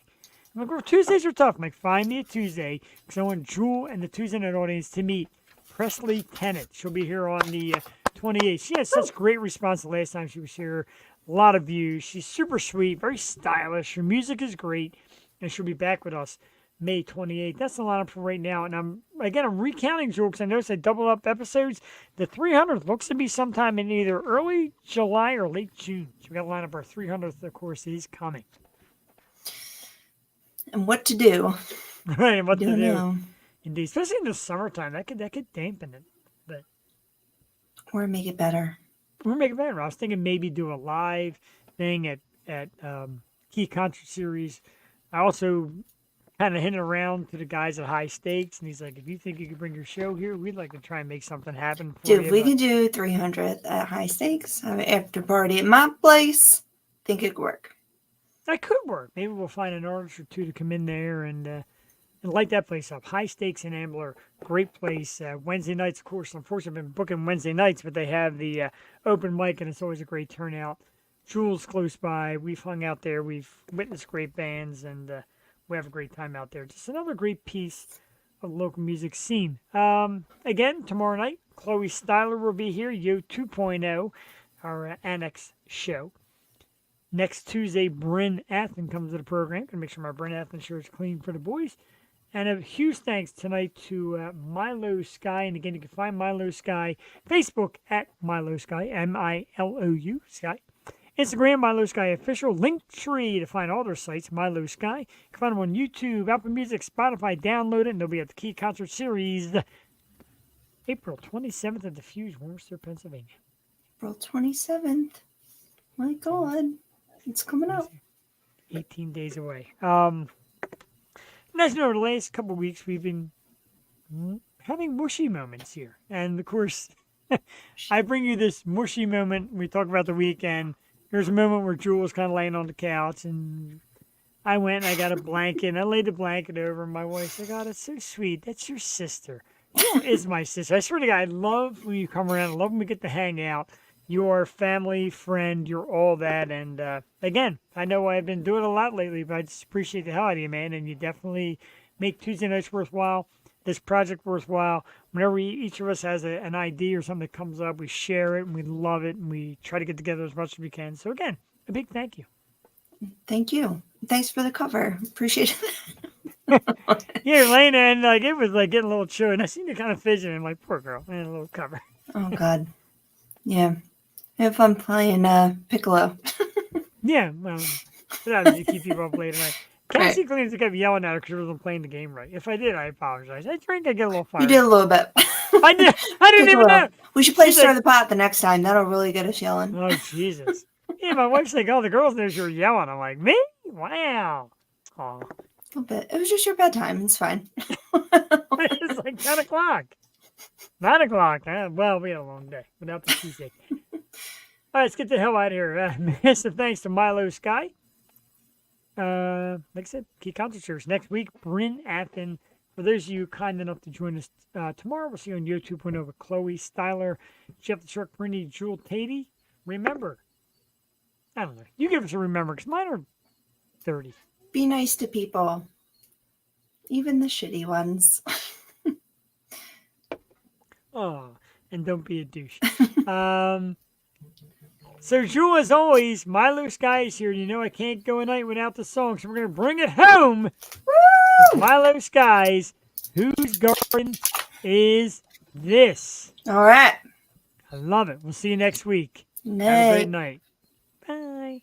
I'm like, well, Tuesdays are tough. I'm like, find me a Tuesday because I want Jewel and the Tuesday night audience to meet Presley Tennant. She'll be here on the 28th. She had such great response the last time she was here. A lot of views. She's super sweet, very stylish. Her music is great, and she'll be back with us May 28th. That's the lineup for right now. And I'm recounting, Jewel, because I noticed I doubled up episodes. The 300th looks to be sometime in either early July or late June. So we got to line up our 300th, of course, is coming. And what to do? Right, and what to Don't do. know. Indeed, especially in the summertime, that could dampen it. But Or make it better. we're making it better. I was thinking maybe do a live thing at Key Concert Series. I also kind of hinted around to the guys at High Stakes, and he's like, if you think you could bring your show here, we'd like to try and make something happen for Dude, you. if we but- can do 300th at High Stakes, have an after party at my place, think it could work. That could work. Maybe we'll find an artist or two to come in there and light that place up. High Stakes in Ambler, great place. Wednesday nights, of course. Unfortunately, I've been booking Wednesday nights, but they have the open mic, and it's always a great turnout. Jewel's close by. We've hung out there. We've witnessed great bands, and we have a great time out there. Just another great piece of the local music scene. Again, tomorrow night, Chloe Styler will be here. Yo 2.0, our annex show. Next Tuesday, Bryn Athen comes to the program. Gonna make sure my Bryn Athen shirt is clean for the boys. And a huge thanks tonight to Milou Sky. And again, you can find Milou Sky, Facebook at Milou Sky, M-I-L-O-U, Sky. Instagram, Milou Sky Official. Linktree to find all their sites, Milou Sky. You can find them on YouTube, Apple Music, Spotify. Download it, and they'll be at the Key Concert Series April 27th at the Fuge, Worcester, Pennsylvania. April 27th. My God. It's coming up. 18 days away. As you know, the last couple of weeks we've been having mushy moments here. And of course, I bring you this mushy moment. We talk about the weekend. There's a moment where Jewel was kind of laying on the couch, and I went and I got a blanket, and I laid the blanket over my wife. I said, "God, it's so sweet. That's your sister. Jewel is my sister. I swear to God, I love when you come around. I love when we get to hang out. You're family, friend, you're all that." And again, I know I've been doing a lot lately, but I just appreciate the hell out of you, man. And you definitely make Tuesday nights worthwhile, this project worthwhile. Whenever each of us has an idea or something that comes up, we share it and we love it and we try to get together as much as we can. So again, a big thank you. Thank you. Thanks for the cover. Appreciate it. Yeah, Elena, and like it was like getting a little chilly, and I seen you kind of fidgeting. I'm like, poor girl, man, a little cover. Oh, God. Yeah. Have fun playing Piccolo. Yeah, well, that was to keep people up late at night. Cassie Cleans kept yelling at her because she wasn't playing the game right. If I did, I apologize. I think I get a little fired. You did a little bit. I did. I didn't even know. We should play She's Stir like- the Pot the next time. That'll really get us yelling. Oh, Jesus. Yeah, my wife's like, oh, the girls knew you were yelling. I'm like, me? Wow. Oh, A little bit. It was just your bedtime. It's fine. it's like 10 o'clock. 9 o'clock. Well, we had a long day without the Tuesday. All right, let's get the hell out of here. Massive thanks to Milou Sky. Like I said, Key Concert Series. Next week, Bryn Athen. For those of you kind enough to join us tomorrow, we'll see you on Yo 2.0 with Chloe Styler, Jeff the Truck, Brittany, Jewel Tatey. Remember, I don't know. You give us a remember, because mine are 30. Be nice to people. Even the shitty ones. Oh, and don't be a douche. So, Jewel, as always, Milou Sky is here. You know I can't go a night without the song, so we're going to bring it home. Woo! Milou Sky's Whose Garden Is This? All right. I love it. We'll see you next week. Have a Night. great night. Bye.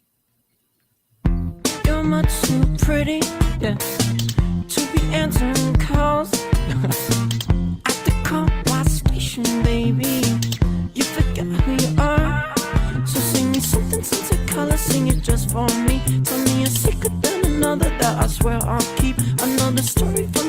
You're much too pretty, yeah, to be answering calls at the car wash station, baby. You forget who you are, so sing me something color, sing it just for me. Tell me a secret, then another that I swear I'll keep. Another story from